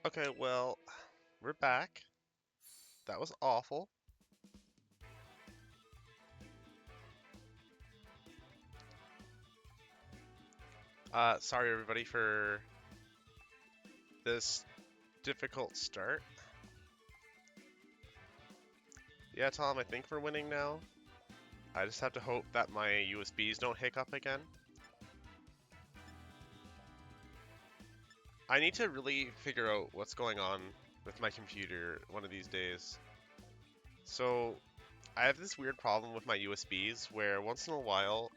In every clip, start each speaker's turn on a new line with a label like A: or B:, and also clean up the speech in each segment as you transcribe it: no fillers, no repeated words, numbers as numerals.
A: Okay, well, we're back. That was awful. Sorry everybody for this difficult start. Yeah, Tom, I think we're winning now. I just have to hope that my USBs don't hiccup again. I need to really figure out what's going on with my computer one of these days. So, I have this weird problem with my USBs where once in a while,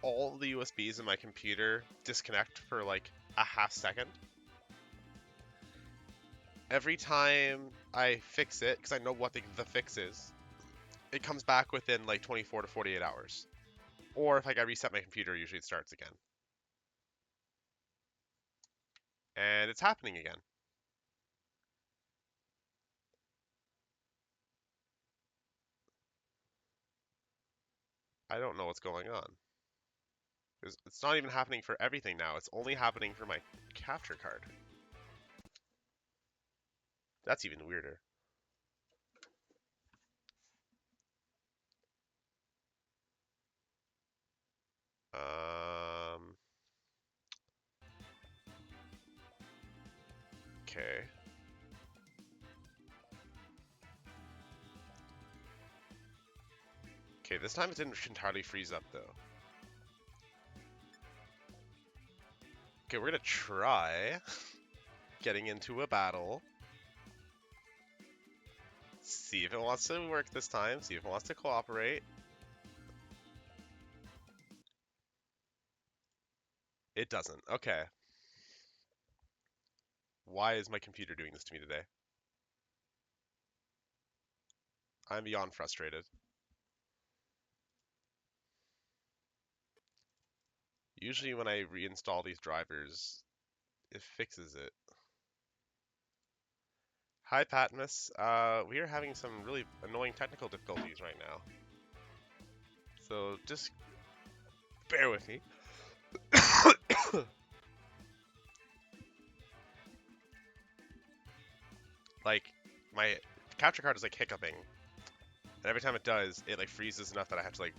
A: all the USBs in my computer disconnect for like a half second. Every time I fix it, because I know what the fix is, it comes back within like 24 to 48 hours. Or if like I reset my computer, usually it starts again. And it's happening again. I don't know what's going on. It's not even happening for everything now. It's only happening for my capture card. That's even weirder. Um, okay. Okay, this time it didn't entirely freeze up though. Okay, we're gonna try getting into a battle. See if it wants to work this time. See if it wants to cooperate. It doesn't. Okay. Why is my computer doing this to me today? I'm beyond frustrated. Usually when I reinstall these drivers, it fixes it. Hi, Patmos. We are having some really annoying technical difficulties right now. So just bear with me. Like, my capture card is like hiccuping. And every time it does, it like freezes enough that I have to like...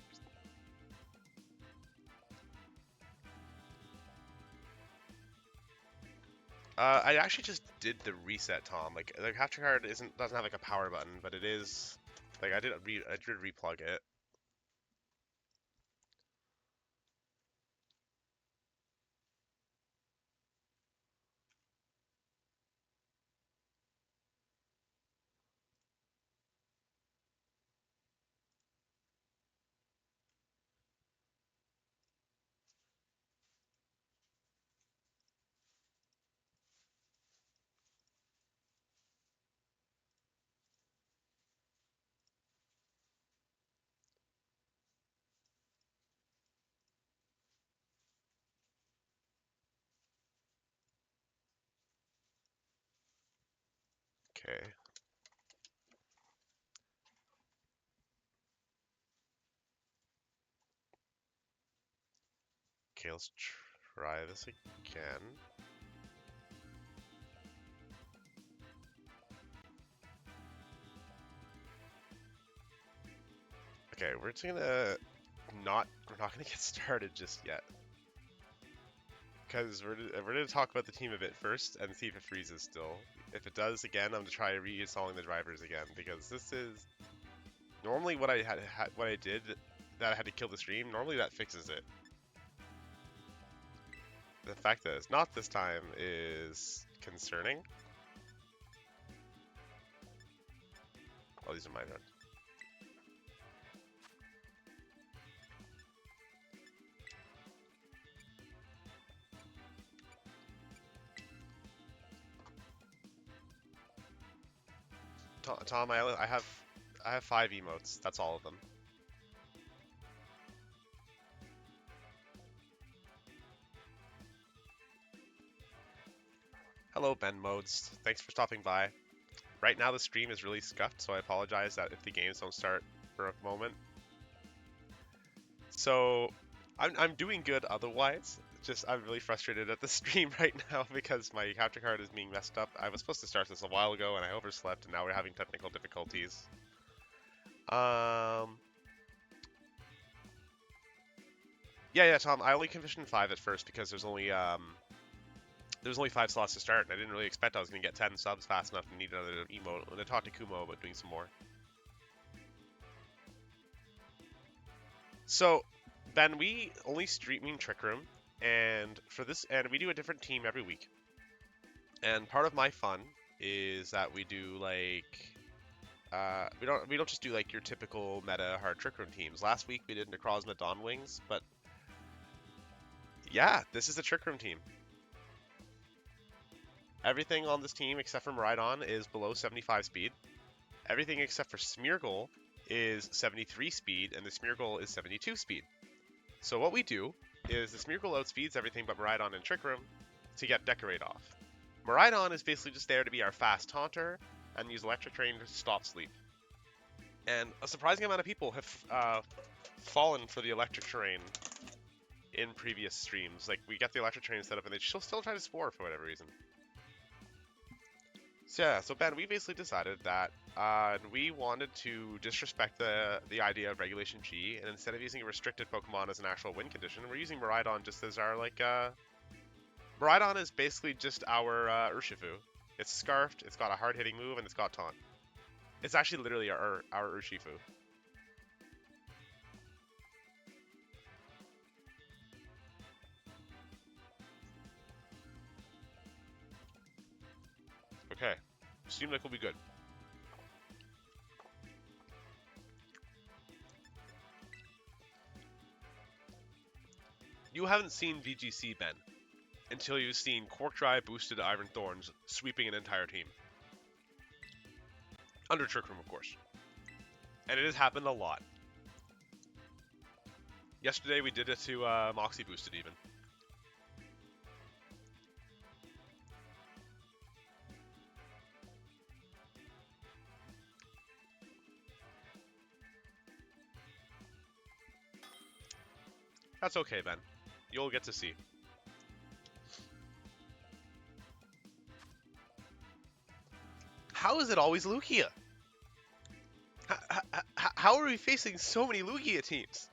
A: I actually just did the reset, Tom. Like, the capture card doesn't have like a power button, but it is... Like, I did replug it. Okay. Okay, let's try this again. Okay, we're not gonna get started just yet. Because we're gonna talk about the team a bit first and see if it freezes still. If it does again, I'm gonna try reinstalling the drivers again because this is normally what what I did that I had to kill the stream. Normally that fixes it. The fact that it's not this time is concerning. Oh, these are my runs. Tom, I have 5 emotes. That's all of them. Hello, Ben Modes. Thanks for stopping by. Right now the stream is really scuffed, so I apologize that if the games don't start for a moment. So I'm doing good otherwise. I'm really frustrated at the stream right now because my capture card is being messed up. I was supposed to start this a while ago and I overslept, and now we're having technical difficulties. Yeah, Tom. I only commissioned 5 at first because there's only 5 slots to start, and I didn't really expect I was gonna get 10 subs fast enough and need another emote. And I talked to Kumo about doing some more. So, Ben, we only streaming Trick Room, and we do a different team every week. And part of my fun is that we do like we don't just do like your typical meta hard Trick Room teams. Last week we did Necrozma Dawnwings, but yeah, this is a Trick Room team. Everything on this team except for Miraidon is below 75 speed. Everything except for Smeargle is 73 speed, and the Smeargle is 72 speed. So what we do is the Smeargle outspeeds everything but Miraidon and Trick Room to get Decorate off. Miraidon is basically just there to be our fast taunter and use Electric Terrain to stop sleep. And a surprising amount of people have fallen for the Electric Terrain in previous streams. Like, we get the Electric Terrain set up and they still try to Spore for whatever reason. So yeah, so Ben, we basically decided that we wanted to disrespect the idea of Regulation G, and instead of using a restricted Pokemon as an actual win condition, we're using Miraidon just as our, like, Miraidon is basically just our Urshifu. It's Scarfed, it's got a hard-hitting move, and it's got Taunt. It's actually literally our Urshifu. Okay, seems like we'll be good. You haven't seen VGC, Ben, until you've seen Corkdry boosted Iron Thorns sweeping an entire team. Under Trick Room, of course. And it has happened a lot. Yesterday we did it to Moxie boosted even. That's okay, Ben. You'll get to see. How is it always Lugia? How are we facing so many Lugia teams?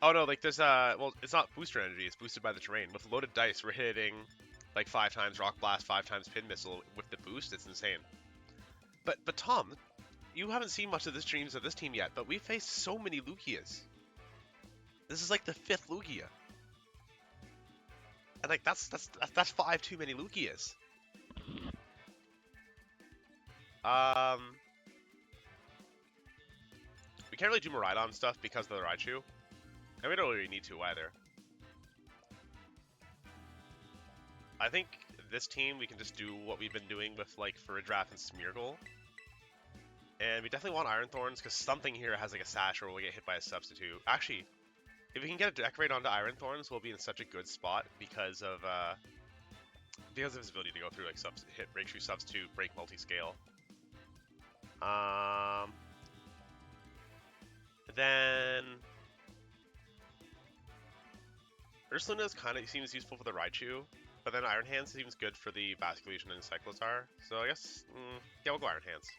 A: Oh no, like there's well, it's not booster energy, it's boosted by the terrain. With loaded dice, we're hitting like 5 times Rock Blast, 5 times Pin Missile with the boost. It's insane. But Tom, you haven't seen much of the streams of this team yet, but we faced so many Lugias. This is like the 5th Lugia. And like that's 5 too many Lugias. We can't really do Miraidon stuff because of the Raichu. And we don't really need to either. I think this team we can just do what we've been doing with like Farigiraf and Smeargle. And we definitely want Iron Thorns because something here has like a sash or we'll get hit by a substitute. Actually, if we can get a Decorate onto Iron Thorns, we'll be in such a good spot because of his ability to go through like hit breakthrough substitute, break multi-scale. Then Ursaluna seems useful for the Raichu, but then Iron Hands seems good for the Basculegion and Cyclozar. So I guess, yeah, we'll go Iron Hands.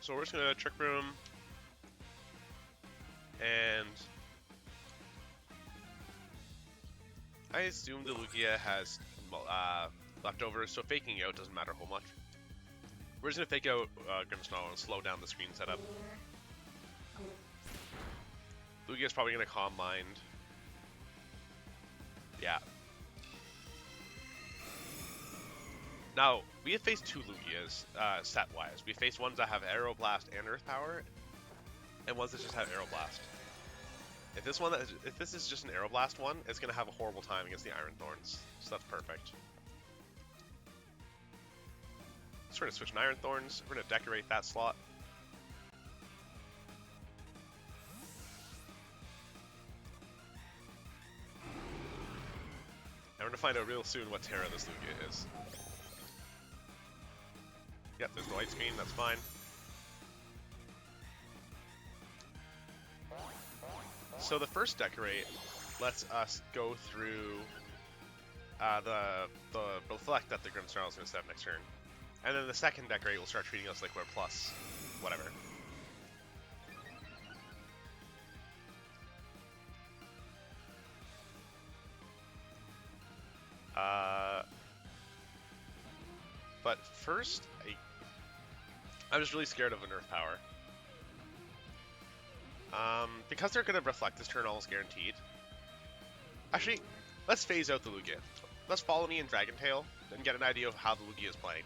A: So we're just gonna Trick Room, and I assume the Lugia has leftovers, so faking out doesn't matter how much. We're just gonna fake out Grimmsnarl and slow down the screen setup. Lugia's probably gonna Calm Mind. Yeah. Now, we have faced 2 Lugias, set-wise. We faced ones that have Aeroblast and Earth Power, and ones that just have Aeroblast. If this is just an Aeroblast one, it's going to have a horrible time against the Iron Thorns, so that's perfect. So we're going to switch an Iron Thorns, we're going to decorate that slot. And we're going to find out real soon what Tera this Lugia is. Yep, there's the light screen, that's fine. So the first decorate lets us go through the reflect that the Grimmsnarl is going to set up next turn. And then the second decorate will start treating us like we're plus whatever. But first, I was really scared of an Earth Power. Because they're going to reflect this turn almost guaranteed. Actually, let's phase out the Lugia. Let's follow me in Dragon Tail and get an idea of how the Lugia is playing.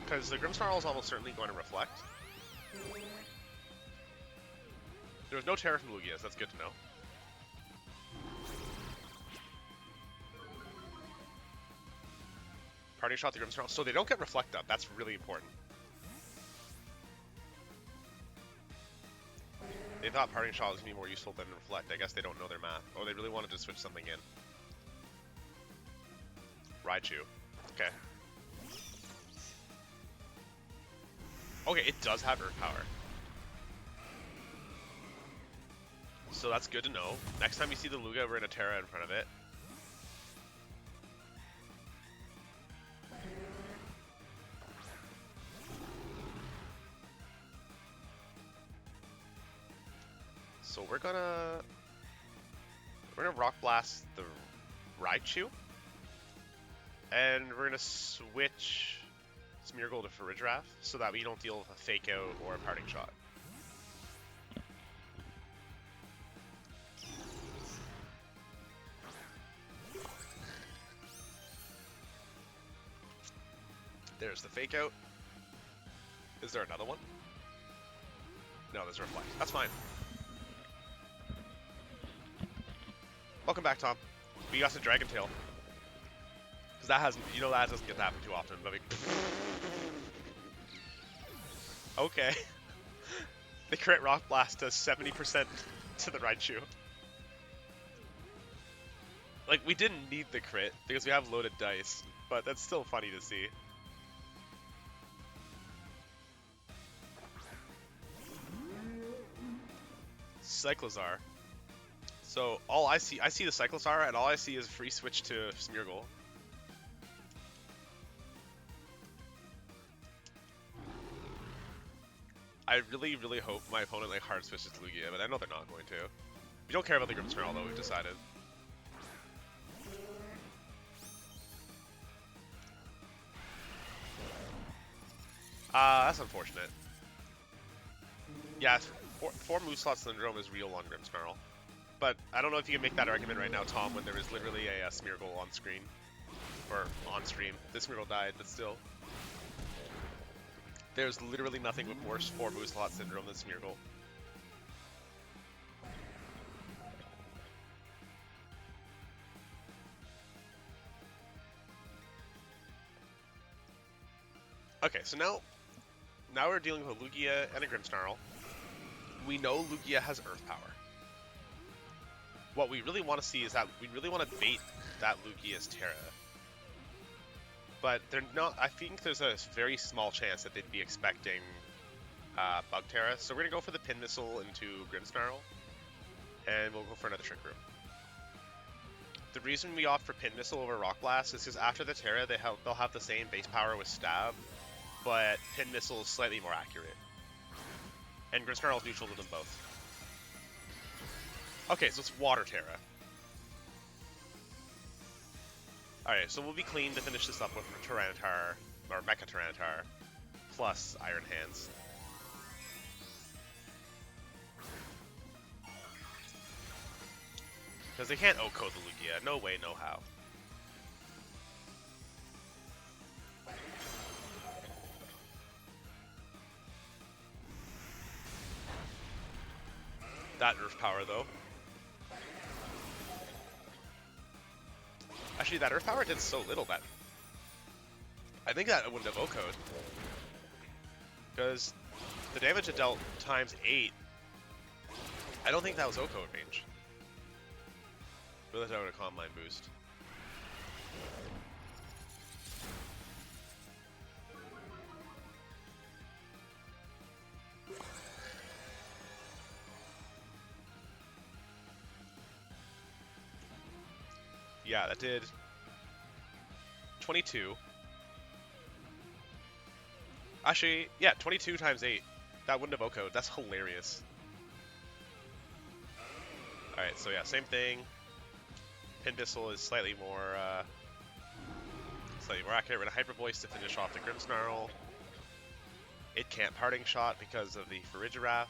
A: Because the Grimmsnarl is almost certainly going to reflect. There was no Tera from Lugia, so that's good to know. Parting Shot the Grimmsnarl, so they don't get reflect up. That's really important. They thought Parting Shot was going to be more useful than Reflect. I guess they don't know their math. Oh, they really wanted to switch something in. Raichu. Okay. Okay, it does have Earth Power. So that's good to know. Next time you see the Lugia, we're going to Tera in front of it. So we're gonna Rock Blast the Raichu, and we're gonna switch Smeargle to Farigiraf so that we don't deal with a Fake Out or a Parting Shot. There's the Fake Out. Is there another one? No, there's a Reflect. That's fine. Welcome back, Tom. We got the Dragon Tail. Because that hasn't, you know, that doesn't get to happen too often, but we... Okay. The crit Rock Blast does 70% to the Raichu. Like, we didn't need the crit, because we have loaded dice, but that's still funny to see. Cyclozar. So all I see the Cyclozar, and all I see is a free switch to Smeargle. I really, really hope my opponent like hard switches to Lugia, but I know they're not going to. We don't care about the Grimmsnarl though, we've decided. That's unfortunate. Yeah, 4 Move Slot Syndrome is real on Grimmsnarl. But I don't know if you can make that argument right now, Tom, when there is literally a Smeargle on screen. Or on stream. This Smeargle died, but still. There's literally nothing with worse 4 Move Slot Syndrome than Smeargle. Okay, so now we're dealing with a Lugia and a Grimmsnarl. We know Lugia has Earth Power. What we really want to see is that we really want to bait that Lugia's Tera. But they're not. I think there's a very small chance that they'd be expecting Bug Tera. So we're going to go for the Pin Missile into Grimmsnarl. And we'll go for another Trick Room. The reason we opt for Pin Missile over Rock Blast is because after the Tera, they'll have the same base power with Stab. But Pin Missile is slightly more accurate. And Grimmsnarl is neutral to them both. Okay, so it's Water Tera. Alright, so we'll be clean to finish this up with Tyranitar, or Mecha Tyranitar, plus Iron Hands. Because they can't OHKO the Lugia. No way, no how. that Earth Power, though. Actually, that Earth Power did so little that... I think that wouldn't have OHKO'd. Because the damage it dealt times 8, I don't think that was OHKO range. Realize I would have Calm Mind boost. Yeah, that did 22. Actually, yeah, 22 times 8. That wouldn't have OHKO'd. That's hilarious. Alright, so yeah, same thing. Pin Bissell is slightly more accurate. We're gonna Hyper Voice to finish off the Grimmsnarl. It can't Parting Shot because of the Farigiraf.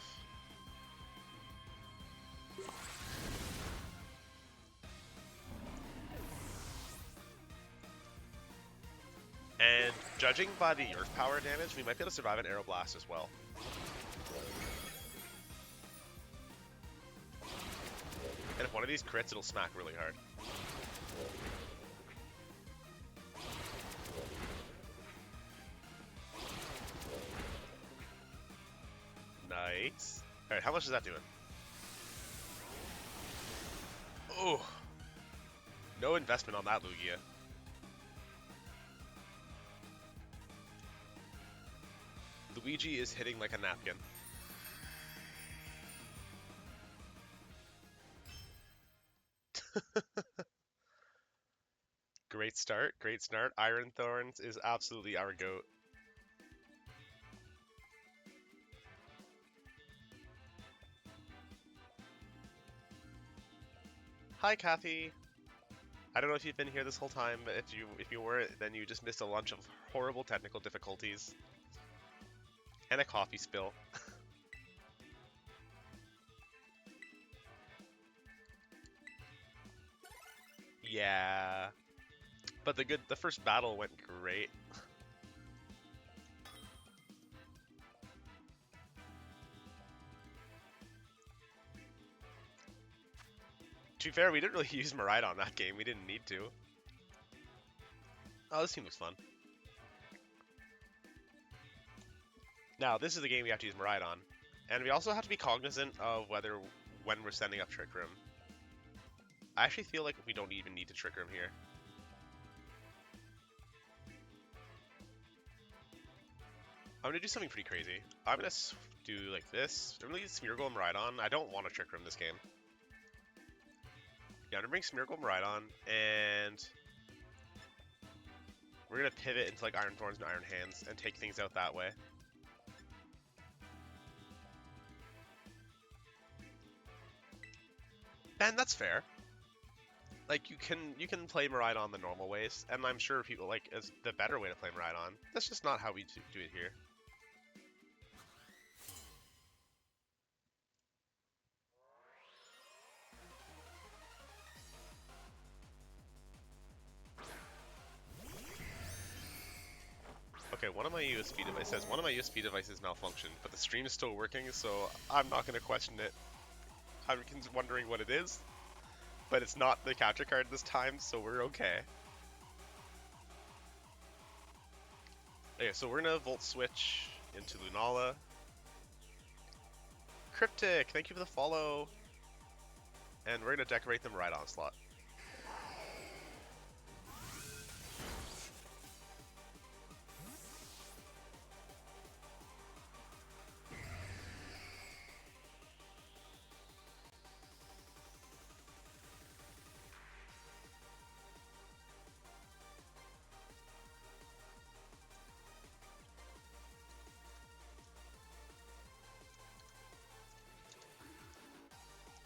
A: And judging by the Earth Power damage, we might be able to survive an Aero Blast as well. And if one of these crits, it'll smack really hard. Nice. Alright, how much is that doing? Oh! No investment on that Lugia. Luigi is hitting like a napkin. Great start, great start. Iron Thorns is absolutely our GOAT. Hi, Kathy. I don't know if you've been here this whole time, but if you weren't, then you just missed a bunch of horrible technical difficulties. And a coffee spill. Yeah. But the first battle went great. To be fair, we didn't really use Miraidon that game. We didn't need to. Oh, this team was fun. Now, this is the game we have to use Miraidon. And we also have to be cognizant of when we're sending up Trick Room. I actually feel like we don't even need to Trick Room here. I'm gonna do something pretty crazy. I'm gonna do like this. I'm gonna use Smeargle and Miraidon. I don't want to Trick Room this game. Yeah, I'm gonna bring Smeargle and Miraidon, and we're gonna pivot into like Iron Thorns and Iron Hands and take things out that way. And that's fair. Like you can play Miraidon the normal ways, and I'm sure people like is the better way to play Miraidon. That's just not how we do it here. Okay, one of my USB devices malfunctioned, but the stream is still working, so I'm not gonna question it. I'm wondering what it is, but it's not the capture card this time, so we're okay. Okay, so we're gonna Volt Switch into Lunala. Cryptic, thank you for the follow. And we're gonna decorate them right on slot.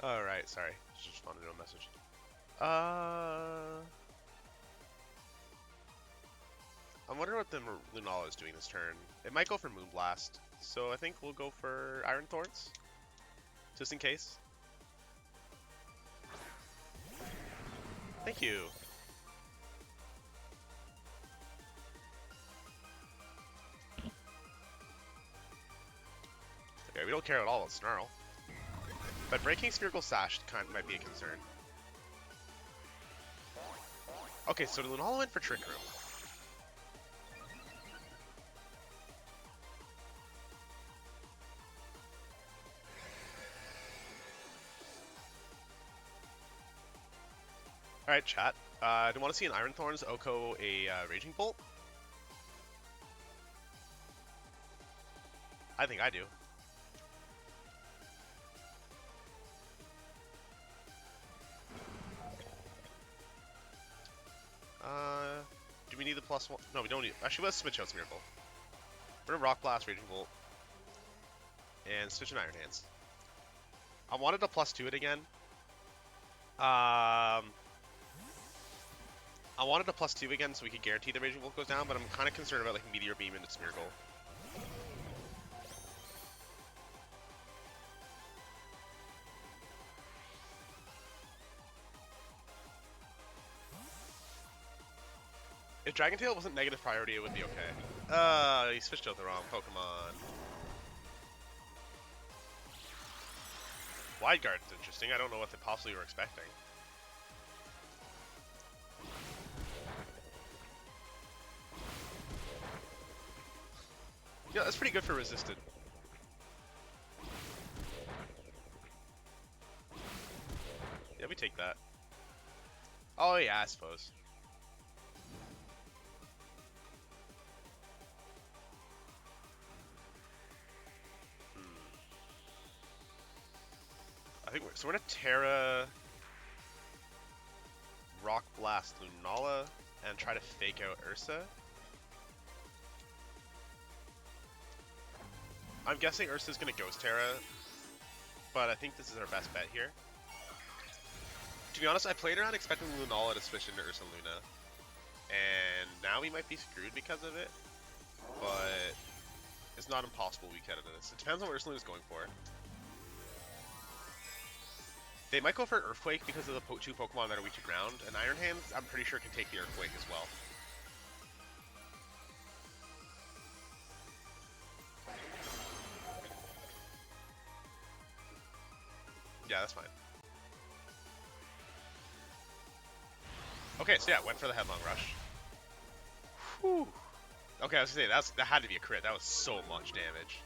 A: Alright, sorry. Just responded to a message. I'm wondering what the Lunala is doing this turn. It might go for Moonblast, so I think we'll go for Iron Thorns, just in case. Thank you. Okay, we don't care at all about Snarl. But breaking Smeargle Sash might be a concern. Okay, so Lunala went for Trick Room. Alright, chat. Do you want to see an Iron Thorns Oko a Raging Bolt? I think I do. Do we need the +1? No, we don't need. Actually, let's switch out Smeargle. We're gonna Rock Blast, Raging Bolt, and switch in Iron Hands. I wanted to +2 it again. I wanted to +2 again so we could guarantee the Raging Bolt goes down, but I'm kind of concerned about like Meteor Beam into Smeargle. If Dragon Tail wasn't negative priority, it would be okay. He switched out the wrong Pokemon. Wide Guard's interesting. I don't know what they possibly were expecting. Yeah, that's pretty good for resisted. Yeah, we take that. Oh yeah, I suppose. I think we're gonna Tera, Rock Blast Lunala, and try to fake out Ursa. I'm guessing Ursa's gonna Ghost Tera, but I think this is our best bet here. To be honest, I played around expecting Lunala to switch into Ursaluna, and now we might be screwed because of it, but it's not impossible we get into this. It depends on what Ursaluna's going for. They might go for Earthquake because of the two Pokemon that are weak to ground, and Iron Hands, I'm pretty sure, can take the Earthquake as well. Yeah, that's fine. Okay, so yeah, went for the Headlong Rush. Whew. Okay, I was gonna say, that had to be a crit. That was so much damage.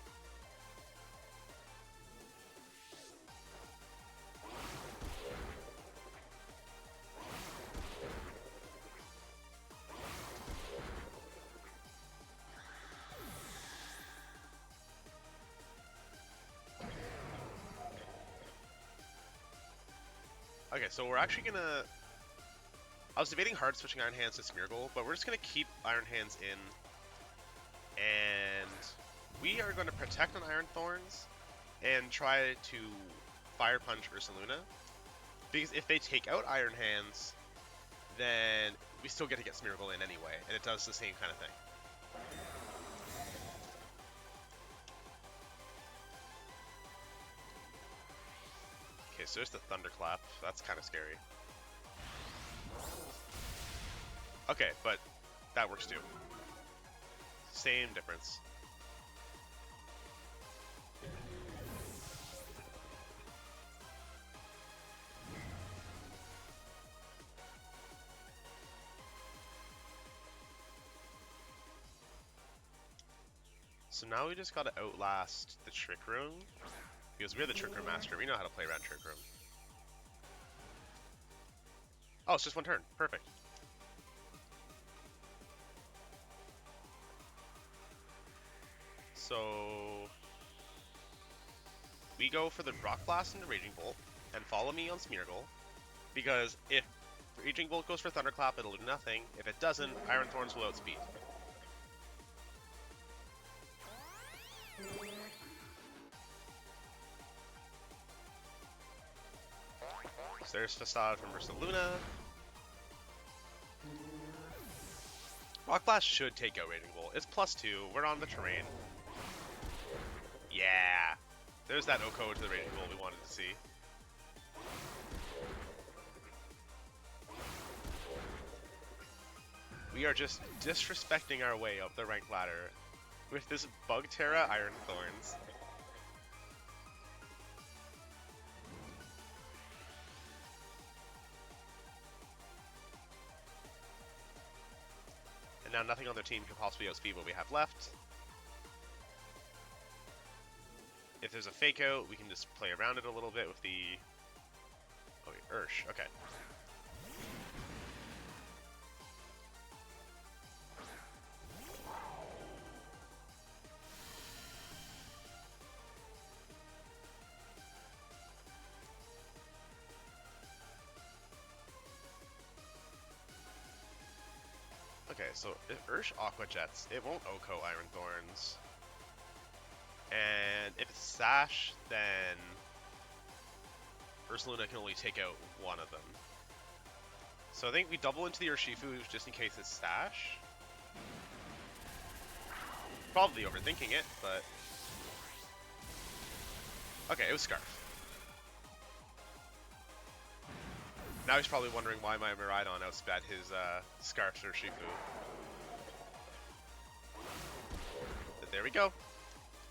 A: Okay, so we're actually gonna... I was debating hard switching Iron Hands to Smeargle, but we're just gonna keep Iron Hands in. And we are going to protect on Iron Thorns and try to Fire Punch Ursaluna. Because if they take out Iron Hands, then we still get to get Smeargle in anyway, and it does the same kind of thing. Okay, so there's the Thunderclap. That's kind of scary. Okay, but that works too. Same difference. So now we just gotta outlast the Trick Room, because we're the Trick Room Master. We know how to play around Trick Room. Oh, it's just one turn. Perfect. So we go for the Rock Blast into Raging Bolt and follow me on Smeargle, because if Raging Bolt goes for Thunderclap, it'll do nothing. If it doesn't, Iron Thorns will outspeed. So there's Facade from Ursaluna. Rock Blast should take out Raging Bolt. It's +2. We're on the terrain. Yeah. There's that Oko to the Raging Bolt we wanted to see. We are just disrespecting our way up the rank ladder with this Bug Tera Iron Thorns. now nothing on their team can possibly outspeed what we have left. If there's a fake out, we can just play around it a little bit with the... Oh, Ursh, okay. Okay, so if Ursh Aqua Jets, it won't Oko Iron Thorns. And if it's Sash, then Ursaluna can only take out one of them. So I think we double into the Urshifu just in case it's Sash. Probably overthinking it, but... Okay, it was Scarf. Now he's probably wondering why my Miraidon outsped his Scarf's Urshifu. But there we go.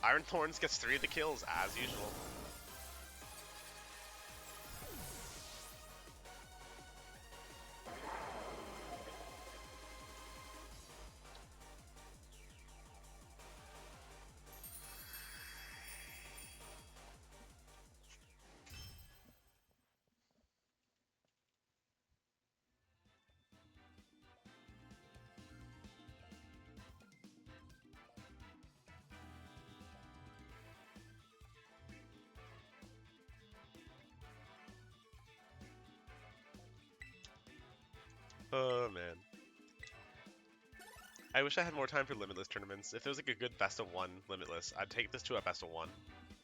A: Iron Thorns gets 3 of the kills, as usual. Oh, man. I wish I had more time for Limitless tournaments. If there was like a good best of 1 Limitless, I'd take this to a best of 1.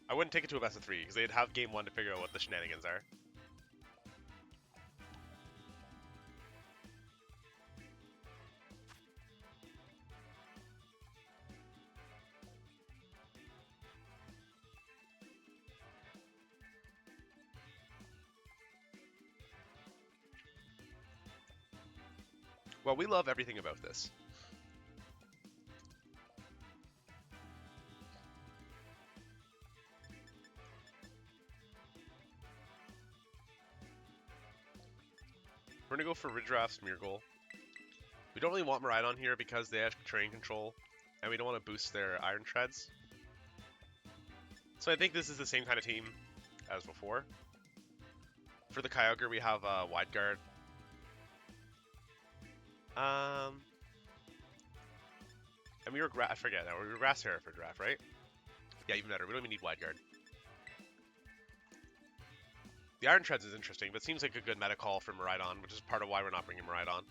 A: I wouldn't take it to a best of 3, because they'd have game 1 to figure out what the shenanigans are. Well, we love everything about this. We're gonna go for Farigiraf Smeargle. We don't really want Miraidon here because they have terrain control, and we don't want to boost their Iron Treads. So I think this is the same kind of team as before. For the Kyogre, we have Wide Guard. And we were I forget now. We were Grass Terra for draft, right? Yeah, even better. We don't even need Wide Guard. The Iron Treads is interesting, but seems like a good meta call for Miraidon, which is part of why we're not bringing Miraidon.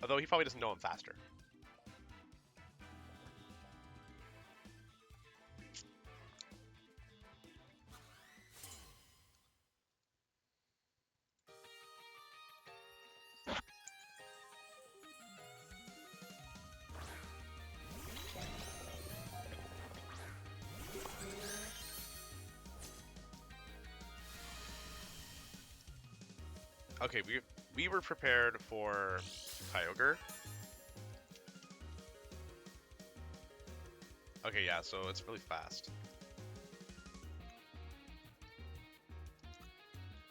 A: Although he probably doesn't know I'm faster. Okay, we were prepared for Kyogre. Okay, yeah, so it's really fast.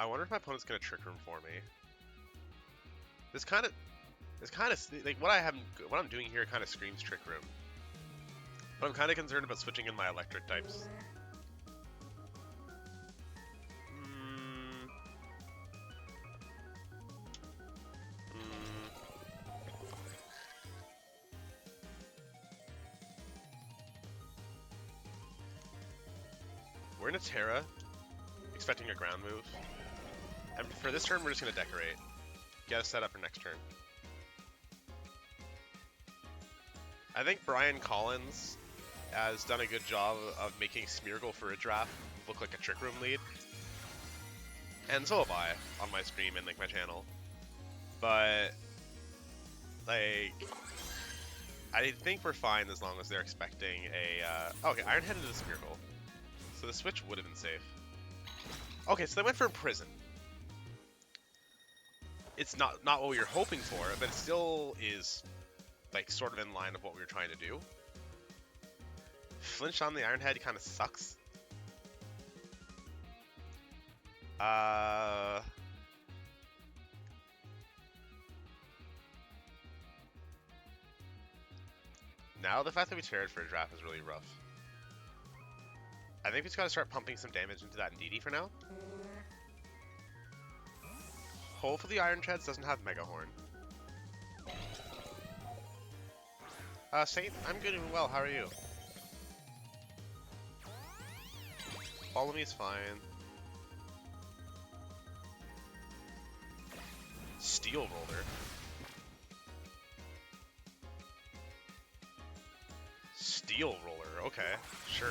A: I wonder if my opponent's gonna Trick Room for me. This kind of like what I'm doing here kind of screams Trick Room. But I'm kind of concerned about switching in my electric types. We're in a Tera, expecting a ground move. And for this turn, we're just going to decorate. Get us set up for next turn. I think Brian Collins has done a good job of making Smeargle Farigiraf look like a Trick Room lead. And so have I on my stream and like my channel. But like I think we're fine as long as they're expecting a okay, Iron Head into the Smeargle. So the switch would have been safe. Okay, so they went for Imprison. It's not what we were hoping for, but it still is like sort of in line of what we were trying to do. Flinch on the Iron Head kind of sucks. Now the fact that we Tera'd for a draft is really rough. I think we just gotta start pumping some damage into that Indeedee for now. Hopefully Iron Treads doesn't have Mega Horn. Saint, I'm good and well, how are you? Follow me is fine. Steel Roller. Steel Roller, okay, sure.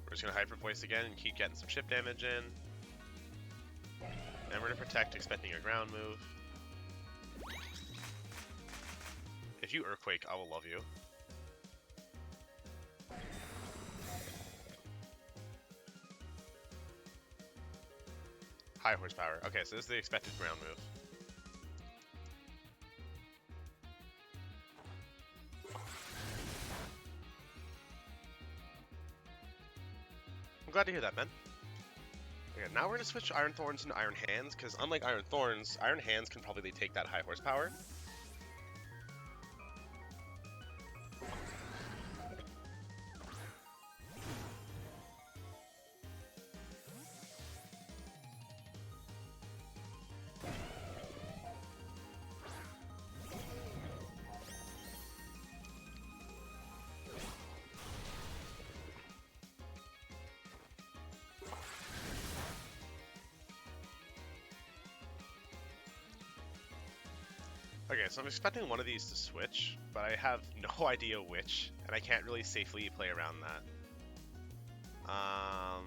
A: We're just gonna Hyper Voice again and keep getting some chip damage in. And we're gonna Protect, expecting a ground move. If you Earthquake, I will love you. High horsepower. Okay, so this is the expected ground move. I'm glad to hear that, man. Okay, now we're gonna switch Iron Thorns into Iron Hands, because unlike Iron Thorns, Iron Hands can probably take that high horsepower. Okay, so I'm expecting one of these to switch, but I have no idea which, and I can't really safely play around that. I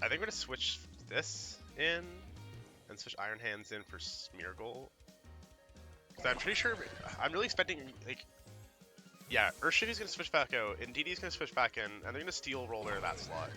A: think we're gonna switch this in, and switch Iron Hands in for Smeargle. Because I'm pretty sure, I'm really expecting, like, yeah, Urshifu's gonna switch back out, Indeedee's gonna switch back in, and they're gonna Steel Roller that slot.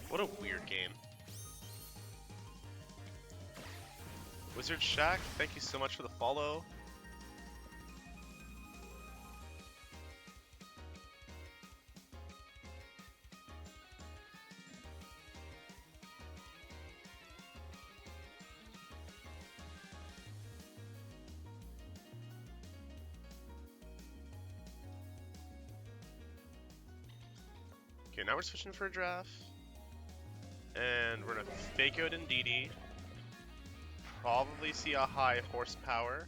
A: What a weird game. Wizard Shack, thank you so much for the follow. Okay, now we're switching for a draft. And we're gonna fake out Indeedee. Probably see a high horsepower.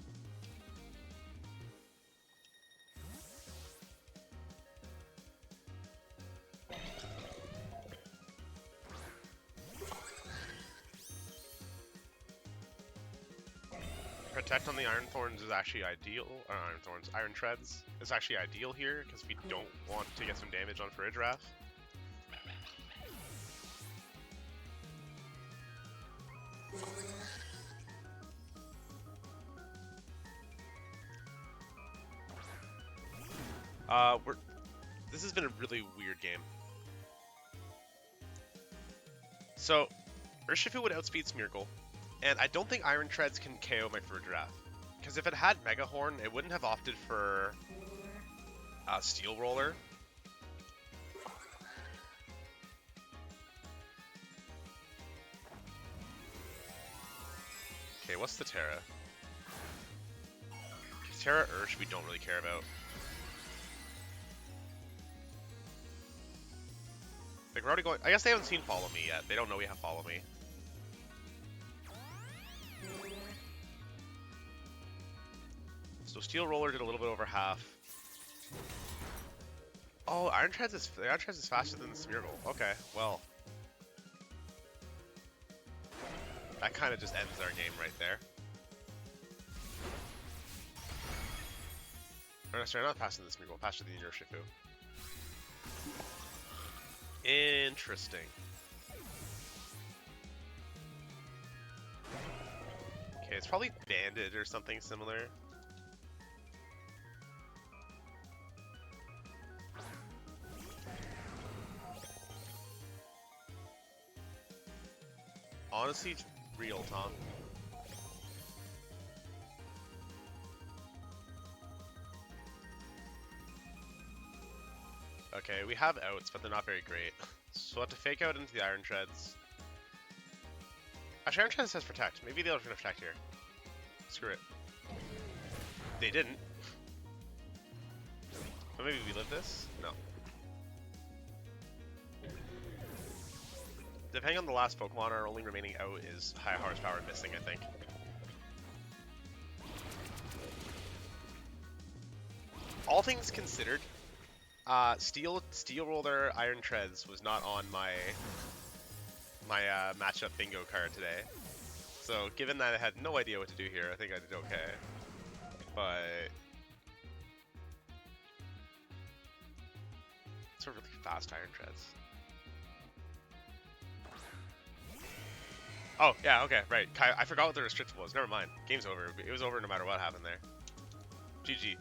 A: Protect on the Iron Thorns is actually ideal. Iron Thorns, Iron Treads is actually ideal here because we don't want to get some damage on Farigiraf. This has been a really weird game. So, Urshifu would outspeed Smeargle, and I don't think Iron Treads can KO my Farigiraf. Because if it had Mega Horn, it wouldn't have opted for Steel Roller. Okay, what's the Tera? Tera Ursh we don't really care about. Like, we're already going. I guess they haven't seen Follow Me yet. They don't know we have Follow Me. So Steel Roller did a little bit over half. Oh, Iron Treads is faster than the Smeargle. Okay, well. That kind of just ends our game right there. Or no, sorry, not faster than the Smeargle, faster than the Urshifu. Interesting. Okay, it's probably Bandit or something similar. Honestly, it's real, Tom. Okay, we have outs, but they're not very great. So we'll have to fake out into the Iron Treads. Actually, Iron Treads says protect. Maybe they're gonna protect here. Screw it. They didn't. But maybe we live this? No. Depending on the last Pokemon, our only remaining out is high horsepower missing, I think. All things considered, Steel Roller Iron Treads was not on my matchup bingo card today. So given that I had no idea what to do here, I think I did okay. But it's a really fast Iron Treads. Oh, yeah, okay, right. I forgot what the restriction was. Never mind. Game's over. It was over no matter what happened there. GG.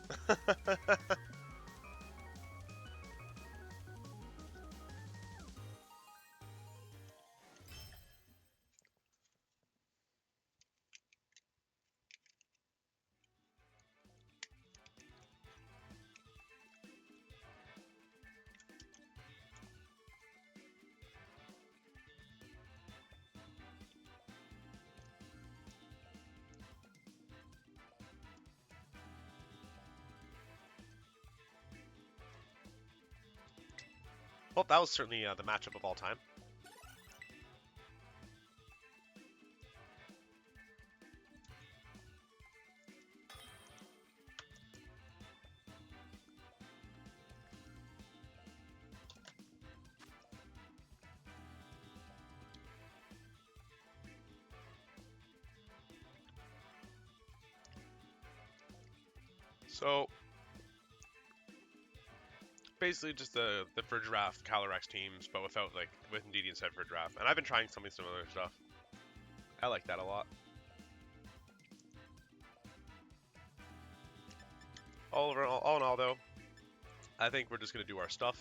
A: Well, that was certainly the matchup of all time. So basically just the Farigiraf Calyrex teams, but with Indeedee instead of Farigiraf. And I've been trying something similar stuff. I like that a lot. All in all, though, I think we're just gonna do our stuff.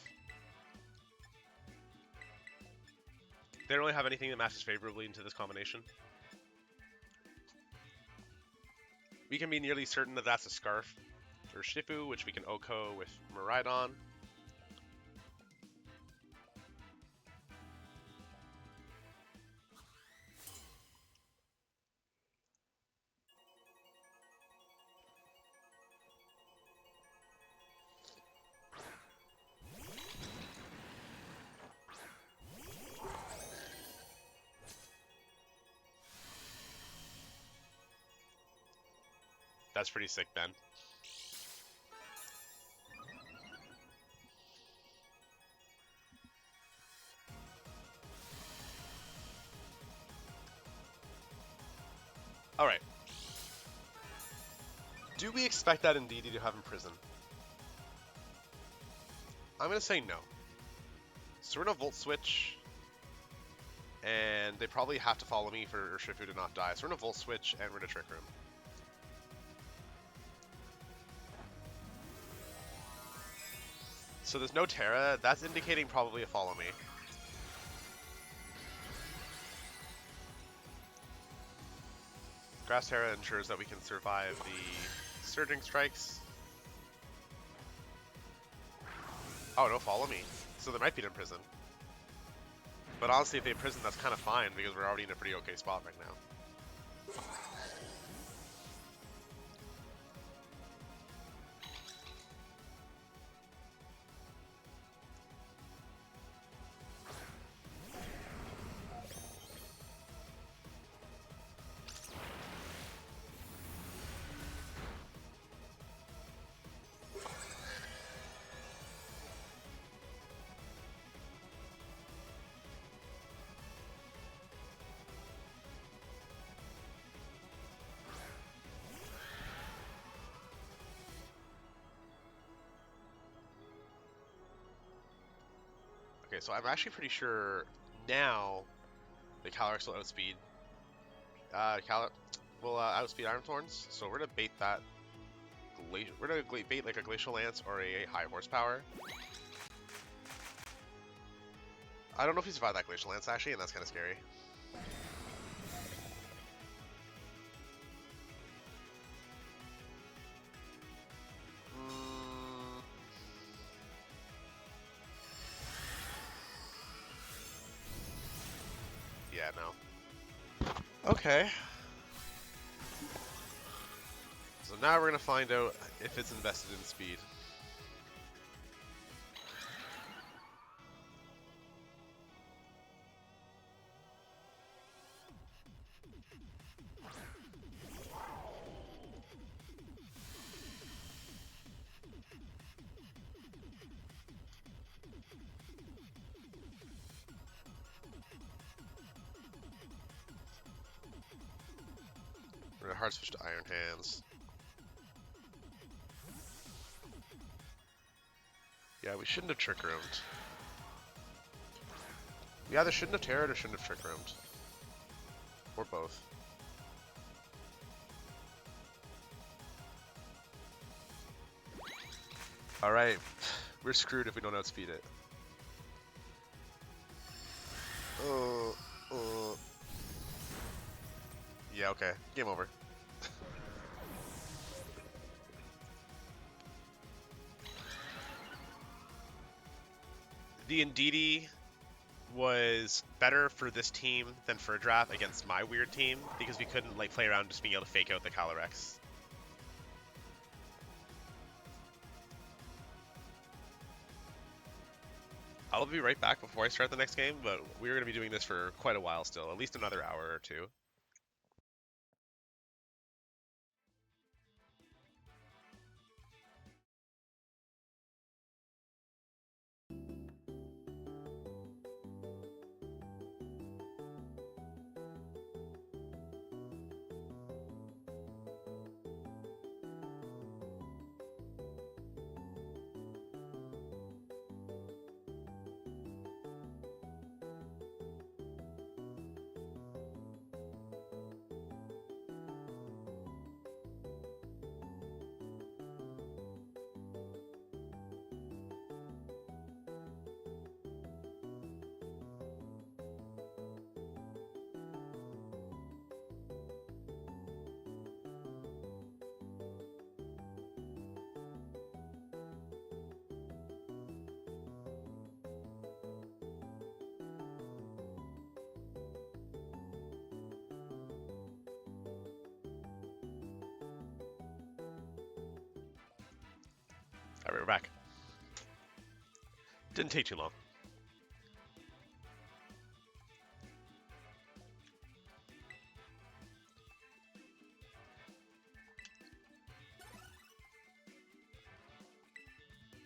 A: They don't really have anything that matches favorably into this combination. We can be nearly certain that that's a Scarf or Shifu, which we can OHKO with Miraidon. That's pretty sick, Ben. Alright. Do we expect that Indeedee to have Imprison? I'm gonna say no. So we're gonna Volt Switch, and they probably have to follow me for Urshifu to not die. So we're gonna Volt Switch, and we're gonna Trick Room. So there's no Tera. That's indicating probably a Follow Me. Grass Tera ensures that we can survive the Surging Strikes. Oh, no Follow Me. So there might be an Imprison. But honestly, if they Imprison, that's kind of fine, because we're already in a pretty okay spot right now. Okay, so I'm actually pretty sure now the Calyrex will outspeed. Outspeed Iron Thorns. So we're gonna bait that. We're gonna bait like a Glacial Lance or a high horsepower. I don't know if he survived that Glacial Lance actually, and that's kind of scary. Yeah, no. Okay. So now we're gonna find out if it's invested in speed. We're gonna hard switch to Iron Hands. Yeah, we shouldn't have Trick Roomed. We either shouldn't have Terra or shouldn't have Trick Roomed. Or both. Alright, we're screwed if we don't outspeed it. Yeah, okay. Game over. The Indeedee was better for this team than for a draft against my weird team because we couldn't like play around just being able to fake out the Calyrex. I'll be right back before I start the next game, but we're going to be doing this for quite a while still, at least another hour or two. Alright, we're back. Didn't take too long.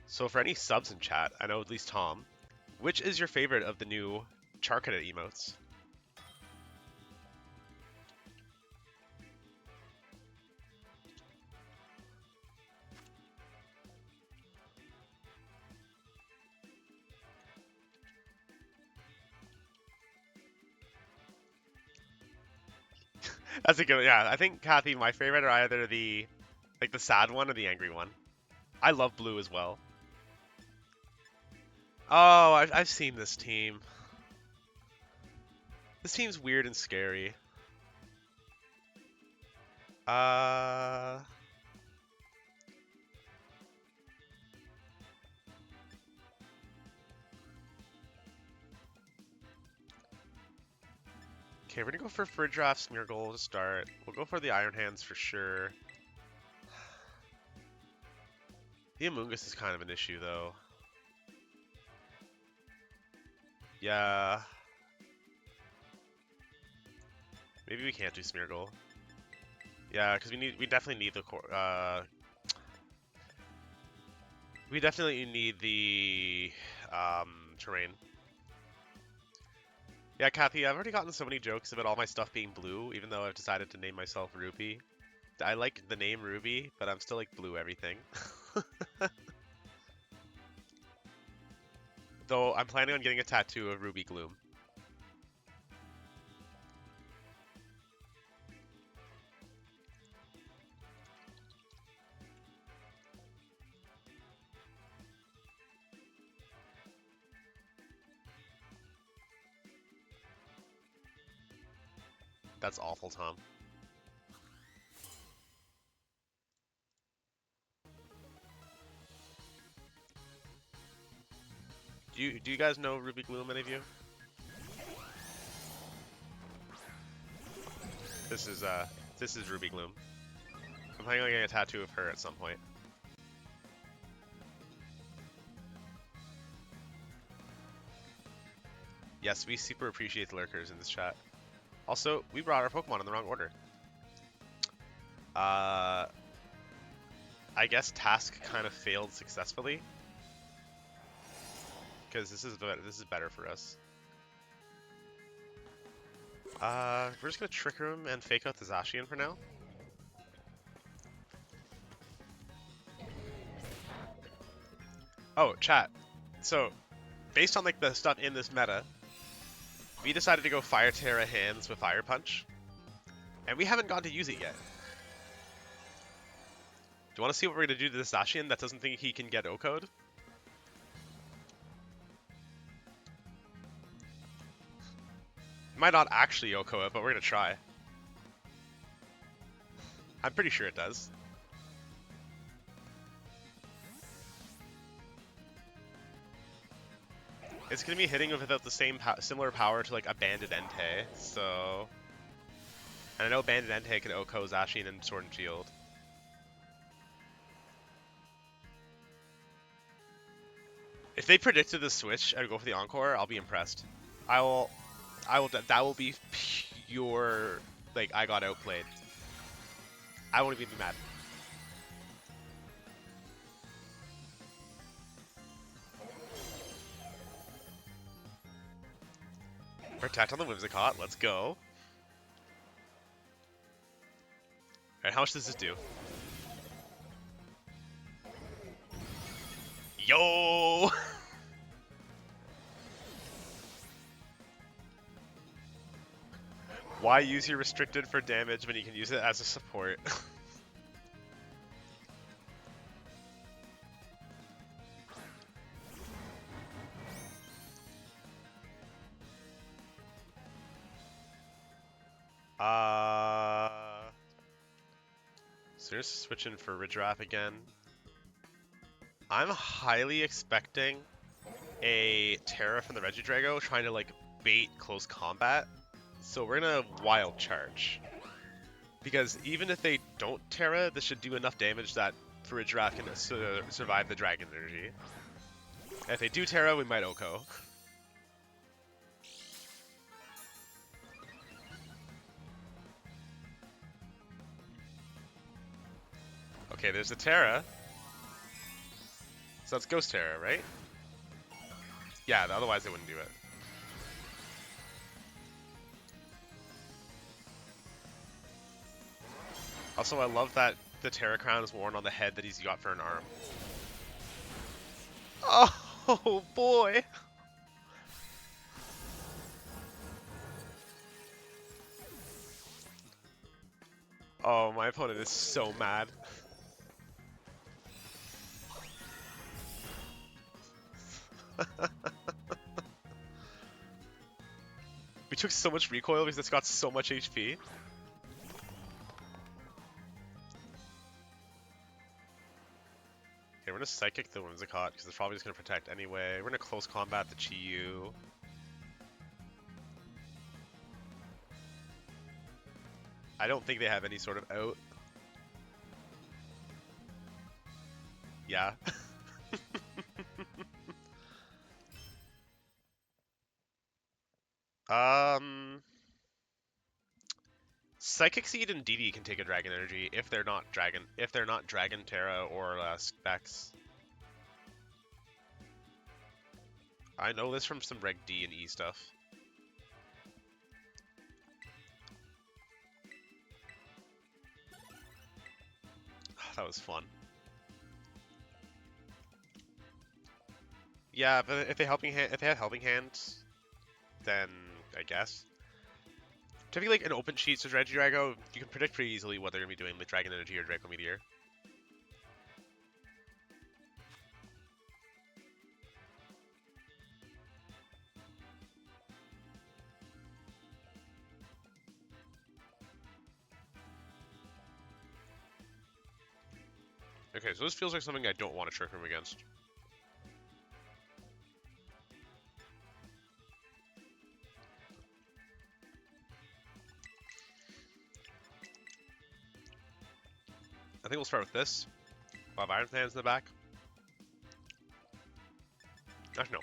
A: So for any subs in chat, I know at least Tom, which is your favorite of the new Charcadet emotes? That's a good, yeah. I think Kathy, my favorite are either the sad one or the angry one. I love blue as well. Oh, I've seen this team. This team's weird and scary. Okay, we're gonna go for Farigiraf, Smeargle to start. We'll go for the Iron Hands for sure. The Amoonguss is kind of an issue, though. Yeah. Maybe we can't do Smeargle. Yeah, because we definitely need the we definitely need the terrain. Yeah, Kathy, I've already gotten so many jokes about all my stuff being blue, even though I've decided to name myself Ruby. I like the name Ruby, but I'm still like blue everything. Though I'm planning on getting a tattoo of Ruby Gloom. That's awful, Tom. Do you guys know Ruby Gloom, any of you? This is Ruby Gloom. I'm planning on getting a tattoo of her at some point. Yes, we super appreciate the lurkers in this chat. Also, we brought our Pokemon in the wrong order. I guess task kind of failed successfully. Because this is better for us. We're just gonna Trick Room and fake out the Zacian for now. Oh, chat. So, based on like the stuff in this meta, we decided to go Fire Tera hands with Fire Punch, and we haven't gotten to use it yet. Do you want to see what we're gonna do to the Zacian that doesn't think he can get O-Code? Might not actually Oko it, but we're gonna try. I'm pretty sure it does. It's gonna be hitting without the same similar power to like a Banded Entei, so. And I know Banded Entei can Oko Zacian and Sword and Shield. If they predicted the switch and go for the Encore, I'll be impressed. That will be pure, like, I got outplayed. I won't even be mad. Protect on the Whimsicott, let's go. Alright, how much does this do? Yo! Why use your restricted for damage when you can use it as a support? So just switching for Farigiraf again. I'm highly expecting a Tera from the Regidrago trying to like bait close combat. So we're gonna Wild Charge. Because even if they don't Tera, this should do enough damage that Farigiraf can survive the Dragon Energy. And if they do Tera, we might Oko. Okay, there's a Tera. So that's Ghost Tera, right? Yeah, otherwise they wouldn't do it. Also, I love that the Tera Crown is worn on the head that he's got for an arm. Oh, boy! Oh, my opponent is so mad. We took so much recoil because it's got so much HP. Okay, we're gonna Psychic the Whimsicott because it's probably just gonna protect anyway. We're gonna close combat the Chi-Yu. I don't think they have any sort of out. Yeah. Psychic Seed and DD can take a Dragon Energy if they're not Dragon Tera or Specs. I know this from some Reg D and E stuff. That was fun. Yeah, but if they had helping hands, then I guess. Typically, like an open sheet to Regidrago, you can predict pretty easily what they're gonna be doing with Dragon Energy or Draco Meteor. Okay, so this feels like something I don't want to Trick Room against. I think we'll start with this. We'll have Iron Hands in the back. Actually, no.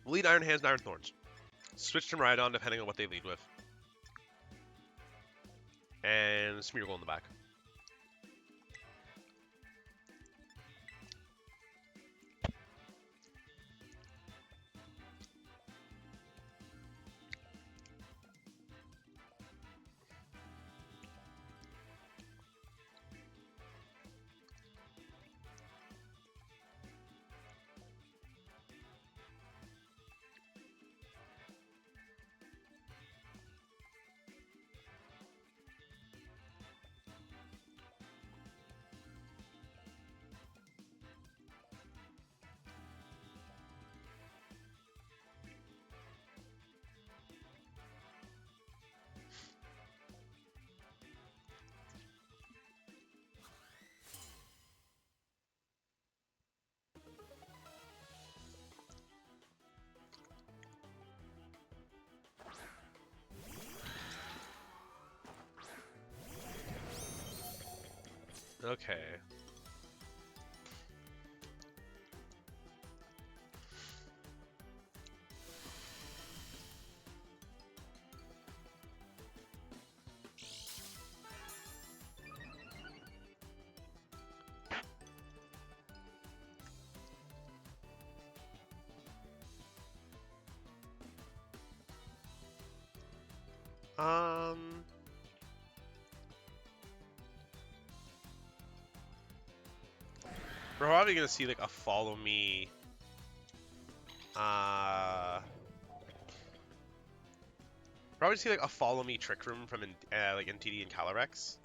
A: We'll lead Iron Hands and Iron Thorns. Switch to Miraidon depending on what they lead with. And Smeargle in the back. Okay. Um... We're probably gonna see like a follow me. Probably see like a follow me Trick Room from like NTD and Calyrex.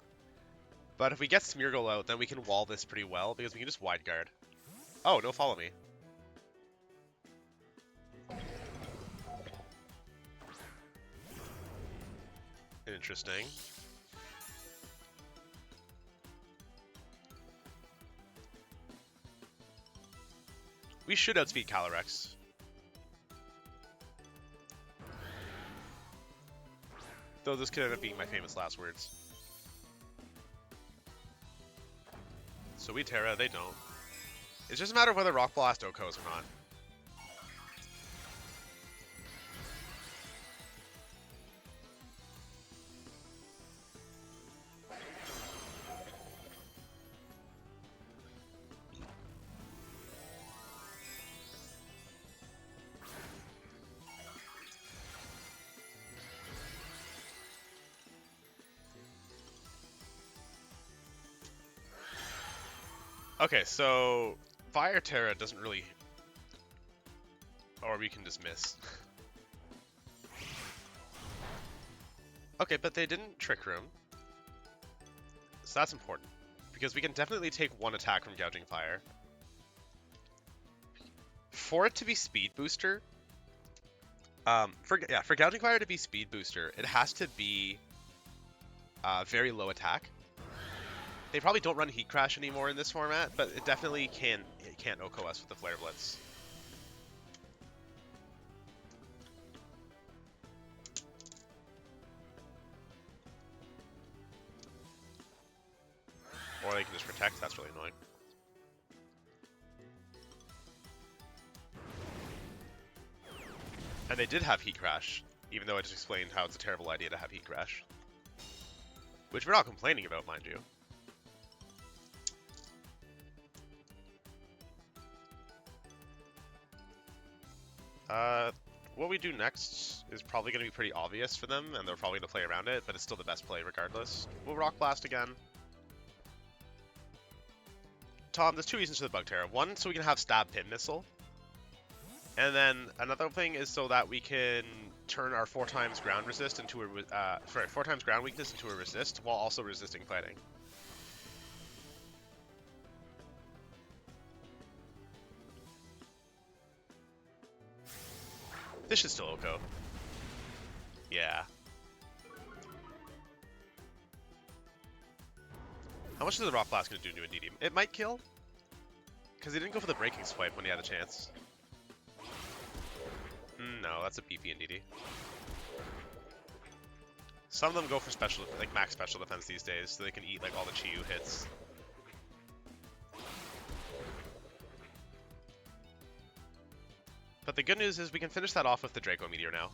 A: But if we get Smeargle out, then we can wall this pretty well because we can just wide guard. Oh, no follow me. Interesting. We should outspeed Calyrex. Though this could end up being my famous last words. So we Tera, they don't. It's just a matter of whether Rock Blast Okos or not. Okay, so Fire Tera doesn't really... Or we can just miss. Okay, but they didn't Trick Room. So that's important. Because we can definitely take one attack from Gouging Fire. For it to be Speed Booster... for Gouging Fire to be Speed Booster, it has to be very low attack. They probably don't run Heat Crash anymore in this format, but it definitely can't OKOS with the Flare Blitz. Or they can just protect, that's really annoying. And they did have Heat Crash, even though I just explained how it's a terrible idea to have Heat Crash. Which we're not complaining about, mind you. What we do next is probably going to be pretty obvious for them, and they're probably going to play around it, but it's still the best play regardless. We'll Rock Blast again. Tom, there's two reasons for the Bug Terror. One, so we can have Stab Pin Missile. And then another thing is so that we can turn our 4 times ground resist into a 4 times ground weakness into a resist while also resisting fighting. This should still go. Yeah. How much is the Rock Blast going to do to Indeedee? It might kill. Because he didn't go for the Breaking Swipe when he had a chance. No, that's a BP Indeedee. Some of them go for special, like max special defense these days, so they can eat like all the Chi-Yu hits. But the good news is we can finish that off with the Draco Meteor now.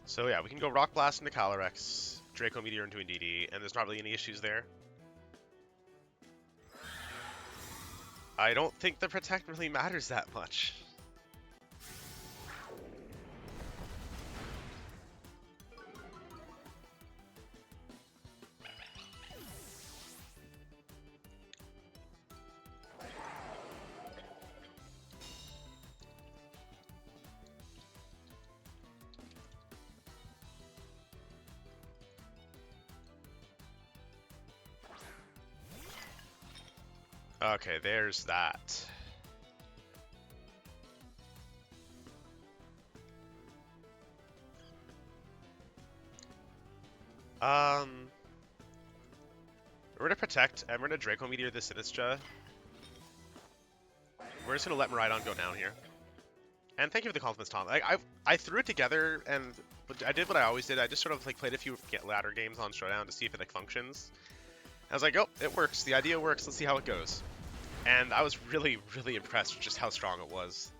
A: So yeah, we can go Rock Blast into Calyrex, Draco Meteor into Indeedee, and there's not really any issues there. I don't think the Protect really matters that much. Okay, there's that. We're gonna Protect, and we're gonna Draco Meteor the Sinistra. We're just gonna let Miraidon go down here. And thank you for the compliments, Tom. I threw it together, and I did what I always did. I just sort of like played a few ladder games on Showdown to see if it like functions. I was like, oh, it works. The idea works. Let's see how it goes. And I was really, really impressed with just how strong it was.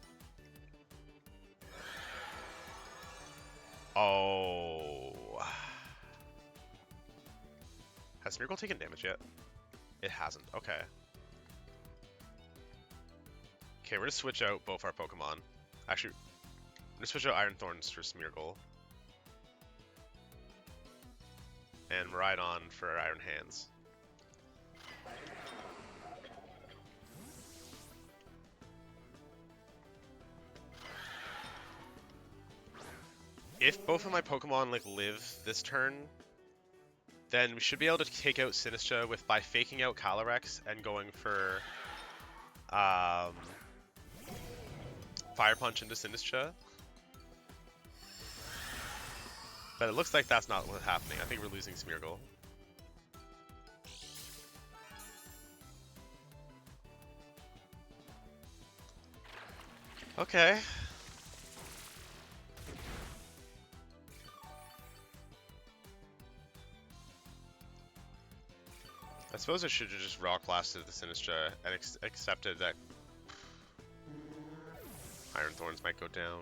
A: Oh. Has Smeargle taken damage yet? It hasn't. Okay. Okay, we're gonna switch out both our Pokemon. Actually, I'm gonna switch out Iron Thorns for Smeargle. And Miraidon for Iron Hands. If both of my Pokemon like live this turn, then we should be able to take out Sinistra by faking out Calyrex and going for Fire Punch into Sinistra. But it looks like that's not what's happening. I think we're losing Smeargle. Okay. I suppose I should have just Rock Blasted the Sinistra and accepted that Iron Thorns might go down.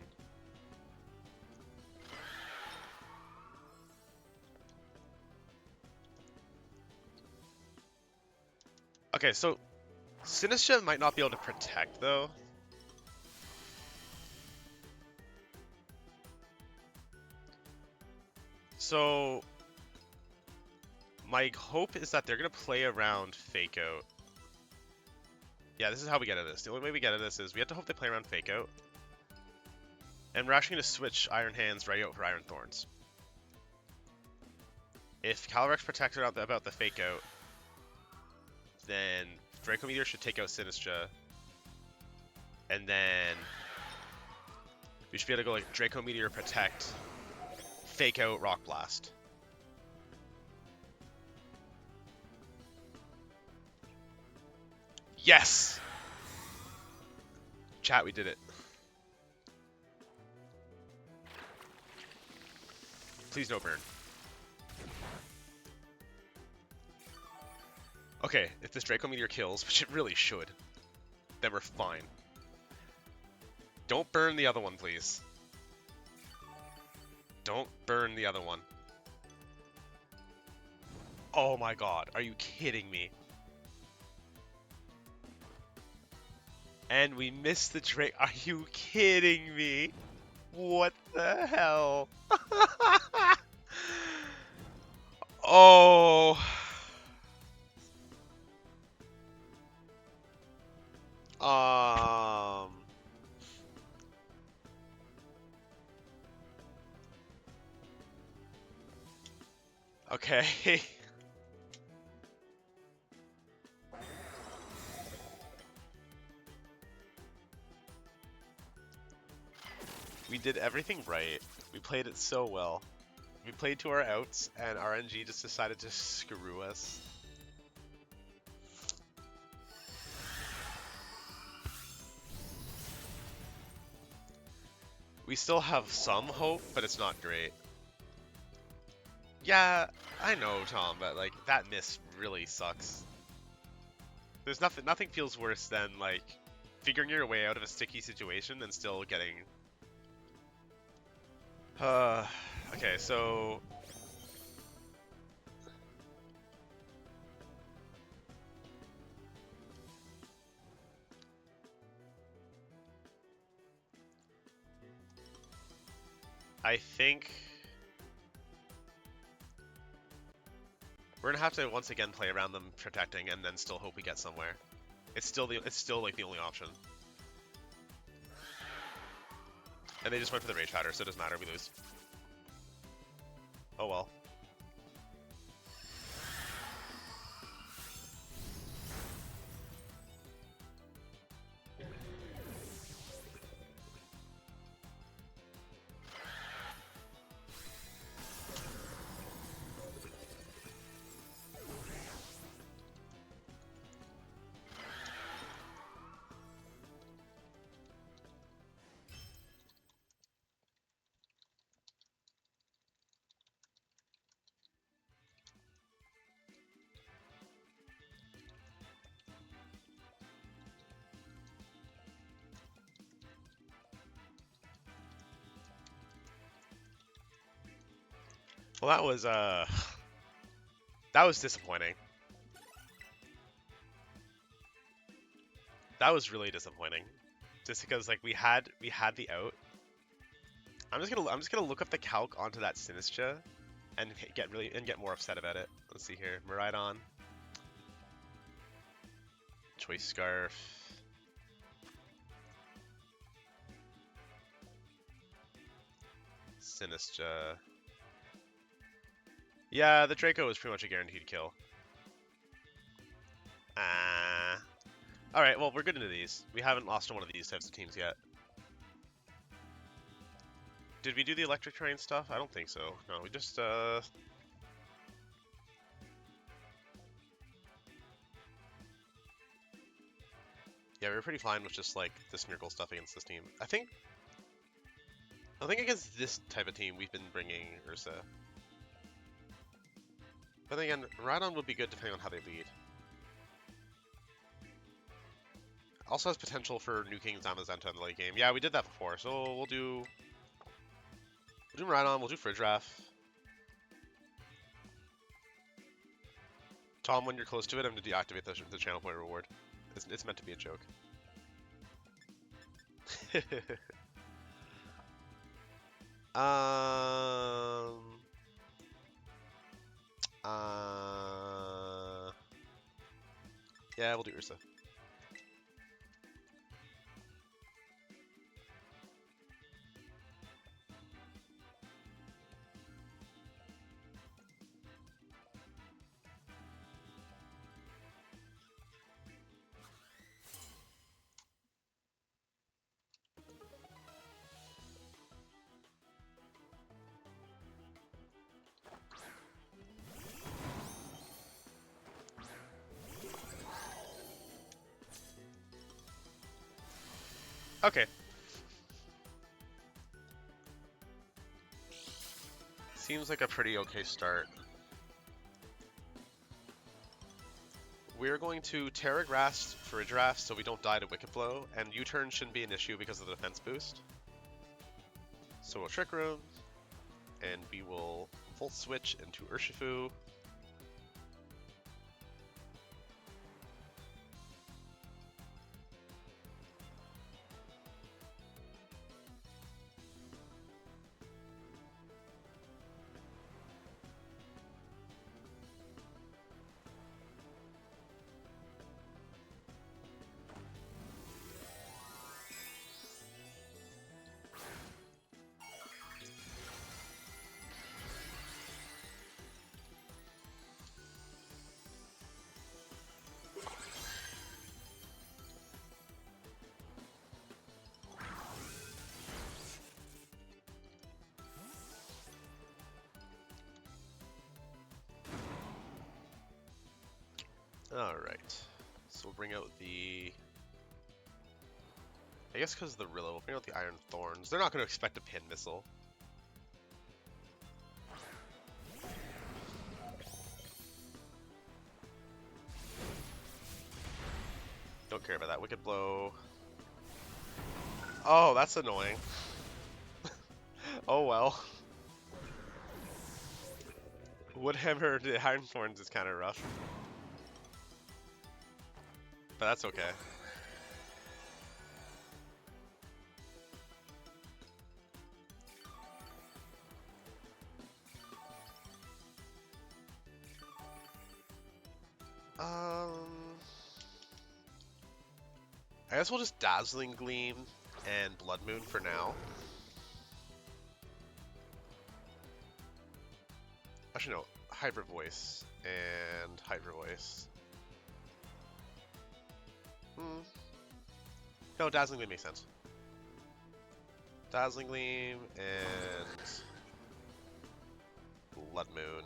A: Okay, so Sinistra might not be able to Protect, though. So my hope is that they're going to play around Fake Out. Yeah, this is how we get at this. The only way we get at this is we have to hope they play around Fake Out. And we're actually going to switch Iron Hands right out for Iron Thorns. If Calyrex protected about the Fake Out, then Draco Meteor should take out Sinistra. And then we should be able to go like Draco Meteor Protect, Fake Out, Rock Blast. Yes! Chat, we did it. Please no burn. Okay, if this Draco Meteor kills, which it really should, then we're fine. Don't burn the other one, please. Don't burn the other one. Oh my god, are you kidding me? And we missed the Drake. Are you kidding me? What the hell? Oh. Um. Okay. We did everything right. We played it so well. We played to our outs, and RNG just decided to screw us. We still have some hope, but it's not great. Yeah, I know, Tom, but like that miss really sucks. There's nothing feels worse than like figuring your way out of a sticky situation and still getting. Okay, so I think we're gonna have to once again play around them protecting and then still hope we get somewhere. It's still like the only option. And they just went for the Rage Powder, so it doesn't matter, we lose. Oh well. Well, that was disappointing. That was really disappointing. Just because like we had the out. I'm just gonna look up the calc onto that Sinistra and get more upset about it. Let's see here. Miraidon. Choice Scarf. Sinistra. Yeah, the Draco was pretty much a guaranteed kill. Alright, well, we're good into these. We haven't lost to one of these types of teams yet. Did we do the electric terrain stuff? I don't think so. No, we just, Yeah, we were pretty fine with just, like, the Smeargle stuff against this team. I think against this type of team, we've been bringing Ursa. But then again, Miraidon would be good depending on how they lead. Also has potential for nuking Zamazenta in the late game. Yeah, we did that before, so we'll do Miraidon, we'll do Farigiraf. Tom, when you're close to it, I'm going to deactivate the channel point reward. It's meant to be a joke. um... Yeah, we'll do Ursa. Okay. Seems like a pretty okay start. We're going to Tera Grass Farigiraf so we don't die to Wicked Blow, and U-turn shouldn't be an issue because of the defense boost. So we'll Trick Room, and we will Volt Switch into Urshifu. Alright. So we'll bring out the... I guess because of the Rillo, we'll bring out the Iron Thorns. They're not going to expect a pin missile. Don't care about that. Wicked Blow. Oh, that's annoying. Oh well. Woodhammer to Iron Thorns is kind of rough. But that's okay. I guess we'll just Dazzling Gleam and Bloodmoon for now. Actually, no. Hyper Voice and Hyper Voice. No, Dazzling Gleam makes sense. Dazzling Gleam and Bloodmoon.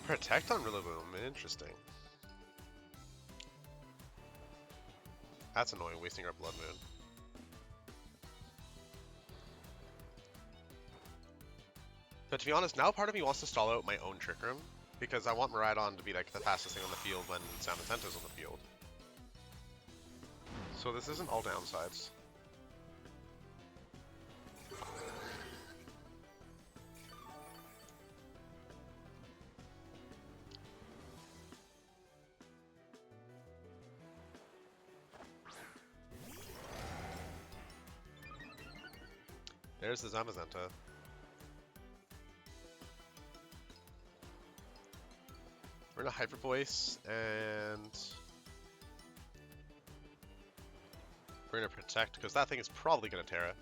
A: Protect on Rillaboom, interesting. That's annoying, wasting our Bloodmoon. But to be honest, now part of me wants to stall out my own Trick Room, because I want Miraidon to be like the fastest thing on the field when Zamazenta's on the field. So this isn't all downsides. There's the Zamazenta. We're gonna Hyper Voice and we're gonna Protect because that thing is probably gonna Tera.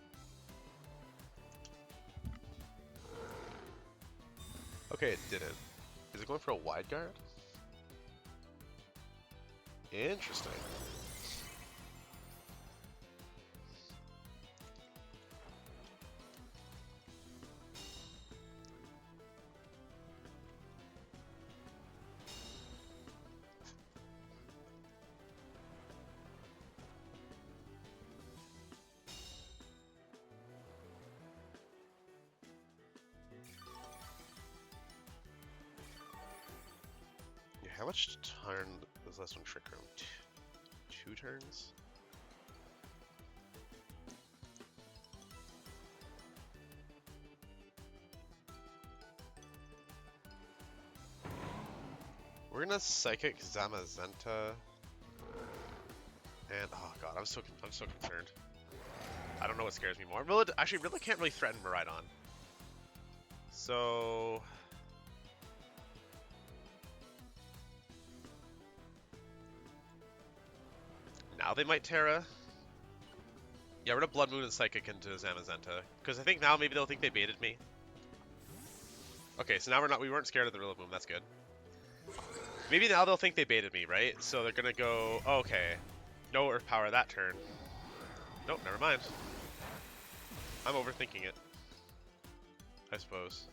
A: Okay, it didn't. Is it going for a Wide Guard? Interesting. How much turn is less on Trick Room? Two turns? We're gonna Psychic Zamazenta. And oh god, I'm so concerned. I don't know what scares me more. Rilla can't really threaten Miraidon. So now they might Tera. Yeah, we're gonna Bloodmoon and Psychic into Zamazenta. Because I think now maybe they'll think they baited me. Okay, so now we weren't scared of the Rillaboom, that's good. Maybe now they'll think they baited me, right? So they're gonna go, oh, okay, no Earth Power that turn. Nope, never mind. I'm overthinking it, I suppose.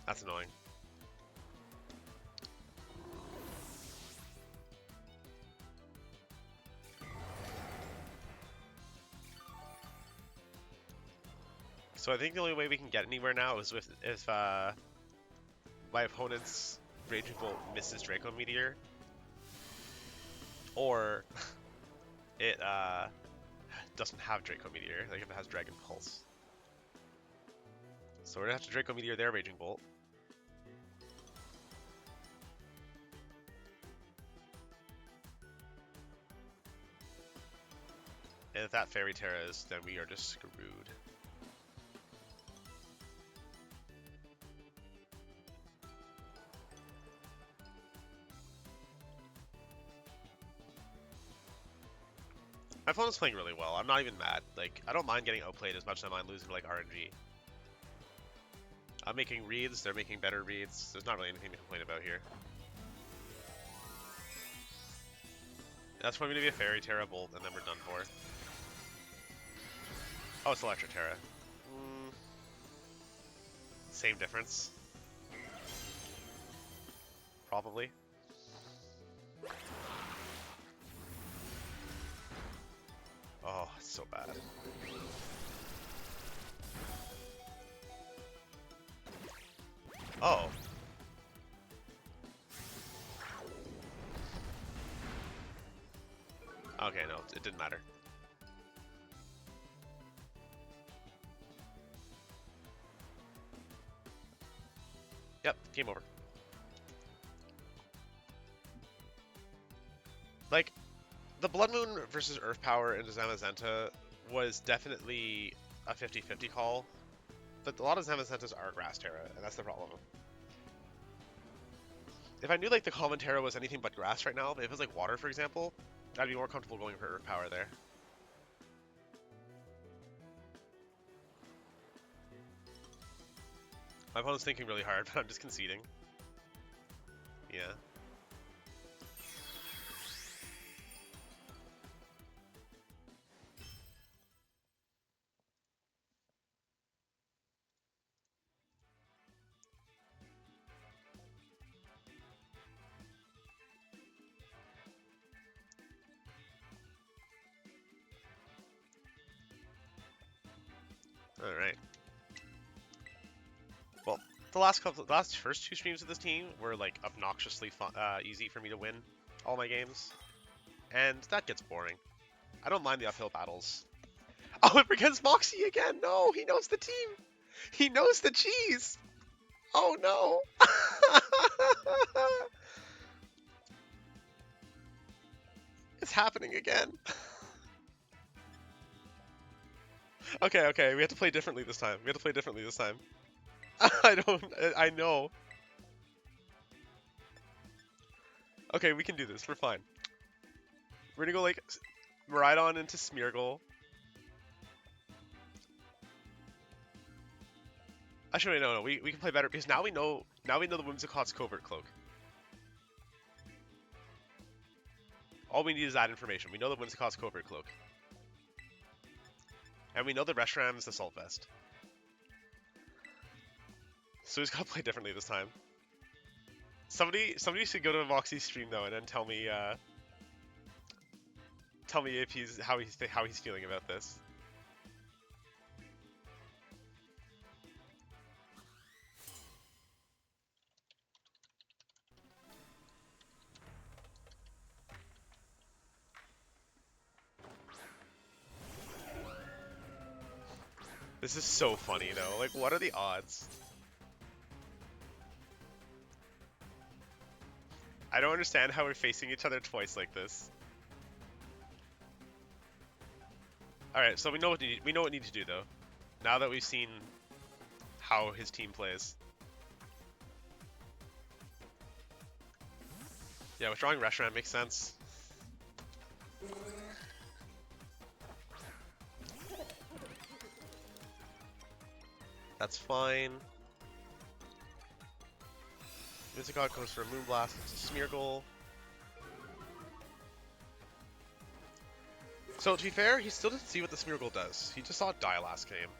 A: That's annoying. So I think the only way we can get anywhere now is if my opponent's Raging Bolt misses Draco Meteor, or it doesn't have Draco Meteor, like if it has Dragon Pulse. So we're gonna have to Draco Meteor their Raging Bolt. And if that Fairy Teras, then we are just screwed. My opponent's playing really well. I'm not even mad. Like, I don't mind getting outplayed as much as I mind losing to, like, RNG. I'm making reads, they're making better reads. There's not really anything to complain about here. That's probably going to be a Fairy Tera Bolt, and then we're done for. Oh, it's Electric Tera. Same difference. Probably. Oh, it's so bad. Oh. Okay, no, it didn't matter. Yep, game over. Like, the Bloodmoon versus Earth Power into Zamazenta was definitely a 50-50 call, but a lot of Zamazentas are Grass Tera, and that's the problem. If I knew like the common Tera was anything but grass right now, if it was like water, for example, I'd be more comfortable going for Earth Power there. My opponent's thinking really hard, but I'm just conceding. Yeah. Alright. Well, the first two streams of this team were like obnoxiously easy for me to win all my games, and that gets boring. I don't mind the uphill battles. Oh, it against Moxie again! No, he knows the team! He knows the cheese! Oh no! It's happening again. Okay, we have to play differently this time. I know. Okay, we can do this. We're fine. We're gonna go like Miraidon into Smeargle. Actually, no, we can play better because now we know the Whimsicott's Covert Cloak. All we need is that information. We know the Whimsicott's Covert Cloak. And we know the Reshram's Assault Vest. So we just gotta play differently this time. Somebody should go to Moxie's stream though and then tell me if how he's feeling about this. This is so funny though. Like, what are the odds? I don't understand how we're facing each other twice like this. Alright, so we know what we need to do though. Now that we've seen how his team plays. Yeah, withdrawing Reshram makes sense. That's fine. Whimsicott goes for a Moonblast into Smeargle. So to be fair, he still didn't see what the Smeargle does. He just saw it die last game.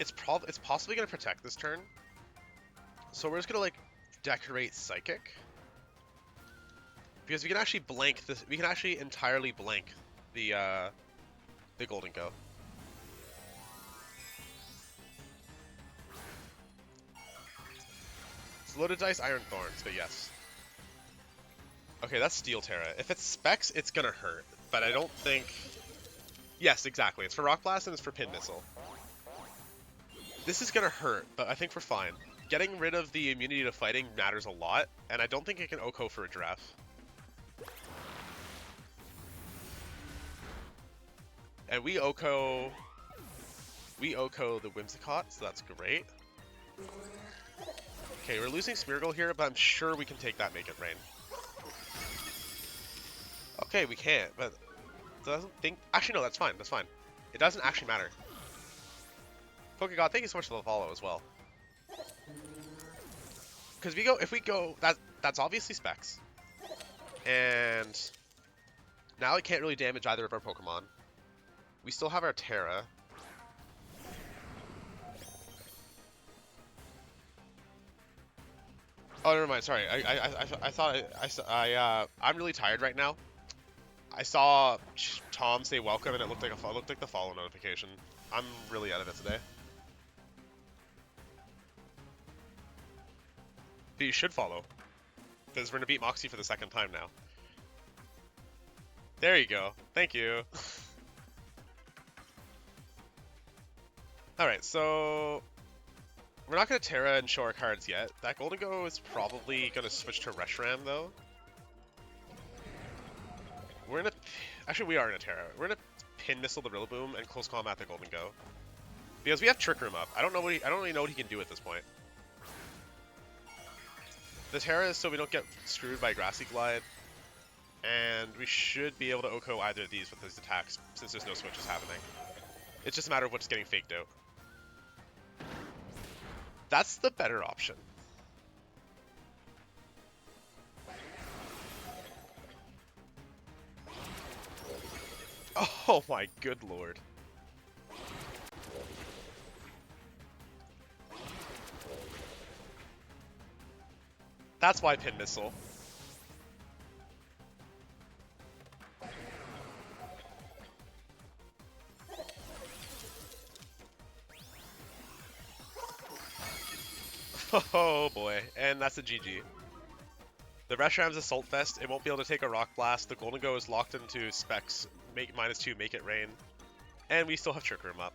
A: It's possibly gonna protect this turn. So we're just gonna like decorate Psychic. Because we can actually blank this, we can actually entirely blank the Golden Go. It's loaded dice, Iron Thorns, but yes. Okay, that's Steel Tera. If it's Specs, it's gonna hurt, but I don't think... Yes, exactly. It's for Rock Blast and it's for Pin Missile. This is gonna hurt, but I think we're fine. Getting rid of the immunity to fighting matters a lot, and I don't think it can OHKO for a Giraffe. And we OHKO the Whimsicott, so that's great. Okay, we're losing Smeargle here, but I'm sure we can take that Make It Rain. Okay, we can't, but doesn't think. Actually, no, that's fine. That's fine. It doesn't actually matter. PokeGod, thank you so much for the follow as well. Because if we go, that's obviously Specs, and now it can't really damage either of our Pokemon. We still have our Tera. Oh, never mind. Sorry, I thought I'm really tired right now. I saw Tom say welcome, and it looked like the follow notification. I'm really out of it today. But you should follow, because we're gonna beat Moxie for the second time now. There you go. Thank you. All right, so we're not gonna Tera and show our cards yet. That Golden Go is probably gonna switch to Reshiram though. Actually, we are in a Tera. We're gonna Pin Missile the Rillaboom and Close Combat the Golden Go. Because we have Trick Room up. I don't really know what he can do at this point. The Tera is so we don't get screwed by Grassy Glide. And we should be able to OHKO either of these with his attacks, since there's no switches happening. It's just a matter of what's getting faked out. That's the better option. Oh my good lord. That's why Pin Missile. Oh boy, and that's a GG. The Reshiram's Assault Vest, it won't be able to take a Rock Blast. The Golden Go is locked into Specs, make -2, make it rain. And we still have Trick Room up.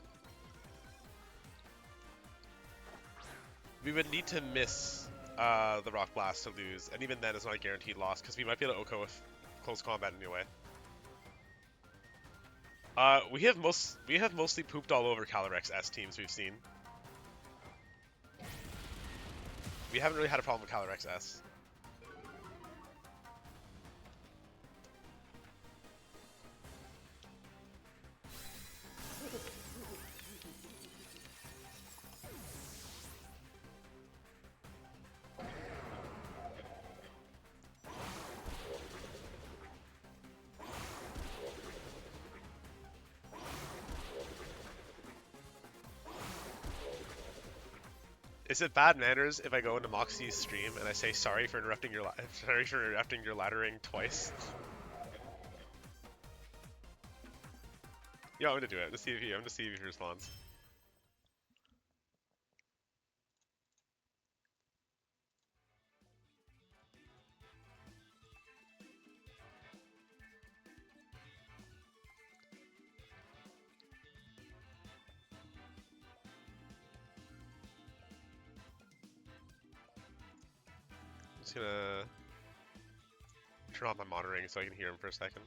A: We would need to miss the Rock Blast to lose, and even then it's not a guaranteed loss, because we might be able to OHKO with Close Combat anyway. We have mostly pooped all over Calyrex S teams we've seen. We haven't really had a problem with Calyrex S. Is it bad manners if I go into Moxie's stream and I say sorry for interrupting your laddering twice? Yeah, I'm gonna do it. I'm gonna see if he responds. I'm just gonna turn off my monitoring so I can hear him for a second.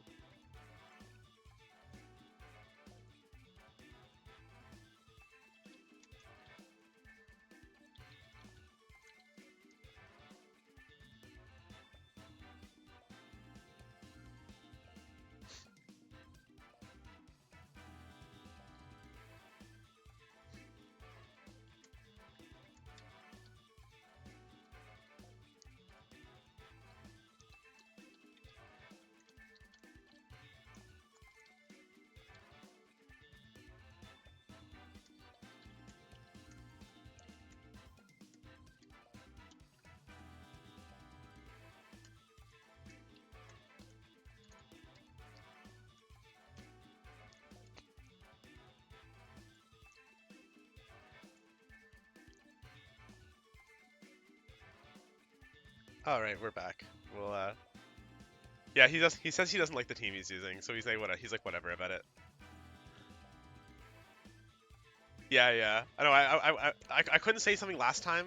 A: All right, we're back. We'll yeah, he says he doesn't like the team he's using, so he's like whatever about it. Yeah. I know. I couldn't say something last time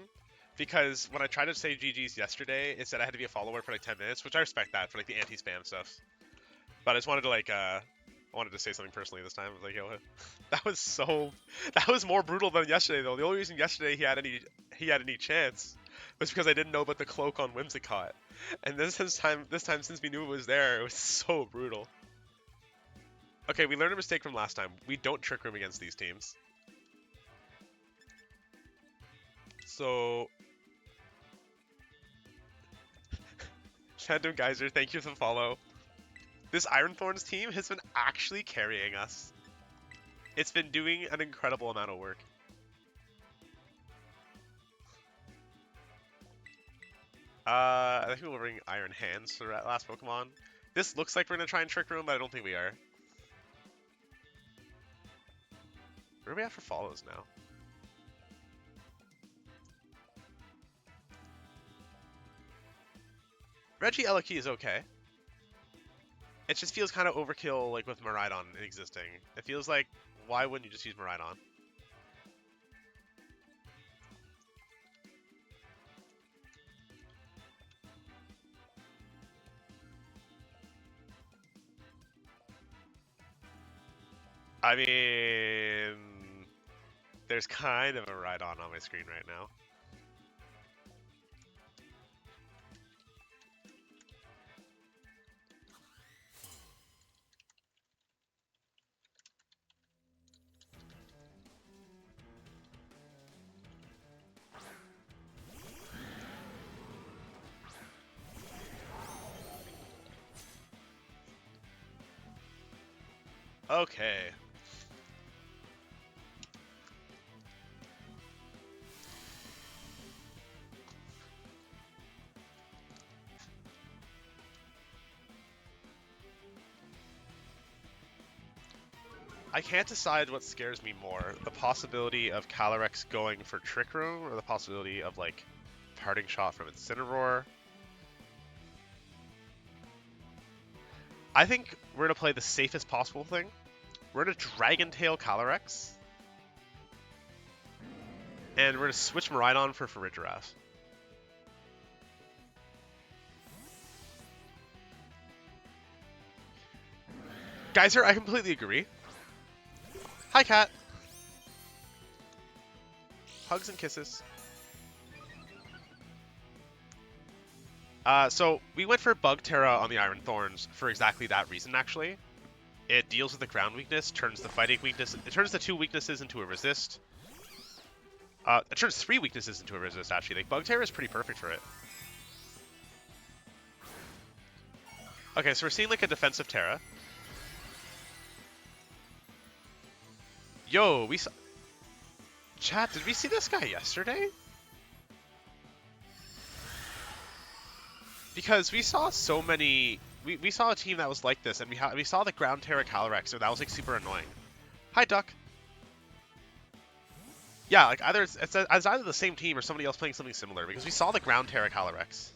A: because when I tried to say GG's yesterday, it said I had to be a follower for like 10 minutes, which I respect that for like the anti-spam stuff. But I just wanted to I wanted to say something personally this time. I was like, yo, that was more brutal than yesterday though. The only reason yesterday he had any chance was because I didn't know about the cloak on Whimsicott. And this time since we knew it was there, it was so brutal. Okay, we learned a mistake from last time. We don't Trick Room against these teams. So... Phantom Geyser, thank you for the follow. This Iron Thorns team has been actually carrying us. It's been doing an incredible amount of work. I think we'll bring Iron Hands for that last Pokemon. This looks like we're going to try and Trick Room, but I don't think we are. Where are we at for follows now? Reggie Eliki is okay. It just feels kind of overkill, like with Miraidon existing. It feels like, why wouldn't you just use Miraidon? I mean, there's kind of a Miraidon on my screen right now. Okay. I can't decide what scares me more, the possibility of Calyrex going for Trick Room, or the possibility of, like, Parting Shot from Incineroar. I think we're going to play the safest possible thing. We're going to Dragon Tail Calyrex. And we're going to switch Miraidon for Farigiraf. Geyser, I completely agree. Hi, Cat. Hugs and kisses. So we went for Bug Tera on the Iron Thorns for exactly that reason, actually. It deals with the ground weakness, turns the fighting weakness, it turns the 2 weaknesses into a resist. It turns 3 weaknesses into a resist, actually. Like, Bug Tera is pretty perfect for it. Okay, so we're seeing, like, a defensive Tera. Yo, we saw... Chat, did we see this guy yesterday? Because we saw so many... We saw a team that was like this, and we saw the Ground Tera Calyrex, so that was, like, super annoying. Hi, Duck. Yeah, like, either it's either the same team or somebody else playing something similar, because we saw the Ground Tera Calyrex.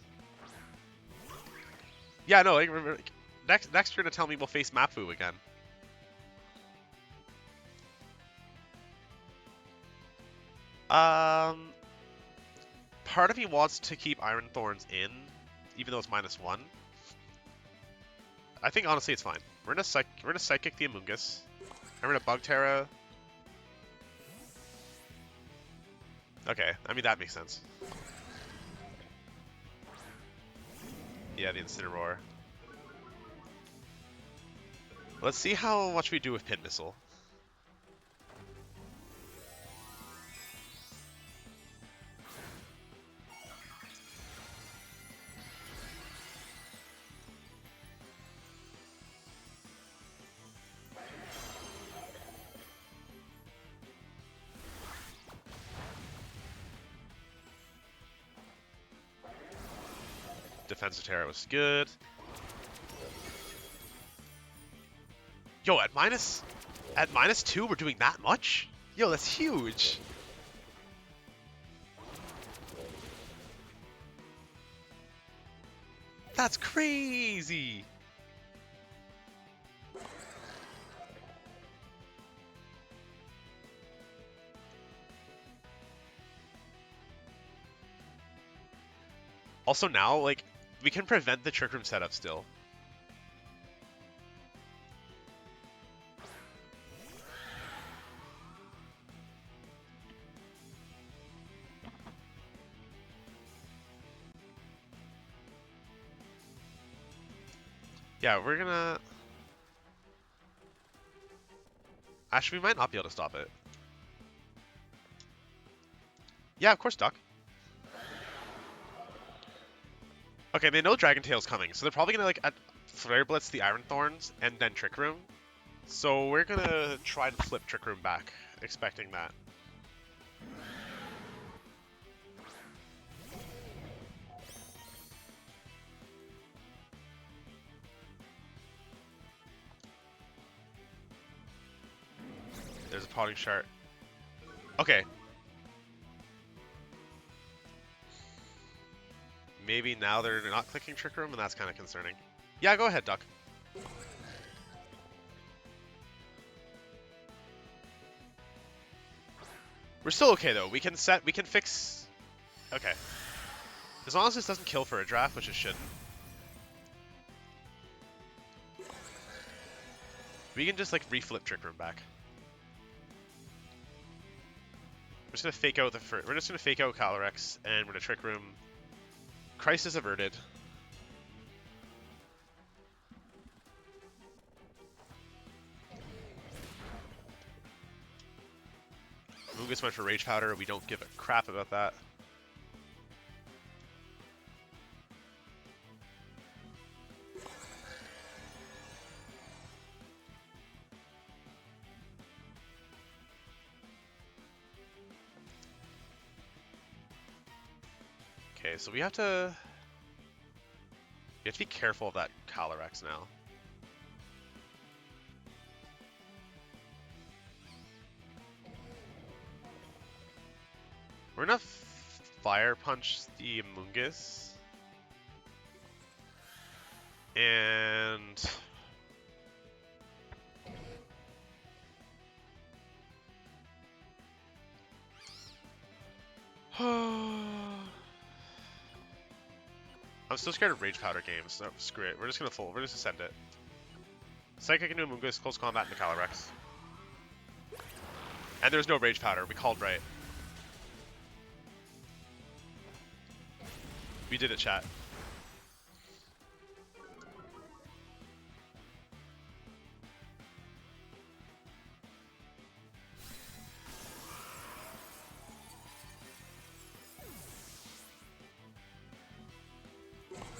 A: Yeah, no, like, next you're gonna tell me we'll face Mapfu again. Part of me wants to keep Iron Thorns in, even though it's -1. I think honestly it's fine. We're gonna Psychic the Amoonguss. I'm gonna Bug Tera. Okay, I mean that makes sense. Yeah, the Incineroar. Let's see how much we do with Pin Missile. Defensive Tera was good. Yo, at -2, we're doing that much? Yo, that's huge. That's crazy. Also now, like, we can prevent the Trick Room setup still. Yeah, we're gonna... Actually, we might not be able to stop it. Yeah, of course, Duck. Okay, they know Dragon Tail's coming, so they're probably gonna like Flare Blitz the Iron Thorns and then Trick Room. So we're gonna try to flip Trick Room back, expecting that. There's a Potting Shard. Okay. Maybe now they're not clicking Trick Room, and that's kind of concerning. Yeah, go ahead, Duck. We're still okay though. We can fix. Okay. As long as this doesn't kill for a draft, which it shouldn't. We can just like reflip Trick Room back. We're just gonna fake out we're just gonna fake out Calyrex, and we're gonna Trick Room. Crisis averted. Mungus went for Rage Powder. We don't give a crap about that. Okay, so we have to be careful of that Calyrex now. We're gonna Fire Punch the Mungus. And I'm still scared of Rage Powder games, so screw it. We're just gonna send it. Psychic into a Mungus, close combat into Calyrex. And there's no Rage Powder. We called right. We did it, chat.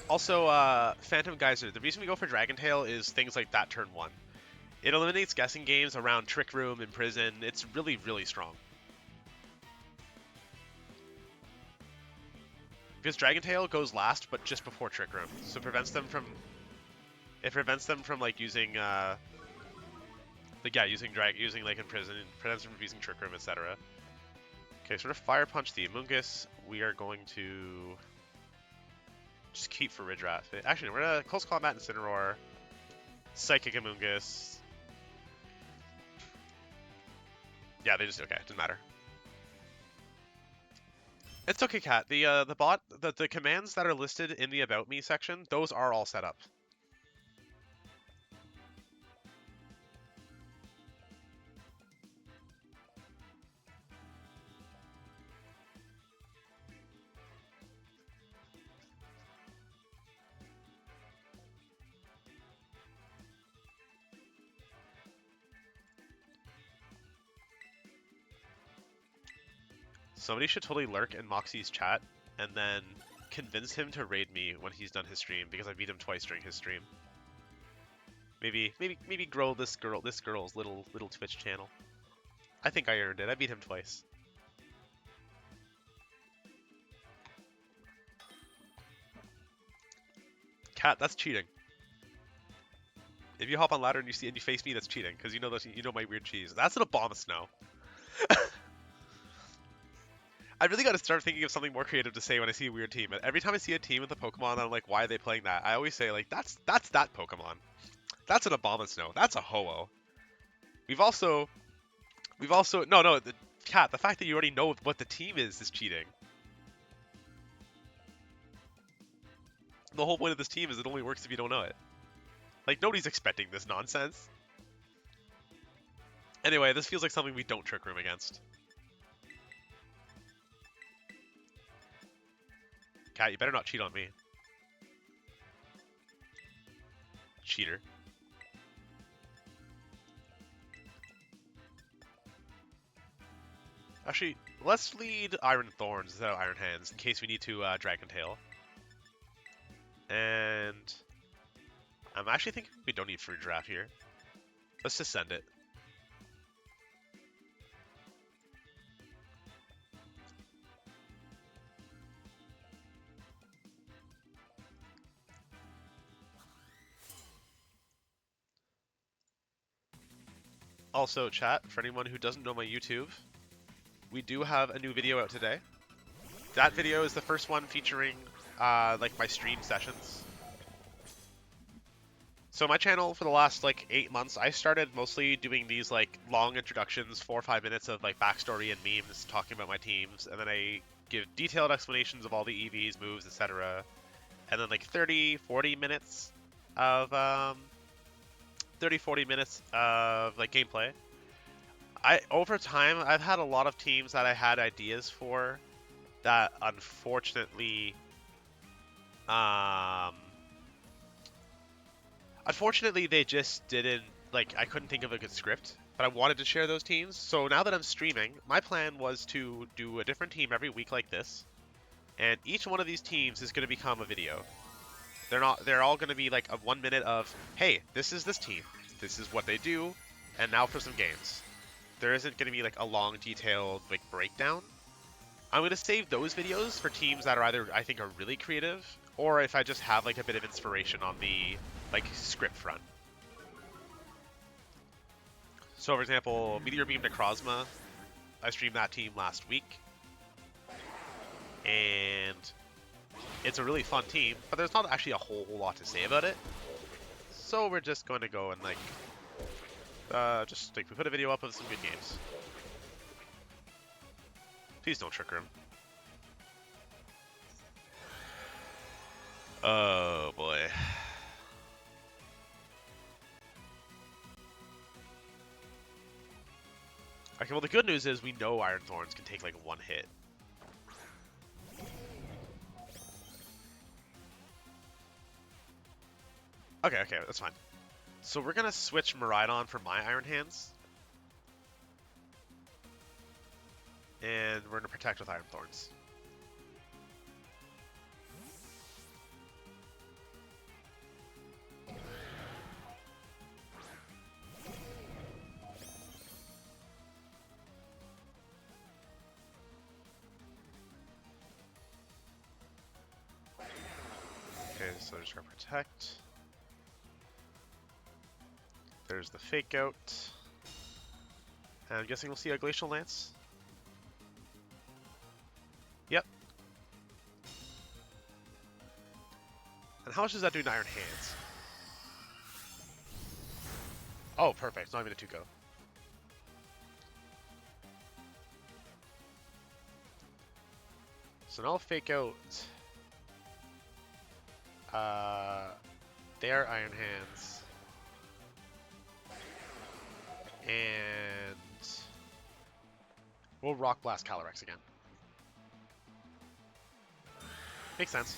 A: Also, Phantom Geyser. The reason we go for Dragon Tail is things like that turn 1. It eliminates guessing games around Trick Room and Prison. It's really, really strong. Because Dragon Tail goes last, but just before Trick Room, so it prevents them from like using using like in Prison, prevents them from using Trick Room, etc. Okay, so we're gonna Fire Punch the Amoonguss. We are going to just keep for Farigiraf. Actually, we're gonna Close Combat Incineroar, Psychic Amoonguss. Yeah, they just okay. Didn't matter. It's okay, Cat. The commands that are listed in the About Me section, those are all set up. Somebody should totally lurk in Moxie's chat and then convince him to raid me when he's done his stream because I beat him twice during his stream. Maybe grow this girl's little Twitch channel. I think I earned it. I beat him twice. Cat, that's cheating. If you hop on ladder and you face me, that's cheating because you know my weird cheese. That's an Abomasnow. I really got to start thinking of something more creative to say when I see a weird team. Every time I see a team with a Pokemon, I'm like, why are they playing that? I always say like, that's that Pokemon. That's an Abomasnow. That's a Ho-Oh. We've also no, the Cat. The fact that you already know what the team is cheating. The whole point of this team is it only works if you don't know it. Like nobody's expecting this nonsense. Anyway, this feels like something we don't Trick Room against. Cat, you better not cheat on me. cheater. Actually, let's lead Iron Thorns instead of Iron Hands in case we need to Dragon Tail. And I'm actually thinking we don't need Farigiraf here. Let's just send it. Also, chat, for anyone who doesn't know my YouTube, we do have a new video out today. That video is the first one featuring like my stream sessions. So my channel for the last like 8 months, I started mostly doing these like long introductions, 4 or 5 minutes of like backstory and memes talking about my teams, and then I give detailed explanations of all the EVs, moves, etc. And then like 40 minutes of like gameplay. Over time, I've had a lot of teams that I had ideas for that unfortunately they just didn't, like, I couldn't think of a good script, but I wanted to share those teams. So now that I'm streaming, my plan was to do a different team every week like this, and each one of these teams is going to become a video. They're all going to be like a 1 minute of, hey, this is this team, this is what they do, and now for some games. There isn't going to be like a long, detailed like breakdown. I'm going to save those videos for teams that are either, I think, are really creative, or if I just have like a bit of inspiration on the like script front. So for example, Meteor Beam Necrozma, I streamed that team last week, and it's a really fun team, but there's not actually a whole lot to say about it. So we're just going to go and like just like we put a video up of some good games. Please don't trick him. Oh boy. Okay, well the good news is we know Iron Thorns can take like one hit. Okay, that's fine. So we're gonna switch Miraidon for my Iron Hands. And we're gonna protect with Iron Thorns. Okay, so just gonna protect. There's the Fake Out. And I'm guessing we'll see a Glacial Lance. Yep. And how much does that do to Iron Hands? Oh, perfect. It's not even a 2-go. So now I'll Fake Out their Iron Hands. And we'll Rock Blast Calyrex again. Makes sense.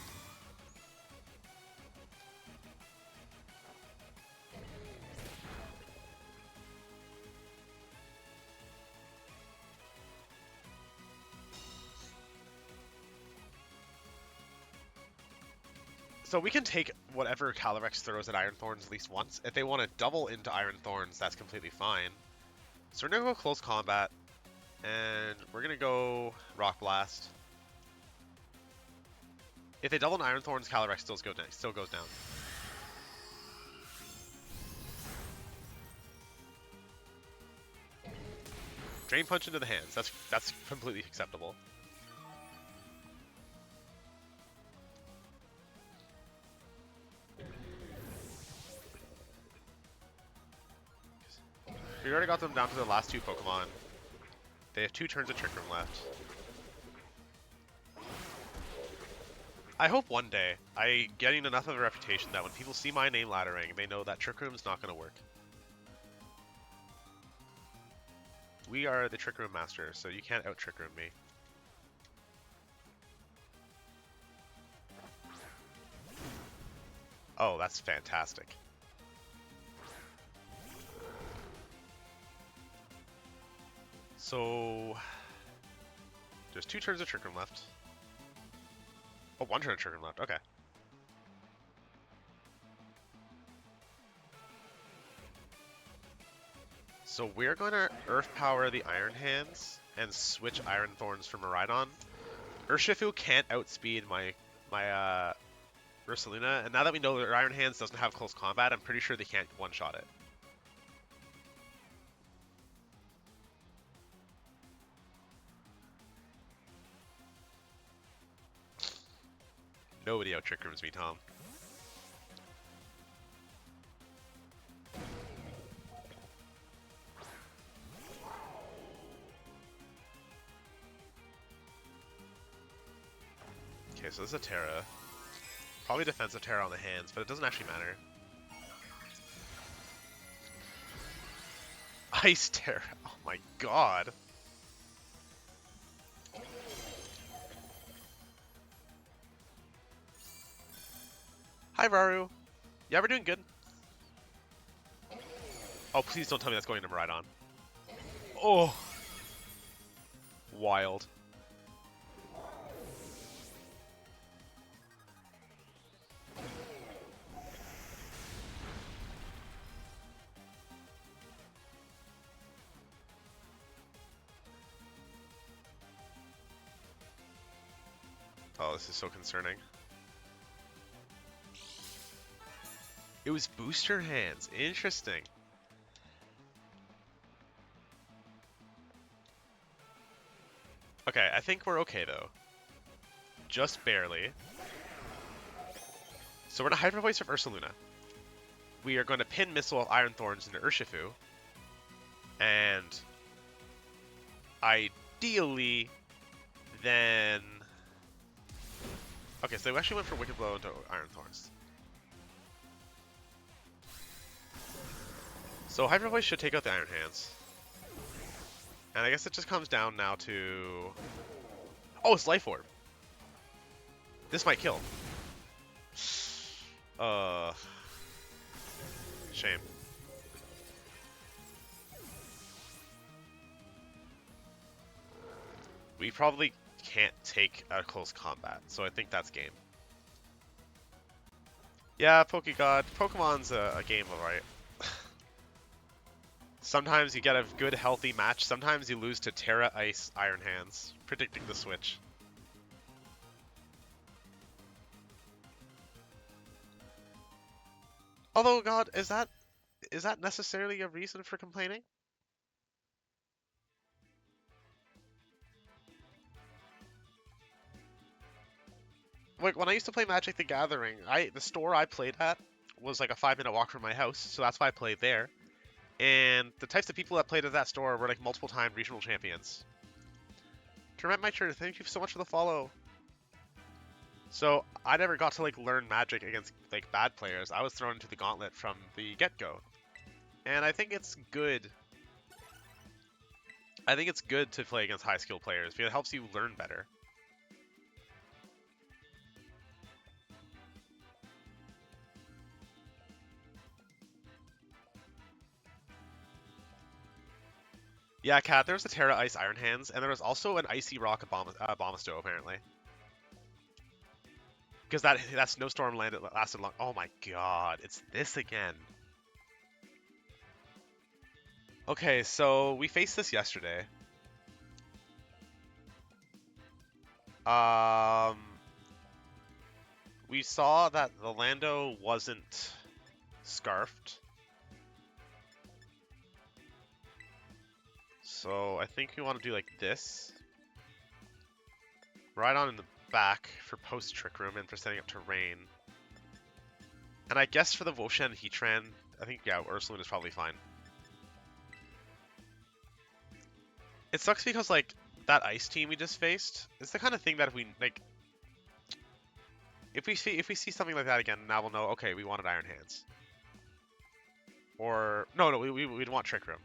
A: So we can take whatever Calyrex throws at Iron Thorns at least once. If they want to double into Iron Thorns, that's completely fine. So we're going to go Close Combat, and we're going to go Rock Blast. If they double into Iron Thorns, Calyrex still goes down. Drain Punch into the hands. That's completely acceptable. We already got them down to the last 2 Pokemon. They have 2 turns of Trick Room left. I hope one day I getting enough of a reputation that when people see my name laddering, they know that Trick Room's not going to work. We are the Trick Room Master, so you can't out-Trick Room me. Oh, that's fantastic. So there's 2 turns of Trick Room left. Oh, 1 turn of Trick Room left. Okay. So we're going to Earth Power the Iron Hands and switch Iron Thorns for Miraidon. Urshifu can't outspeed my Ursaluna, and now that we know that Iron Hands doesn't have close combat, I'm pretty sure they can't one-shot it. Nobody out Trick Rooms me, Tom. Okay, so this is a Tera. Probably defensive Tera on the hands, but it doesn't actually matter. Ice Tera. Oh my god. Hi, Varu. Yeah, we're doing good. Oh, please don't tell me that's going to Miraidon. Oh. Wild. Oh, this is so concerning. It was booster hands. Interesting. Okay, I think we're okay though. Just barely. So we're gonna Hyper Voice of Ursaluna. We are going to pin Missile of Iron Thorns into Urshifu. And ideally, then... Okay, so we actually went for Wicked Blow into Iron Thorns. So Hyper Voice should take out the Iron Hands. And I guess it just comes down now to... Oh, it's Life Orb. This might kill. Shame. We probably can't take a close combat, so I think that's game. Yeah, Pokegod. Pokemon's a game, alright. Sometimes you get a good, healthy match. Sometimes you lose to Tera, Ice, Iron Hands, predicting the switch. Although, God, is that necessarily a reason for complaining? Like, when I used to play Magic the Gathering, the store I played at was like a 5-minute walk from my house, so that's why I played there. And the types of people that played at that store were like multiple-time regional champions. Tournament Mature, thank you so much for the follow. So I never got to like learn Magic against like bad players. I was thrown into the gauntlet from the get-go. And I think it's good. I think it's good to play against high-skill players because it helps you learn better. Yeah, Kat, there was a Tera Ice Iron Hands, and there was also an Icy Rock Abomasto, apparently. Because that snowstorm lasted long. Oh my god, it's this again. Okay, so we faced this yesterday. We saw that the Lando wasn't scarfed. So I think we want to do like this. Ride on in the back for post Trick Room and for setting up terrain. And I guess for the Woshan Heatran, I think, yeah, Ursaluna is probably fine. It sucks because, like, that ice team we just faced, it's the kind of thing that if we, like, if we see something like that again, now we'll know, okay, we wanted Iron Hands. Or, no, we'd want Trick Room.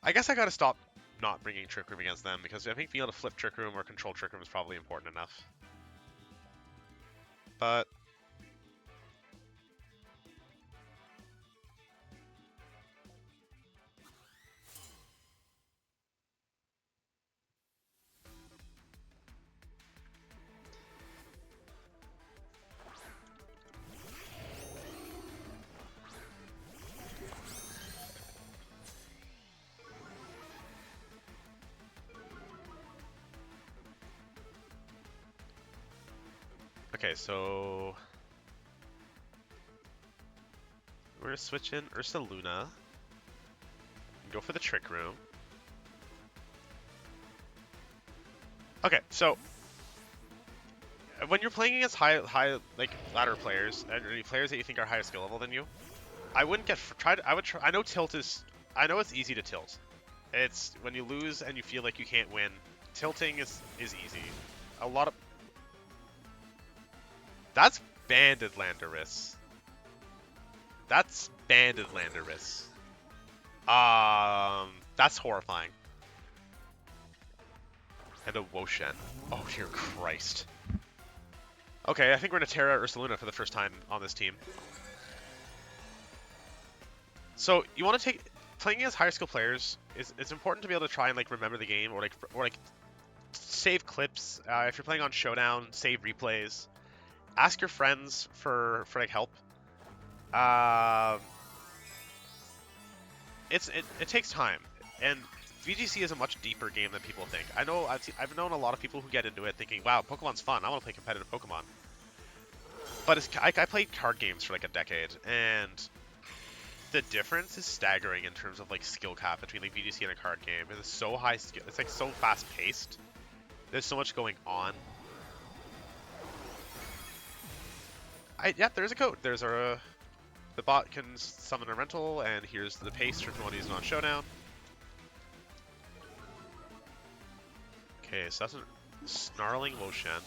A: I guess I gotta stop not bringing Trick Room against them, because I think being able to flip Trick Room or control Trick Room is probably important enough. But Okay, so we're gonna switch in Ursaluna and go for the Trick Room. Okay, so when you're playing against high like ladder players and players that you think are higher skill level than you, I wouldn't get I would try. I know tilt is. I know it's easy to tilt. It's when you lose and you feel like you can't win. Tilting is easy. A lot of that's banded Landorus. That's banded Landorus. That's horrifying. And a Woshen. Oh dear Christ. Okay, I think we're gonna Tera Ursaluna for the first time on this team. So you want to take playing against higher skill players. It's important to be able to try and like remember the game or like save clips. If you're playing on Showdown, save replays. Ask your friends for like help. It takes time, and VGC is a much deeper game than people think. I know I've known a lot of people who get into it thinking, "Wow, Pokemon's fun. I want to play competitive Pokemon." But I played card games for like a decade, and the difference is staggering in terms of like skill cap between like VGC and a card game. It's so high skill. It's like so fast paced. There's so much going on. Yep, there's a code. There's the bot can summon a rental, and here's the paste if you want to use it on Showdown. Okay, so that's a snarling Woshen.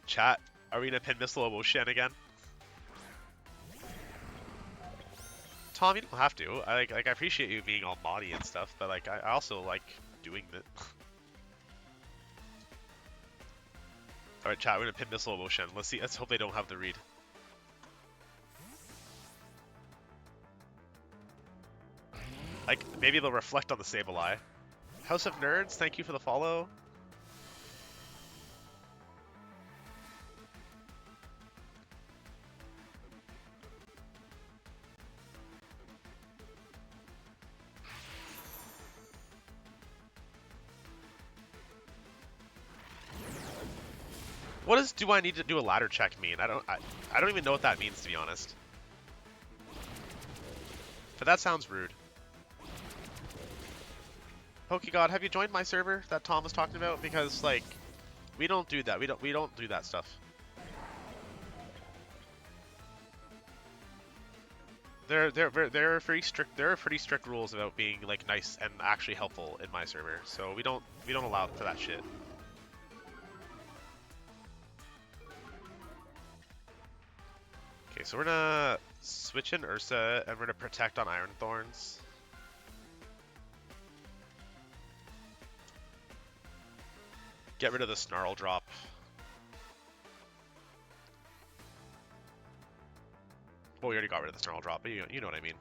A: Chat, are we gonna pin missile a Woshen again? Tom, you don't have to. I appreciate you being all body and stuff, but like I also like doing it. Alright, chat, we're gonna pin missile a Woshen. Let's see. Let's hope they don't have the read. Like, maybe they'll reflect on the Sableye. House of Nerds, thank you for the follow. What does "do I need to do a ladder check" mean? I don't even know what that means, to be honest. But that sounds rude. PokeGod, have you joined my server that Tom was talking about? Because like, we don't do that. We don't do that stuff. There are pretty strict rules about being like nice and actually helpful in my server. So we don't allow for that shit. Okay, so we're gonna switch in Ursa and we're gonna protect on Iron Thorns. Get rid of the Snarl drop. Well, we already got rid of the Snarl drop, but you know what I mean.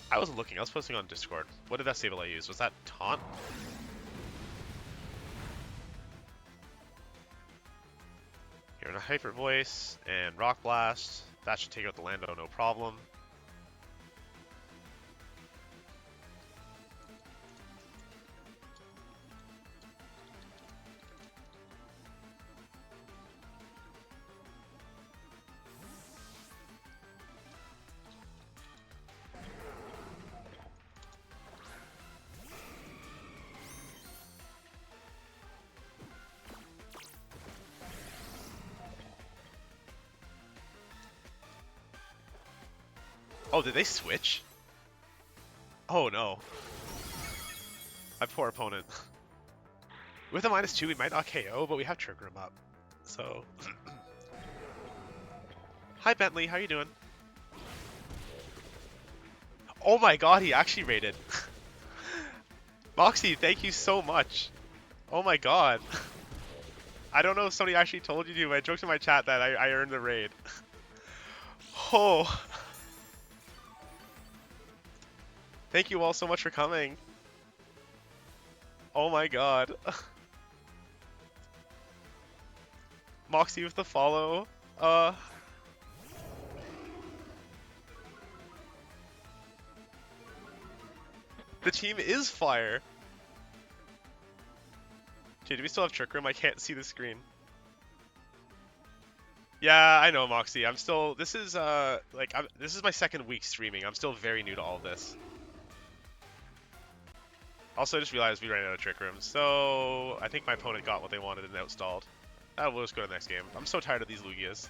A: I wasn't looking. I was posting on Discord. What did that Sableye use? Was that Taunt? Here in a Hyper Voice and Rock Blast. That should take out the Lando, no problem. Oh, did they switch? Oh no. My poor opponent. With a -2, we might not KO, but we have Trick Room up. So. Hi Bentley, how you doing? Oh my god, he actually raided. Moxie, thank you so much. Oh my god. I don't know if somebody actually told you to, but I joked in my chat that I earned the raid. Oh, thank you all so much for coming. Oh my god. Moxie with the follow. Uh, the team is fire. Okay, do we still have Trick Room? I can't see the screen. Yeah, I know, Moxie. I'm still. This is this is my second week streaming. I'm still very new to all of this. Also, I just realized we ran out of Trick Rooms, so I think my opponent got what they wanted and outstalled. We'll just go to the next game. I'm so tired of these Lugias.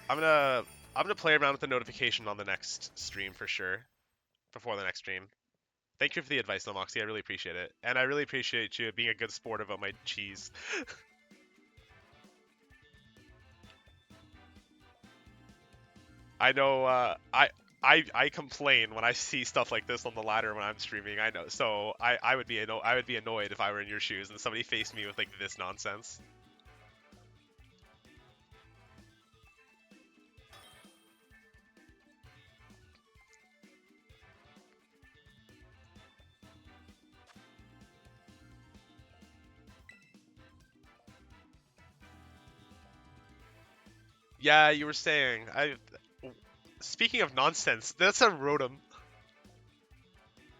A: I'm gonna play around with the notification on the next stream for sure. Before the next stream. Thank you for the advice, though, Moxie. I really appreciate it, and I really appreciate you being a good sport about my cheese. I know. I complain when I see stuff like this on the ladder when I'm streaming. I know. So I would be annoyed if I were in your shoes and somebody faced me with like this nonsense. Yeah, you were saying. Speaking of nonsense, that's a Rotom.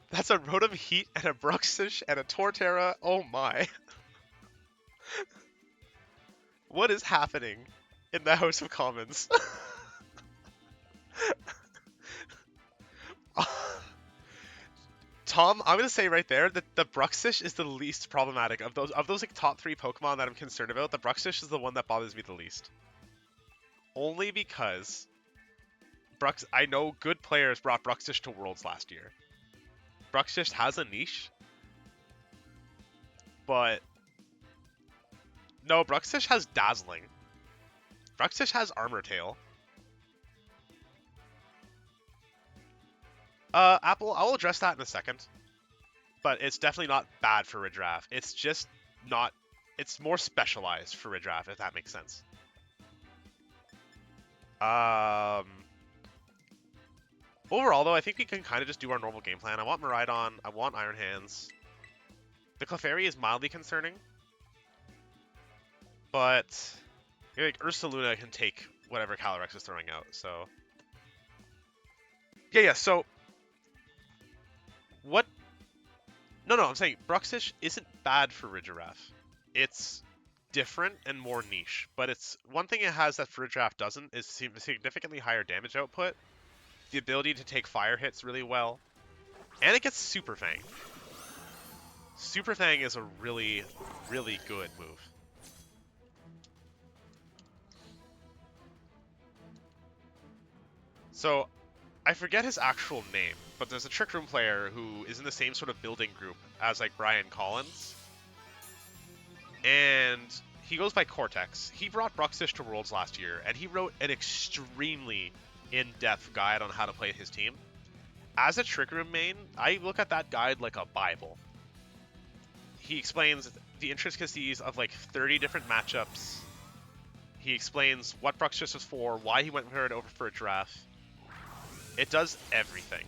A: That's a Rotom Heat and a Bruxish and a Torterra. Oh my. What is happening in the House of Commons? Tom, I'm gonna say right there that the Bruxish is the least problematic of those like top 3 Pokemon that I'm concerned about. The Bruxish is the one that bothers me the least. Only because I know good players brought Bruxish to Worlds last year. Bruxish has a niche, but no, Bruxish has Dazzling. Bruxish has Armor Tail. Apple, I will address that in a second. But it's definitely not bad for Farigiraf. It's just not. It's more specialized for Farigiraf, if that makes sense. Overall, though, I think we can kind of just do our normal game plan. I want Miraidon. I want Iron Hands. The Clefairy is mildly concerning. But like Ursaluna can take whatever Calyrex is throwing out, so... Yeah, so... What... No, I'm saying Bruxish isn't bad for Farigiraf. It's different and more niche, but it's one thing it has that Farigiraf doesn't is significantly higher damage output, the ability to take fire hits really well, and it gets Super Fang. Super Fang is a really, really good move. So, I forget his actual name, but there's a Trick Room player who is in the same sort of building group as like Brian Collins. And he goes by Cortex. He brought Bruxish to Worlds last year, and he wrote an extremely in-depth guide on how to play his team. As a Trick Room main, I look at that guide like a Bible. He explains the intricacies of like 30 different matchups. He explains what Bruxish is for, why he went for it over for a giraffe. It does everything.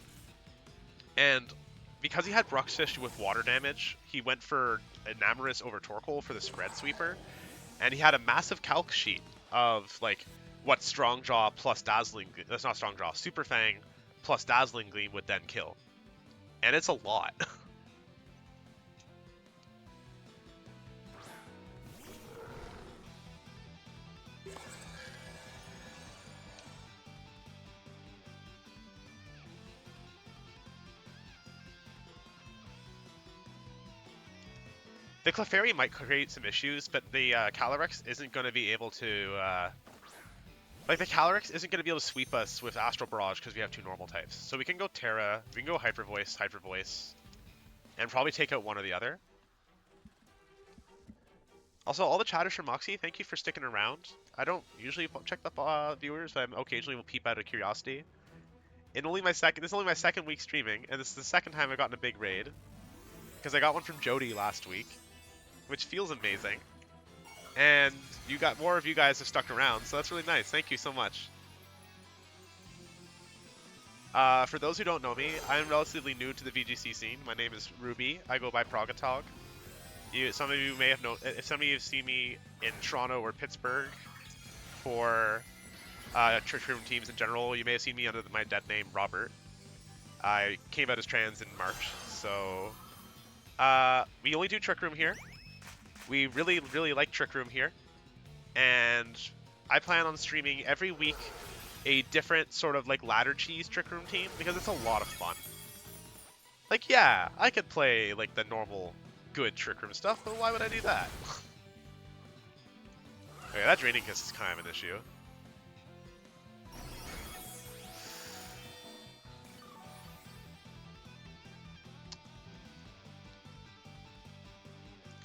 A: And because he had Bruxish with water damage, he went for Enamorus over Torkoal for the spread sweeper. And he had a massive calc sheet of like what Strong Jaw plus Dazzling... That's not Strong Jaw. Super Fang plus Dazzling Gleam would then kill. And it's a lot. The Clefairy might create some issues, but the Calyrex isn't going to be able to... the Calyrex isn't going to be able to sweep us with Astral Barrage because we have 2 normal types. So we can go Tera, we can go Hyper Voice, and probably take out one or the other. Also, all the chatters from Moxie, thank you for sticking around. I don't usually check the viewers, but I occasionally will peep out of curiosity. This is only my second week streaming, and this is the second time I've gotten a big raid. Because I got one from Jody last week, which feels amazing. And you got more of you guys have stuck around, so that's really nice. Thank you so much. For those who don't know me, I'm relatively new to the VGC scene. My name is Ruby. I go by Progatog. Some of you may have known, if some of you have seen me in Toronto or Pittsburgh for Trick Room teams in general, you may have seen me under my dead name, Robert. I came out as trans in March, so we only do Trick Room here. We really, really like Trick Room here, and I plan on streaming every week a different sort of like ladder cheese Trick Room team because it's a lot of fun. Like, yeah, I could play like the normal good Trick Room stuff, but why would I do that? Okay, that Draining Kiss is kind of an issue.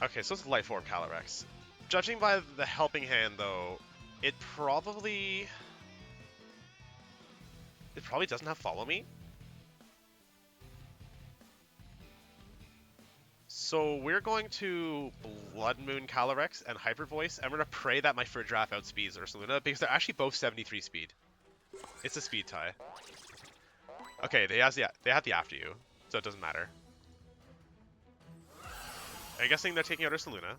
A: Okay, so it's Life Orb Calyrex. Judging by the helping hand, though, it probably doesn't have Follow Me. So we're going to Bloodmoon Calyrex and Hyper Voice, and we're gonna pray that my Farigiraf outspeeds Ursaluna because they're actually both 73 speed. It's a speed tie. Okay, they have the after you, so it doesn't matter. I'm guessing they're taking out Ursaluna.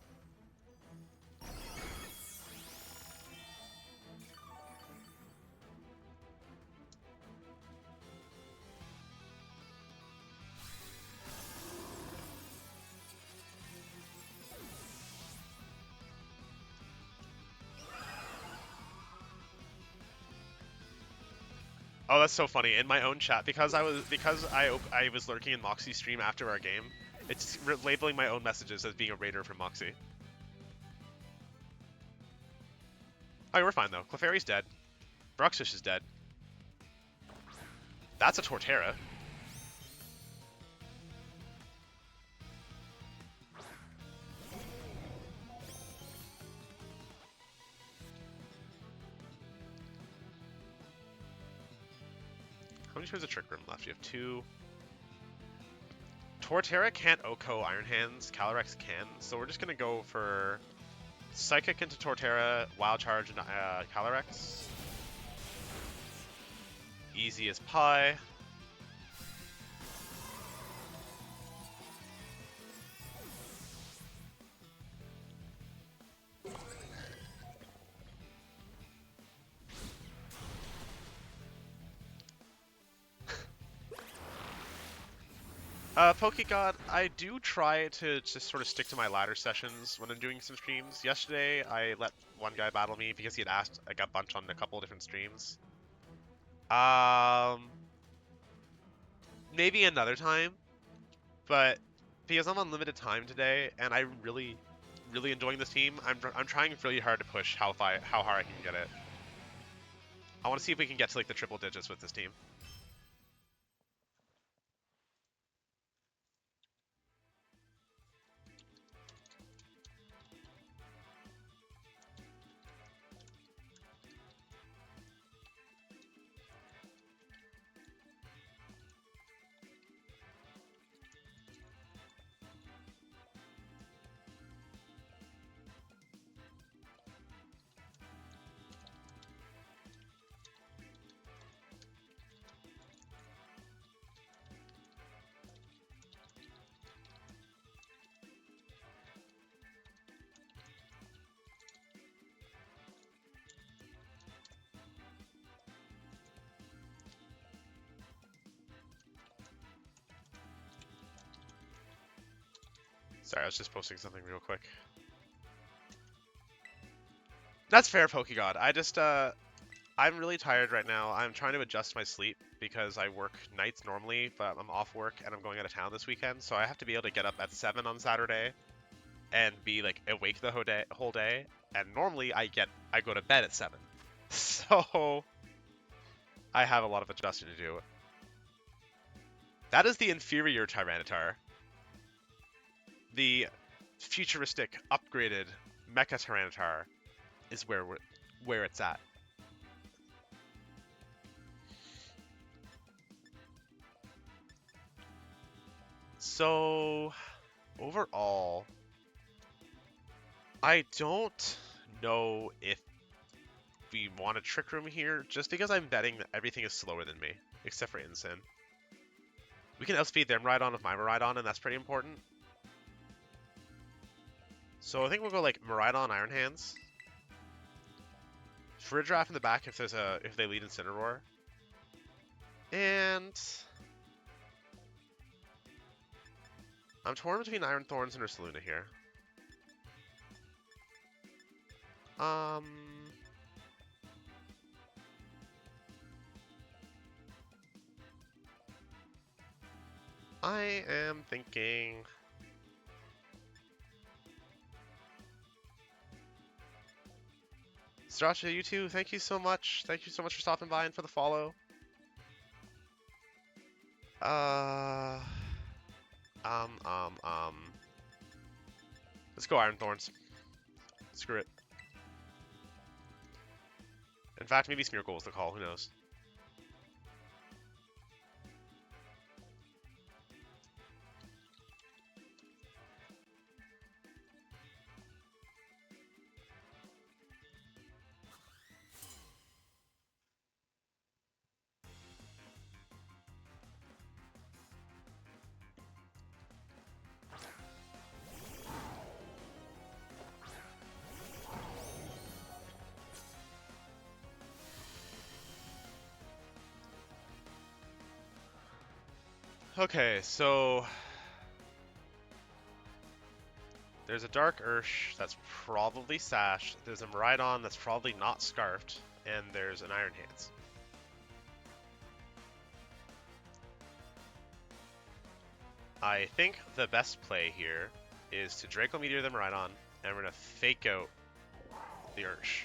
A: Oh, that's so funny. In my own chat, because I was lurking in Moxie's stream after our game, it's labeling my own messages as being a raider from Moxie. Oh, we're fine though. Clefairy's dead. Bruxish is dead. That's a Torterra. How many turns of Trick Room left? You have 2. Torterra can't Oko Iron Hands. Calyrex can, so we're just gonna go for Psychic into Torterra, Wild Charge into Calyrex. Easy as pie. Pokegod, I do try to just sort of stick to my ladder sessions when I'm doing some streams. Yesterday, I let one guy battle me because he had asked like a bunch on a couple different streams. Maybe another time, but because I'm on limited time today and I'm really, really enjoying this team, I'm trying really hard to push how hard I can get it. I want to see if we can get to like the triple digits with this team. Sorry, I was just posting something real quick. That's fair, Pokegod. I'm really tired right now. I'm trying to adjust my sleep because I work nights normally, but I'm off work and I'm going out of town this weekend, so I have to be able to get up at 7 on Saturday and be like awake the whole day. And normally I go to bed at 7. So I have a lot of adjusting to do. That is the inferior Tyranitar. The futuristic, upgraded Mecha Tyranitar is where it's at. So overall, I don't know if we want a Trick Room here, just because I'm betting that everything is slower than me, except for Incin. We can outspeed their Miraidon with my Miraidon, and that's pretty important. So I think we'll go like Miraidon, Iron Hands. Farigiraf in the back if they lead Incineroar. And I'm torn between Iron Thorns and Ursaluna here. I am thinking... Strasha, you too, thank you so much. Thank you so much for stopping by and for the follow. Let's go Iron Thorns. Screw it. In fact, maybe Smeargle was the call, who knows. Okay, so there's a Dark Ursh that's probably sashed, there's a Miraidon that's probably not scarfed, and there's an Iron Hands. I think the best play here is to Draco Meteor the Miraidon, and we're gonna fake out the Ursh.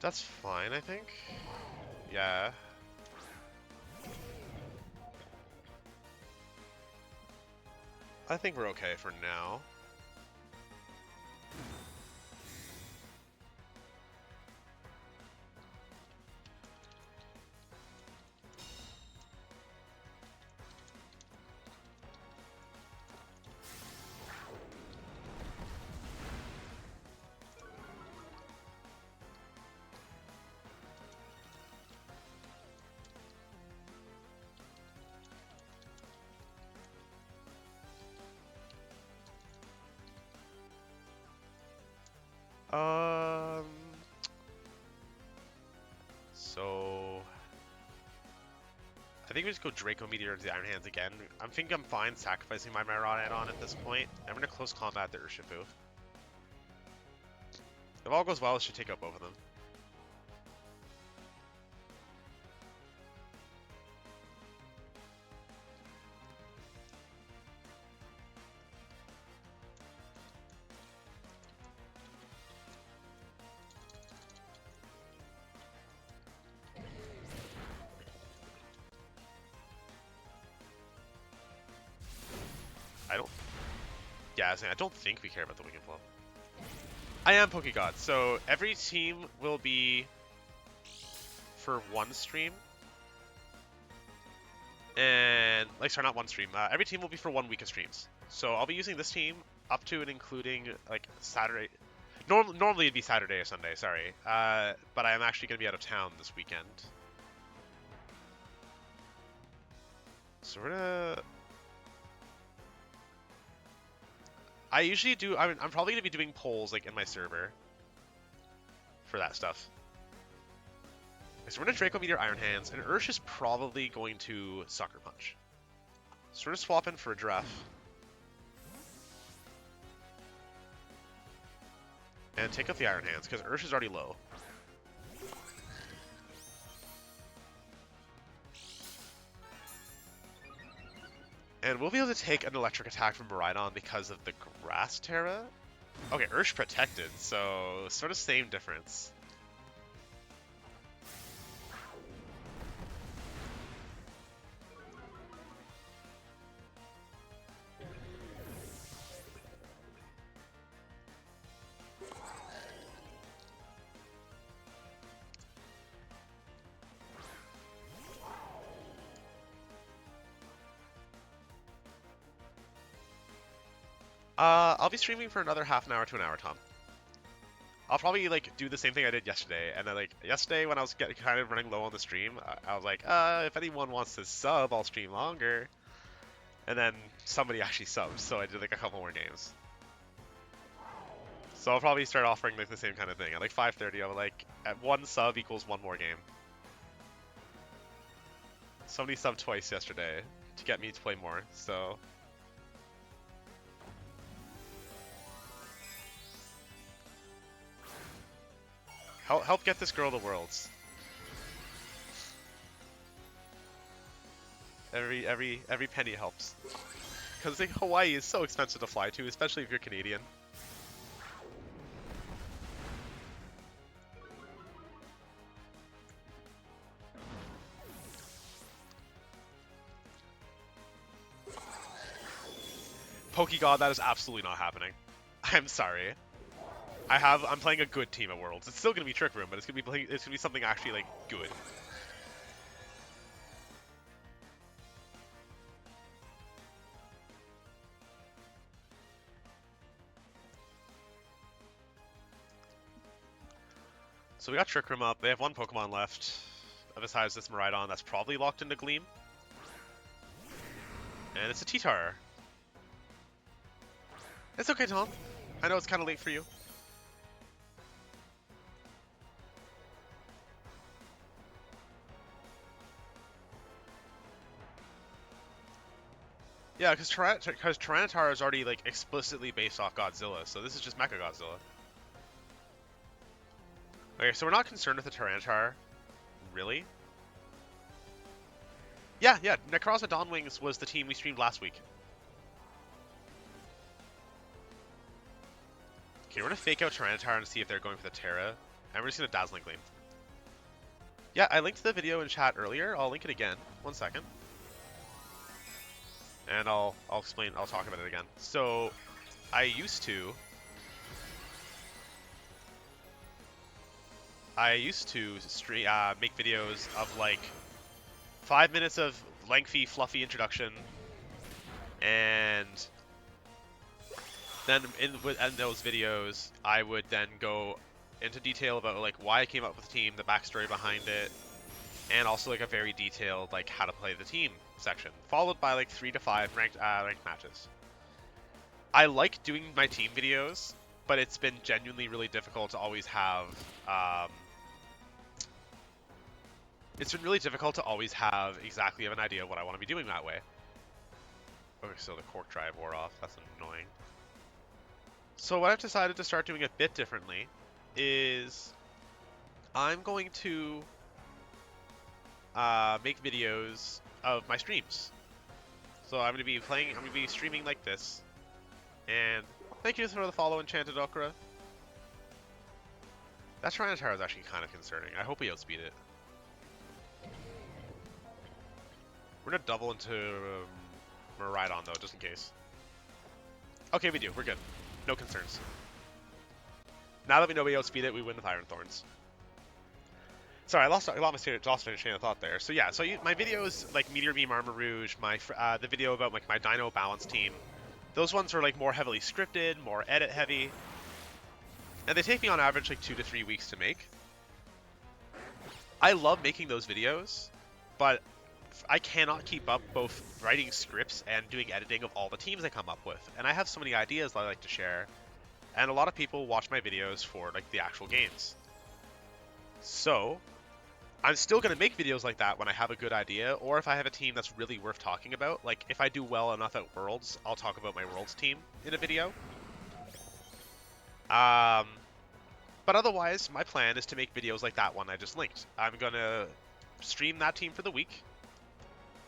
A: That's fine, I think. Yeah. I think we're okay for now. So I think we just go Draco Meteor to the Iron Hands again. I think I'm fine sacrificing my Miraidon at this point. I'm gonna close combat the Urshifu. If all goes well, it should take out both of them. I don't think we care about the Wicked Flow. I am Pokegod, so every team will be for one stream. And, like, sorry, not one stream. Every team will be for 1 week of streams. So I'll be using this team up to and including, like, Saturday. Normally it'd be Saturday or Sunday, sorry. But I am actually going to be out of town this weekend. So we're gonna... I usually do... I'm probably going to be doing polls, like, in my server for that stuff. So we're going to Draco Meteor Iron Hands, and Ursh is probably going to Sucker Punch. So we're going to swap in for a Giraffe. And take out the Iron Hands, because Ursh is already low. And we'll be able to take an electric attack from Miraidon because of the Grass Tera. Okay, Ursh protected, so sort of same difference. I'll be streaming for another half an hour to an hour, Tom. I'll probably like do the same thing I did yesterday, and then like yesterday when I was getting kind of running low on the stream, I was like, if anyone wants to sub, I'll stream longer. And then somebody actually subbed, so I did like a couple more games. So I'll probably start offering like the same kind of thing. At like 5:30, I'll like at one sub equals one more game. Somebody subbed twice yesterday to get me to play more, so. Help get this girl the worlds. Every penny helps. Because like, Hawaii is so expensive to fly to, especially if you're Canadian. Pokegod, that is absolutely not happening. I'm sorry. I'm playing a good team at Worlds. It's still gonna be Trick Room, but it's gonna be something actually like good. So we got Trick Room up. They have one Pokemon left. Besides this Miraidon that's probably locked into Gleam. And it's a T-Tar. It's okay, Tom. I know it's kind of late for you. Yeah, because Tyranitar is already like explicitly based off Godzilla, so this is just Mecha Godzilla. Okay, so we're not concerned with the Tyranitar, really? Yeah, Necrozma Dawnwings was the team we streamed last week. Okay, we're gonna fake out Tyranitar and see if they're going for the Tera, and we're just gonna Dazzling Gleam. Yeah, I linked the video in chat earlier. I'll link it again. 1 second. And I'll explain, I'll talk about it again. So, I used to stream, make videos of like 5 minutes of lengthy, fluffy introduction, and then in those videos, I would then go into detail about like why I came up with the team, the backstory behind it, and also like a very detailed like how to play the team section, followed by like 3 to 5 ranked matches. I like doing my team videos, but it's been genuinely really difficult to always have. It's been really difficult to always have exactly an idea of what I want to be doing that way. Okay, so the cork drive wore off. That's annoying. So what I've decided to start doing a bit differently is I'm going to make videos of my streams. So I'm going to be streaming like this. And thank you for the follow, Enchanted Okra. That Tyranitar is actually kind of concerning. I hope we outspeed it. We're going to double into Miraidon though, just in case. Okay, we do. We're good. No concerns. Now that we know we outspeed it, we win with Iron Thorns. Sorry, I lost my train of thought there. So yeah, so my videos like Meteor Beam Armor Rouge, the video about like my Dino Balance team, those ones are like more heavily scripted, more edit heavy, and they take me on average like 2 to 3 weeks to make. I love making those videos, but I cannot keep up both writing scripts and doing editing of all the teams I come up with. And I have so many ideas that I like to share, and a lot of people watch my videos for like the actual games. So I'm still going to make videos like that when I have a good idea, or if I have a team that's really worth talking about. Like if I do well enough at Worlds, I'll talk about my Worlds team in a video. But otherwise, my plan is to make videos like that one I just linked. I'm going to stream that team for the week,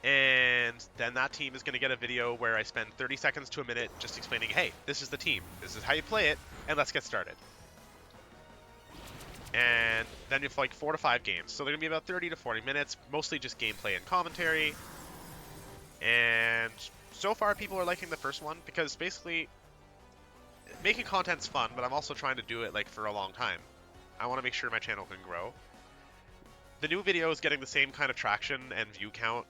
A: and then that team is going to get a video where I spend 30 seconds to a minute just explaining, hey, this is the team, this is how you play it, and let's get started. And then it's like 4 to 5 games. So they're going to be about 30 to 40 minutes, mostly just gameplay and commentary. And so far people are liking the first one because basically making content's fun, but I'm also trying to do it like for a long time. I want to make sure my channel can grow. The new video is getting the same kind of traction and view count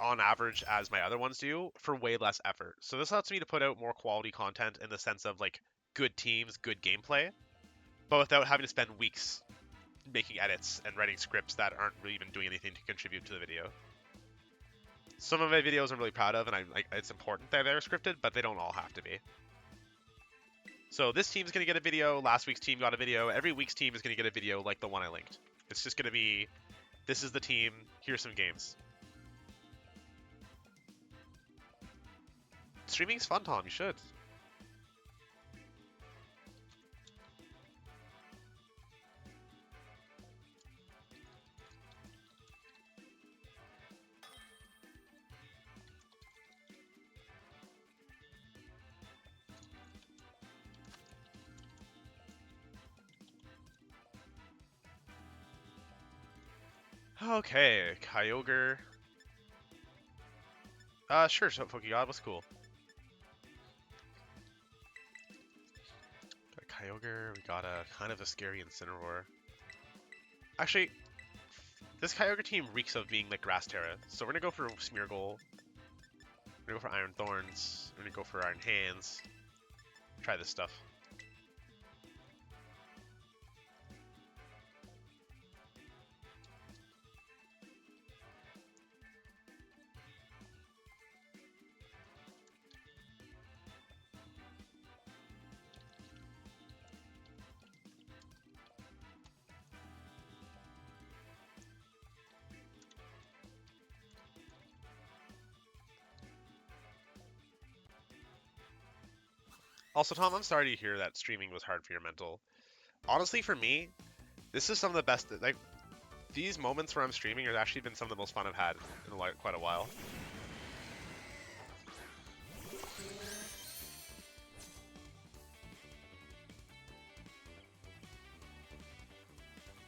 A: on average as my other ones do for way less effort. So this allows me to put out more quality content in the sense of like good teams, good gameplay, but without having to spend weeks making edits and writing scripts that aren't really even doing anything to contribute to the video. Some of my videos I'm really proud of, and it's important that they're scripted, but they don't all have to be. So this team's gonna get a video. Last week's team got a video. Every week's team is gonna get a video like the one I linked. It's just gonna be, this is the team. Here's some games. Streaming's fun, Tom. You should. Okay, Kyogre. Sure, so Pokegod was cool. Got Kyogre, we got a kind of a scary Incineroar. Actually, this Kyogre team reeks of being like Grass Tera, so we're gonna go for Smeargle. We're gonna go for Iron Thorns. We're gonna go for Iron Hands. Try this stuff. Also, Tom, I'm sorry to hear that streaming was hard for your mental. Honestly, for me, this is some of the best. Like these moments where I'm streaming have actually been some of the most fun I've had in quite a while.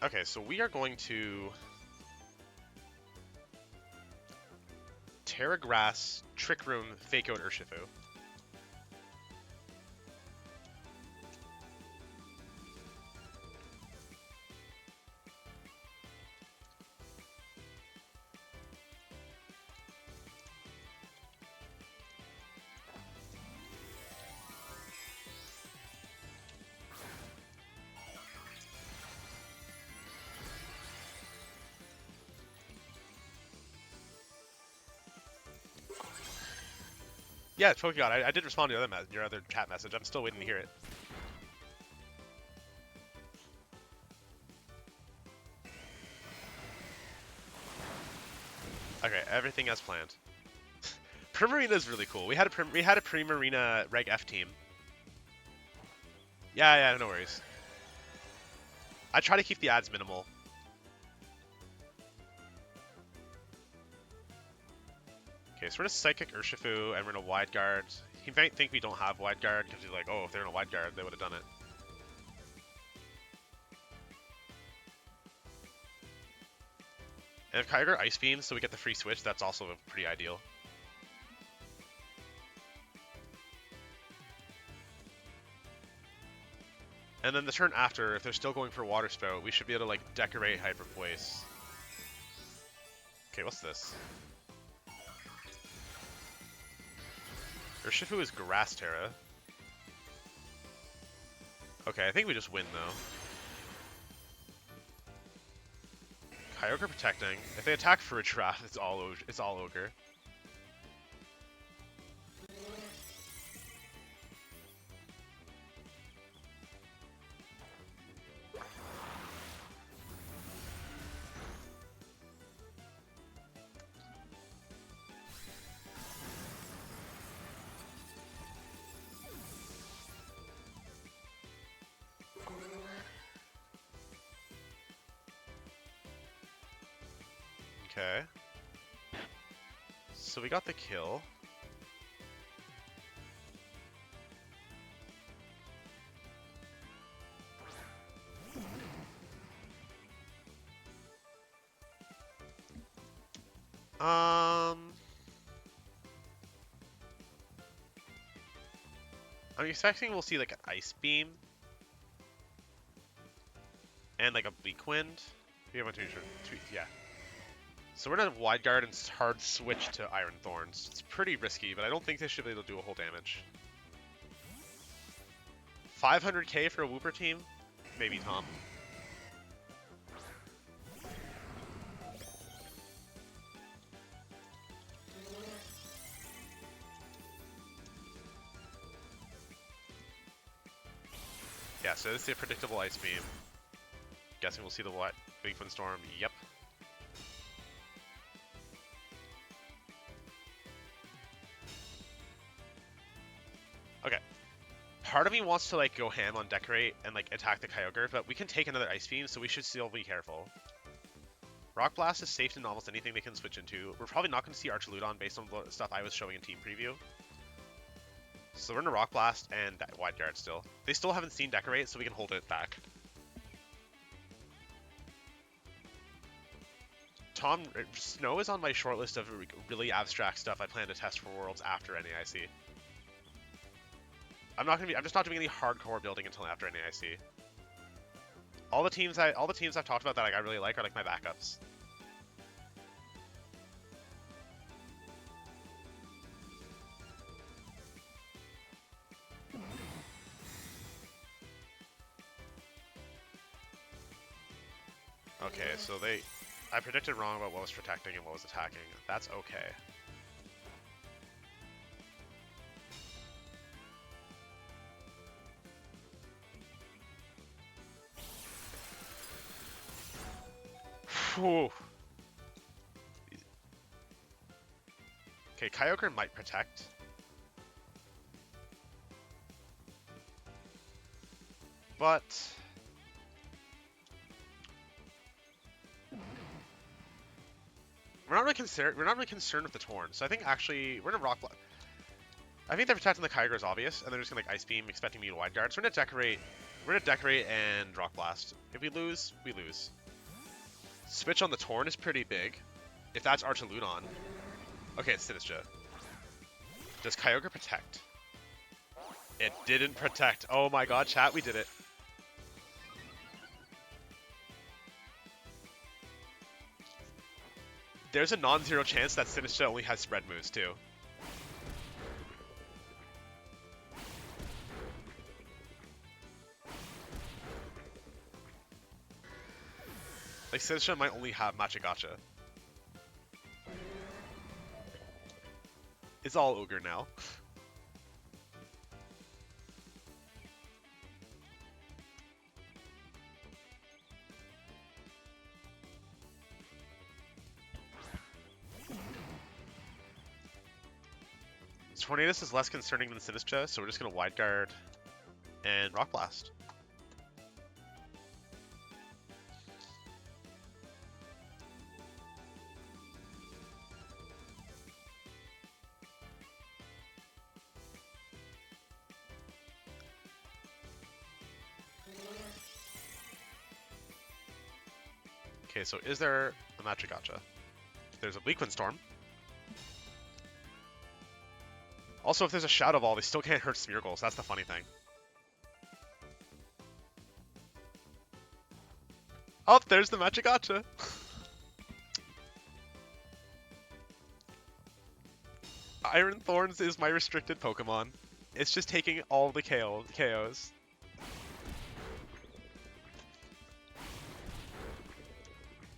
A: Okay, so we are going to Tera Grass, Trick Room, Fake Out Urshifu. Yeah, Pokegod. I did respond to your other chat message. I'm still waiting to hear it. Okay, everything as planned. Primarina is really cool. We had a Primarina Reg F team. Yeah, no worries. I try to keep the ads minimal. Okay, so we're gonna Psychic Urshifu and we're gonna Wide Guard. He might think we don't have Wide Guard because he's like, oh, if they're in a Wide Guard, they would have done it. And if Kyogre Ice Beams, so we get the free switch, that's also pretty ideal. And then the turn after, if they're still going for Water Spout, we should be able to like decorate Hyper Voice. Okay, what's this? Urshifu is Grass Tera. Okay, I think we just win though. Kyogre protecting. If they attack Farigiraf, it's all Ogre. Okay. So we got the kill. I'm expecting we'll see like an Ice Beam. And like a Bleak Wind. We have one, two, yeah. So we're gonna wide guard and hard switch to Iron Thorns. It's pretty risky, but I don't think they should be able to do a whole damage. 500k for a Wooper team? Maybe, Tom. Yeah, so this is a predictable Ice Beam. Guessing we'll see the what? Big Wind Storm. Yep. Okay. Part of me wants to like go ham on Decorate and like attack the Kyogre, but we can take another Ice Beam, so we should still be careful. Rock Blast is safe in almost anything they can switch into. We're probably not going to see Archaludon based on the stuff I was showing in Team Preview. So we're in a Rock Blast and Wide Guard still. They still haven't seen Decorate, so we can hold it back. Tom, Snow is on my short list of really abstract stuff I plan to test for Worlds after NAIC. I'm just not doing any hardcore building until after NAIC. All the teams I've talked about that I really like are like my backups. Okay, so I predicted wrong about what was protecting and what was attacking. That's okay. Whew. Okay, Kyogre might protect. But we're not really concerned with the Thorns. So I think actually we're gonna Rock Blast. I think they're protecting the Kyogre is obvious, and they're just gonna like Ice Beam, expecting me to Wide Guard. So we're gonna decorate and Rock Blast. If we lose, we lose. Switch on the Torn is pretty big. If that's Archaludon. Okay, it's Sinistcha. Does Kyogre protect? It didn't protect. Oh my god, chat, we did it. There's a non-zero chance that Sinistcha only has spread moves too. Like, Sinistcha might only have Machagacha. It's all Ogre now. Tornadus is less concerning than Sinistcha, so we're just going to Wide Guard and Rock Blast. Okay, so is there a Machagacha? There's a Bleakwind Storm. Also, if there's a Shadow Ball, they still can't hurt Smeargle, so that's the funny thing. Oh, there's the Machagacha! Iron Thorns is my restricted Pokemon. It's just taking all the KOs.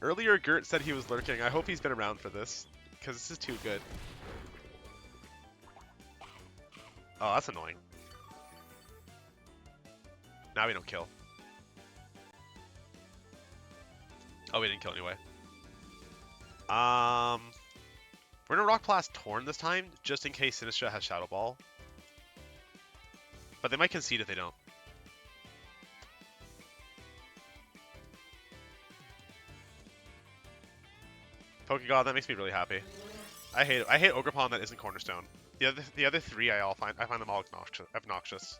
A: Earlier, Gert said he was lurking. I hope he's been around for this, because this is too good. Oh, that's annoying. Now we don't kill. Oh, we didn't kill anyway. We're gonna Rock Blast Torn this time, just in case Sinistcha has Shadow Ball. But they might concede if they don't. Pokegod, that makes me really happy. I hate Ogerpon that isn't Cornerstone. The other three I find them all obnoxious.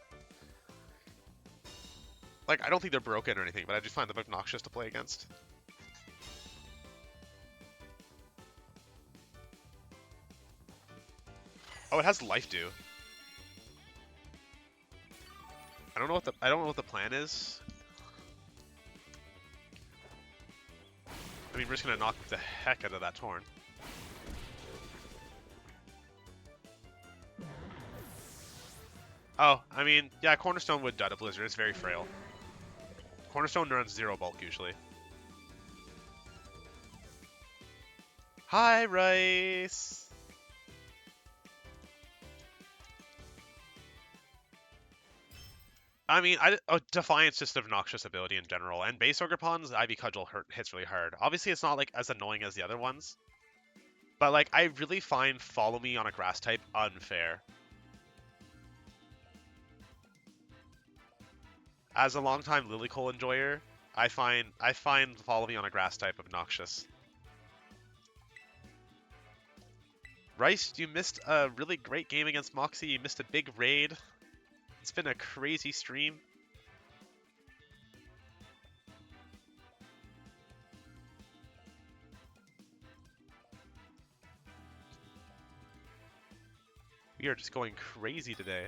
A: Like, I don't think they're broken or anything, but I just find them obnoxious to play against. Oh, it has Life Dew. I don't know what the plan is. I mean, we're just gonna knock the heck out of that Torn. Oh, I mean, yeah, Cornerstone would die to Blizzard. It's very frail. Cornerstone runs 0 bulk usually. Hi, Rice! I mean, Defiance just obnoxious ability in general, and base Ogrepon's Ivy Cudgel hits really hard. Obviously, it's not like as annoying as the other ones, but like I really find Follow Me on a grass type unfair. As a longtime Lilycole enjoyer, I find Follow Me on a grass type obnoxious. Rice, you missed a really great game against Moxie. You missed a big raid. It's been a crazy stream. We are just going crazy today.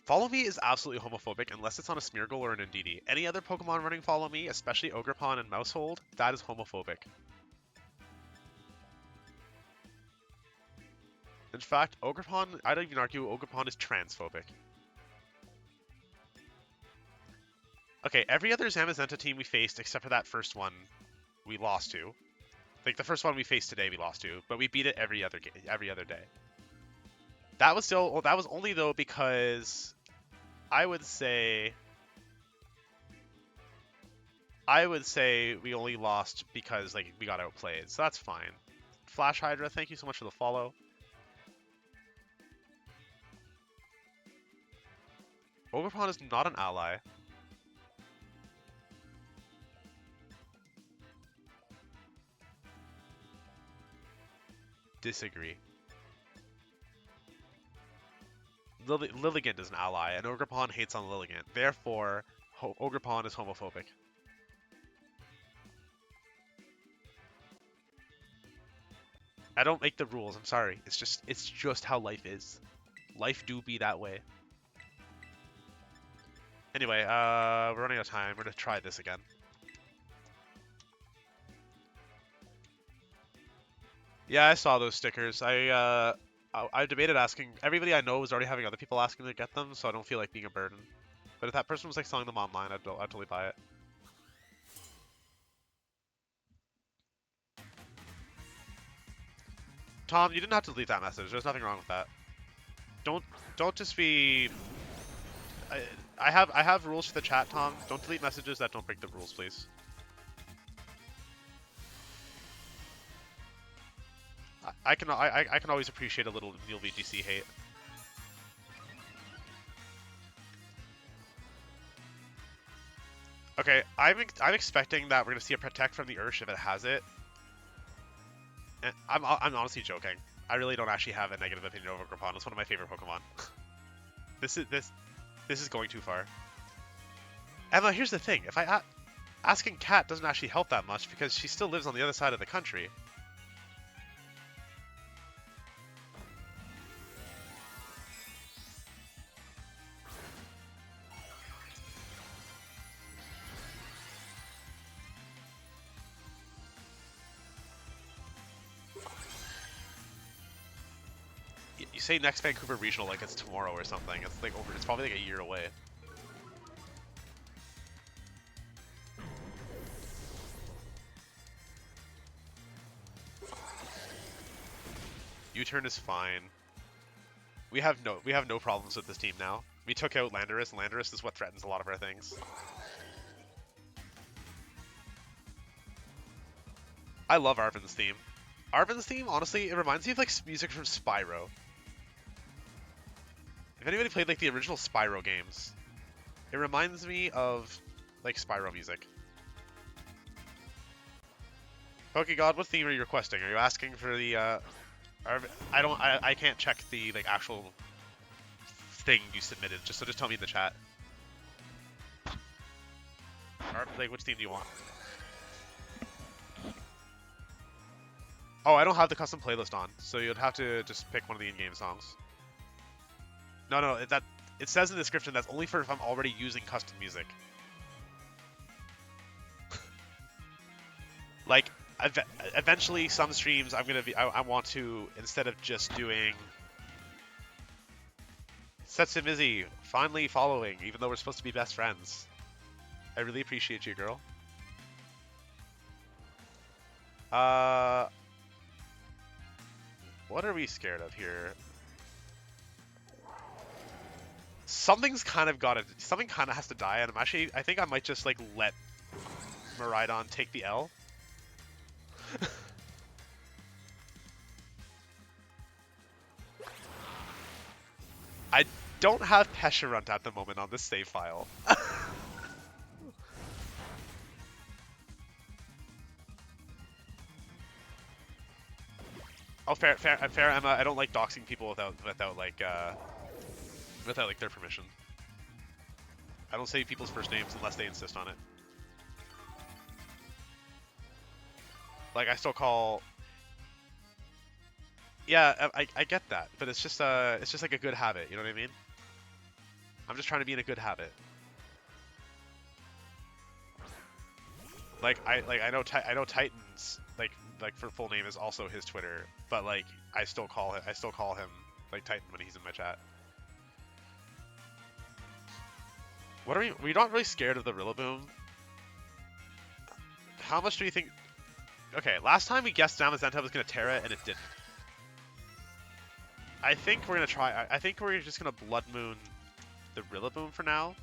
A: Follow Me is absolutely homophobic unless it's on a Smeargle or an Indeedee. Any other Pokemon running Follow Me, especially Ogrepon and Mousehold, that is homophobic. In fact, Ogrepon, I'd even argue Ogrepon is transphobic. Okay, every other Zamazenta team we faced except for that first one, we lost to. Like the first one we faced today, we lost to, but we beat it every other day. That was only though because I would say we only lost because like we got outplayed, so that's fine. Flash Hydra, thank you so much for the follow. Ogrepon is not an ally. Disagree. Lilligant is an ally, and Ogrepon hates on Lilligant. Therefore, Ogrepon is homophobic. I don't make the rules. I'm sorry. It's just how life is. Life do be that way. Anyway, we're running out of time. We're gonna try this again. Yeah, I saw those stickers. I debated asking everybody I know was already having other people asking to get them, so I don't feel like being a burden. But if that person was like selling them online, I'd totally buy it. Tom, you didn't have to leave that message. There's nothing wrong with that. Don't just be. I have rules for the chat, Tom. Don't delete messages that don't break the rules, please. I can always appreciate a little Neil VGC hate. Okay, I'm expecting that we're gonna see a Protect from the Ursh if it has it. And I'm honestly joking. I really don't actually have a negative opinion of Ogrepon. It's one of my favorite Pokemon. This is going too far. Emma, here's the thing. If asking Kat doesn't actually help that much because she still lives on the other side of the country. You say next Vancouver Regional like it's tomorrow or something. It's like it's probably like a year away. U-turn is fine. We have no problems with this team now. We took out Landorus. Landorus is what threatens a lot of our things. I love Arven's theme. Arven's theme, honestly, it reminds me of like music from Spyro. If anybody played like the original Spyro games, it reminds me of like Spyro music. PokeGod, what theme are you requesting? Are you asking for the I can't check the like actual thing you submitted. Just tell me in the chat. Like which theme do you want? Oh, I don't have the custom playlist on, so you'd have to just pick one of the in-game songs. No, that it says in the description that's only for if I'm already using custom music. Like, eventually, some streams I want to, instead of just doing Setsumizzy finally following, even though we're supposed to be best friends. I really appreciate you, girl. What are we scared of here? Something kind of has to die, and I think I might just like let Miraidon take the L. I don't have Pesharunt at the moment on this save file. Oh, fair, Emma. I don't like doxing people without like their permission. I don't say people's first names unless they insist on it. Like I still call. Yeah, I get that, but it's just like a good habit. You know what I mean? I'm just trying to be in a good habit. Like I know Titans like for full name is also his Twitter, but like I still call him like Titan when he's in my chat. What are we? We're not really scared of the Rillaboom. How much do you think? Okay, last time we guessed Zamazenta was gonna Tera and it didn't. I think we're gonna try. I think we're just gonna Blood Moon the Rillaboom for now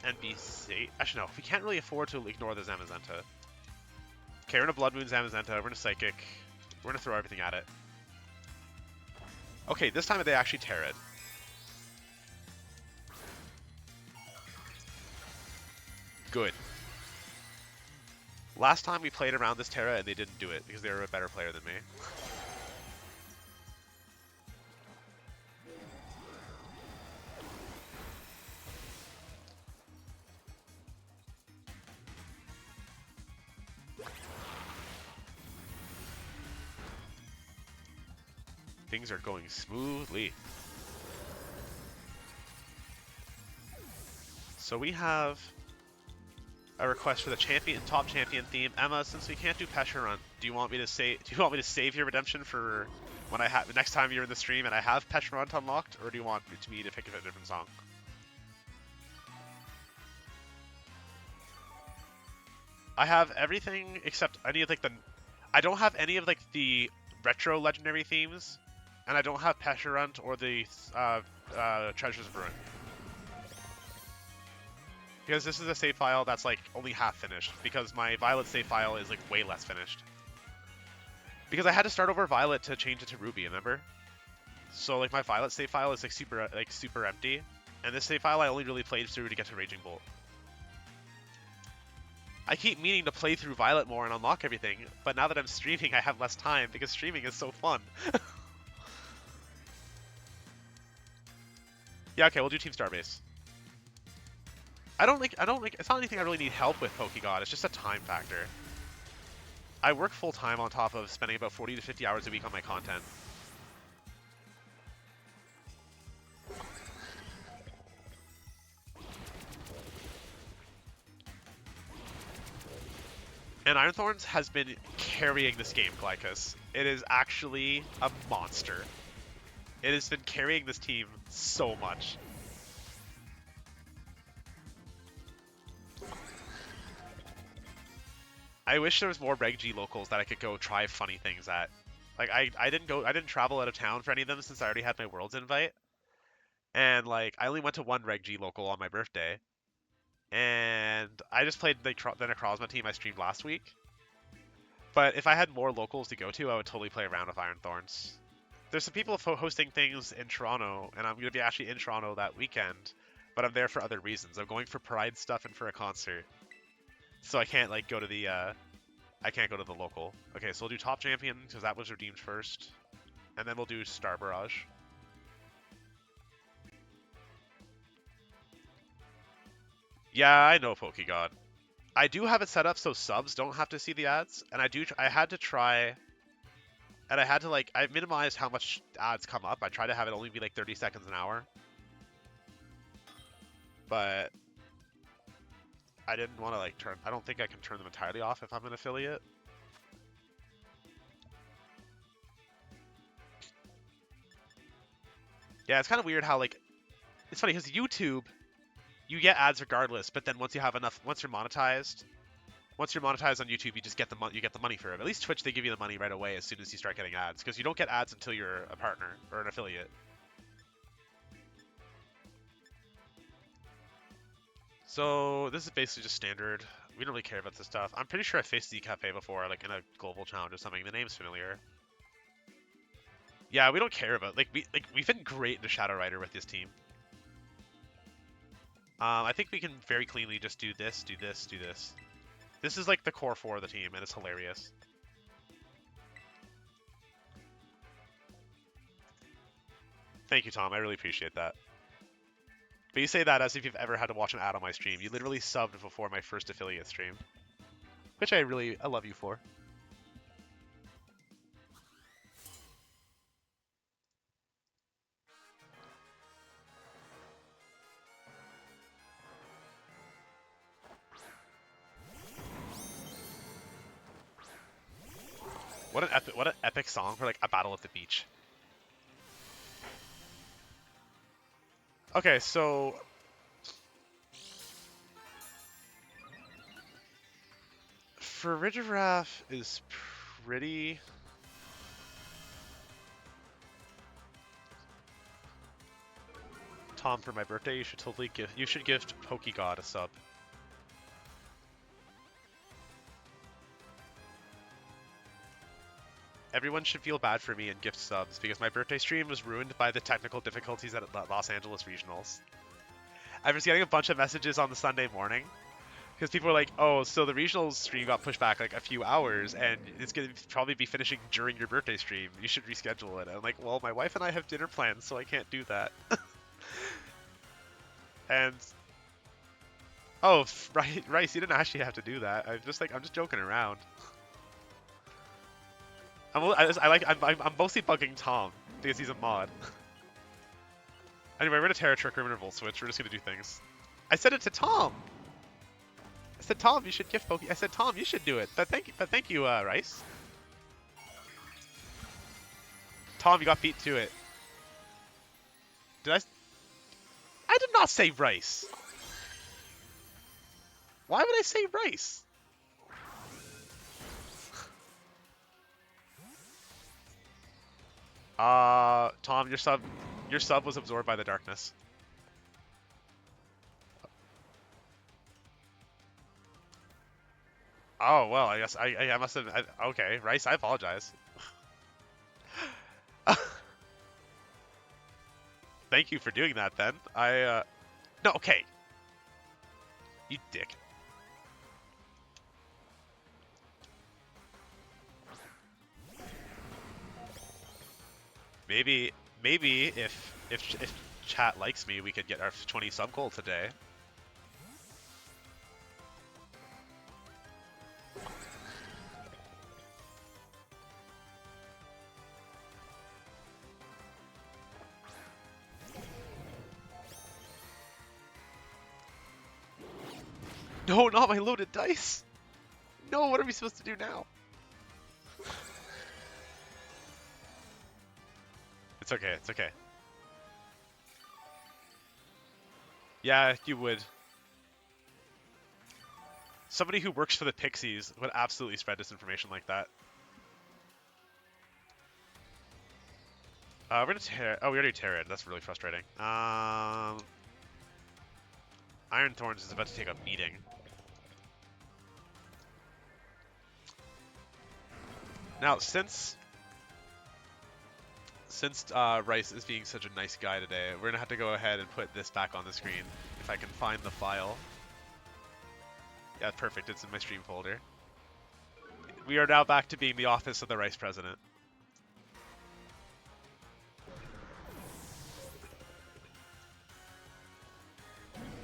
A: and be safe. Actually, no, we can't really afford to ignore the Zamazenta. Okay, we're gonna Blood Moon Zamazenta. We're gonna Psychic. We're gonna throw everything at it. Okay, this time they actually Tera'd. Good. Last time we played around this Tera and they didn't do it because they were a better player than me. Things are going smoothly. So we have a request for the top champion theme. Emma, since we can't do Pesharunt, do you want me to save your redemption for when next time you're in the stream and I have Pesharunt unlocked, or do you want me to pick a different song? I have everything except any of like I don't have any of like the retro legendary themes, and I don't have Pesharunt or the Treasures of Ruin. Because this is a save file that's like only half finished, because my Violet save file is like way less finished. Because I had to start over Violet to change it to Ruby, remember? So like my Violet save file is like super empty, and this save file I only really played through to get to Raging Bolt. I keep meaning to play through Violet more and unlock everything, but now that I'm streaming I have less time because streaming is so fun. Yeah, okay, we'll do Team Starbase. I don't like, it's not anything I really need help with, Pokegod, it's just a time factor. I work full time on top of spending about 40 to 50 hours a week on my content. And Iron Thorns has been carrying this game, Glycus. It is actually a monster. It has been carrying this team so much. I wish there was more Reg G locals that I could go try funny things at. Like I didn't travel out of town for any of them since I already had my Worlds invite. And like I only went to one Reg G local on my birthday. And I just played the Necrozma team I streamed last week. But if I had more locals to go to, I would totally play around with Iron Thorns. There's some people hosting things in Toronto, and I'm going to be actually in Toronto that weekend, but I'm there for other reasons. I'm going for Pride stuff and for a concert. So I can't like go to the I can't go to the local. Okay, so we'll do top champion because that was redeemed first, and then we'll do Star Barrage. Yeah, I know Pokegod. I do have it set up so subs don't have to see the ads, and I had to try, and I had to like I minimized how much ads come up. I try to have it only be like 30 seconds an hour. but I didn't want to like turn. I don't think I can turn them entirely off if I'm an affiliate. Yeah, it's kind of weird how like it's funny because YouTube, you get ads regardless, but then once you have enough, once you're monetized on YouTube, you just get the money for it. At least Twitch, they give you the money right away as soon as you start getting ads, because you don't get ads until you're a partner or an affiliate. So this is basically just standard. We don't really care about this stuff. I'm pretty sure I faced the cafe before, like in a global challenge or something. The name's familiar. Yeah, we don't care about we've been great in the Shadow Rider with this team. I think we can very cleanly just do this, do this, do this. This is like the core 4 of the team, and it's hilarious. Thank you, Tom. I really appreciate that. But you say that as if you've ever had to watch an ad on my stream. You literally subbed before my first affiliate stream, which I love you for. What an epic song for like a battle at the beach. Okay, so Farigiraf is pretty. Tom, for my birthday, you should gift Pokegod a sub. Everyone should feel bad for me and gift subs because my birthday stream was ruined by the technical difficulties at Los Angeles Regionals. I was getting a bunch of messages on the Sunday morning because people were like, "Oh, so the regionals stream got pushed back like a few hours, and it's gonna probably be finishing during your birthday stream. You should reschedule it." And I'm like, "Well, my wife and I have dinner plans, so I can't do that." And oh, Rice, you didn't actually have to do that. I'm just joking around. I'm mostly bugging Tom because he's a mod. Anyway, we're gonna Tera trick room interval switch. We're just gonna do things. I said it to Tom. I said, Tom, you should gift Poke. I said, Tom, you should do it. But thank you, Rice. Tom, you got beat to it. I did not say Rice. Why would I say Rice? Tom, your sub was absorbed by the darkness. Oh, well, I guess I must have... okay, Rice, I apologize. Thank you for doing that, then. No, okay. You dick. Maybe if chat likes me, we could get our 20 sub goal today. No, not my loaded dice! No, what are we supposed to do now? It's okay, it's okay. Yeah, you would. Somebody who works for the Pixies would absolutely spread disinformation like that. We're gonna tear. Oh, we already tear it. That's really frustrating. Iron Thorns is about to take a beating. Now, since Rice is being such a nice guy today, we're gonna have to go ahead and put this back on the screen if I can find the file. Yeah, perfect. It's in my stream folder. We are now back to being the office of the Rice President.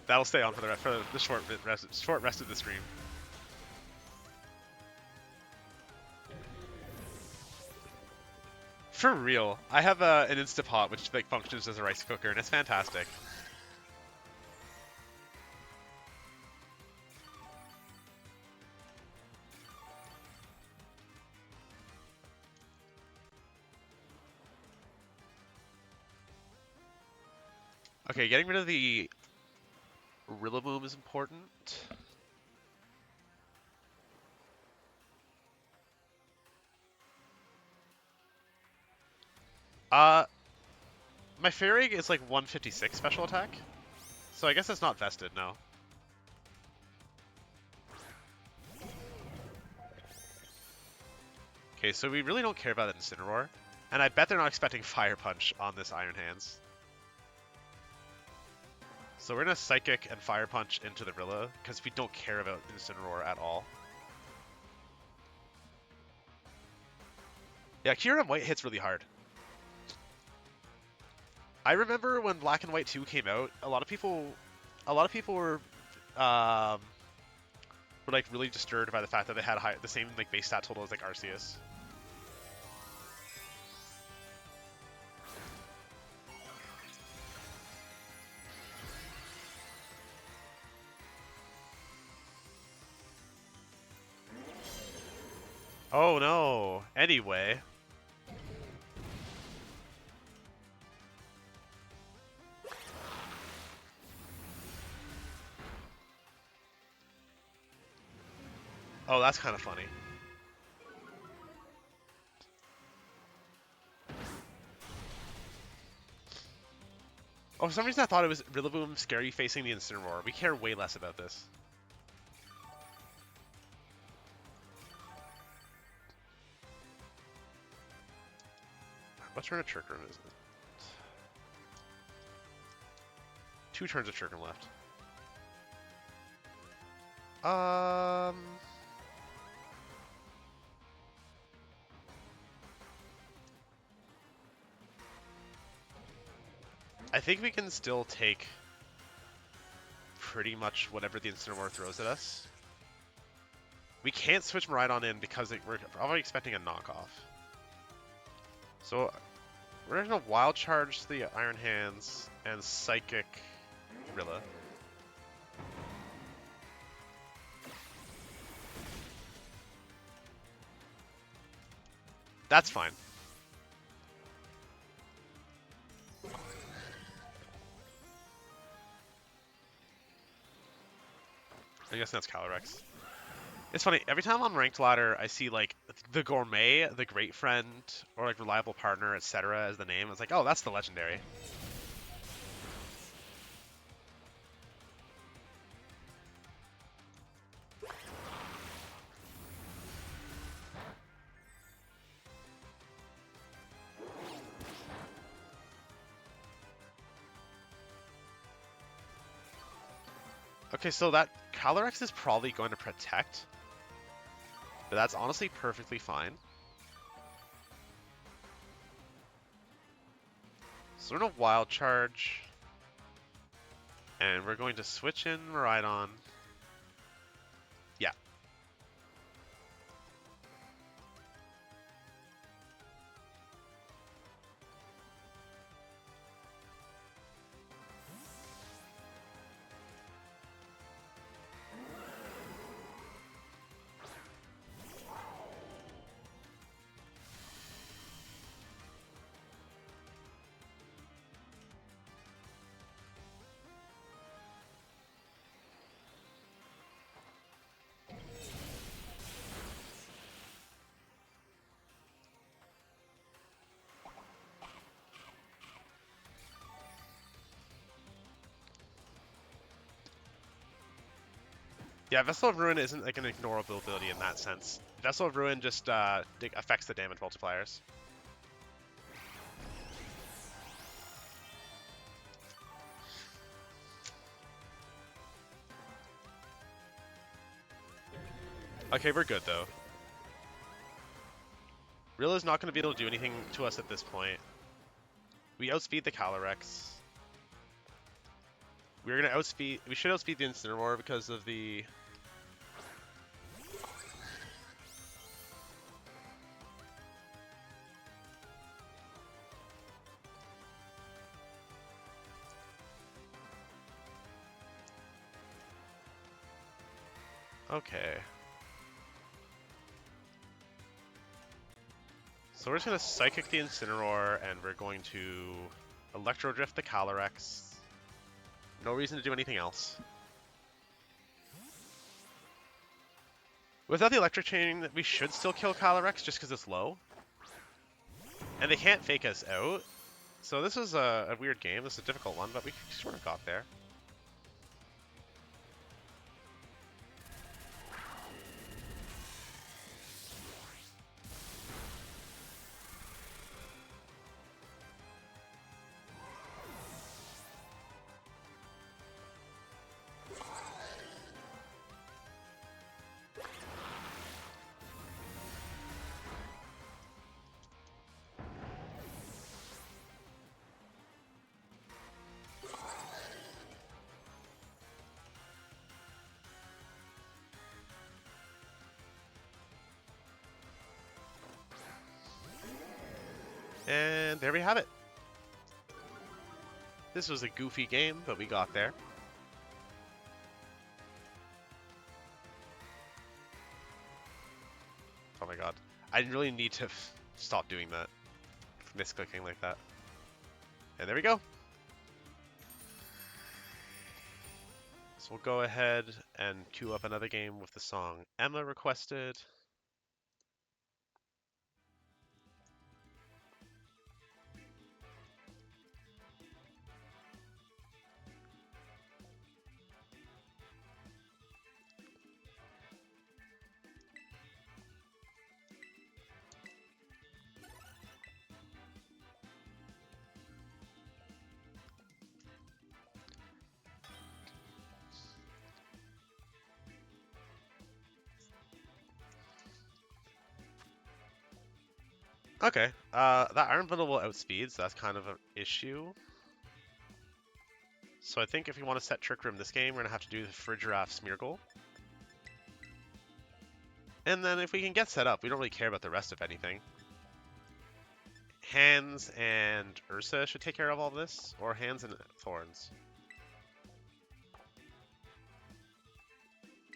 A: That'll stay on for the short rest of the stream. For real, I have an Instapot which like functions as a rice cooker, and it's fantastic. Okay, getting rid of the Rillaboom is important. Uh, my Fairig is like 156 special attack, so I guess that's not vested, no. Okay, so we really don't care about that Incineroar, and I bet they're not expecting Fire Punch on this Iron Hands. So we're gonna Psychic and Fire Punch into the Rilla, because we don't care about Incineroar at all. Yeah, Kyurem White hits really hard. I remember when Black and White 2 came out, a lot of people um, were like really disturbed by the fact that they had the same like base stat total as like Arceus. Oh no. Anyway. Oh, that's kind of funny. Oh, for some reason I thought it was Rillaboom scary facing the Incineroar. We care way less about this. What turn of Chirkrum is it? 2 turns of Chirkrum left. I think we can still take pretty much whatever the Incineroar throws at us. We can't switch Miraidon in because we're probably expecting a knockoff. So we're going to Wild Charge the Iron Hands and Psychic Rilla. That's fine. I guess that's Calyrex. It's funny, every time on Ranked Ladder, I see, like, the Gourmet, the Great Friend, or, like, Reliable Partner, etc. as the name. It's like, oh, that's the Legendary. Okay, so that Calyrex is probably going to Protect. But that's honestly perfectly fine. So we're going to Wild Charge. And we're going to switch in Miraidon. Yeah. Yeah, Vessel of Ruin isn't like an ignorable ability in that sense. Vessel of Ruin just affects the damage multipliers. Okay, we're good though. Rilla's not going to be able to do anything to us at this point. We outspeed the Calyrex. We're going to outspeed... We should outspeed the Incineroar because of the... Okay. So we're just going to Psychic the Incineroar, and we're going to Electro Drift the Calyrex. No reason to do anything else. Without the electric chain, we should still kill Calyrex just because it's low. And they can't fake us out. So this was a weird game. This is a difficult one, but we sort of got there. And there we have it. This was a goofy game, but we got there. Oh my god. I really need to stop doing that. Misclicking like that. And there we go. So we'll go ahead and queue up another game with the song Emma requested. Okay, that Iron Bundle will outspeed, so that's kind of an issue. So I think if we want to set Trick Room this game, we're going to have to do the Farigiraf Smeargle. And then if we can get set up, we don't really care about the rest of anything. Hands and Ursa should take care of all this, or Hands and Thorns.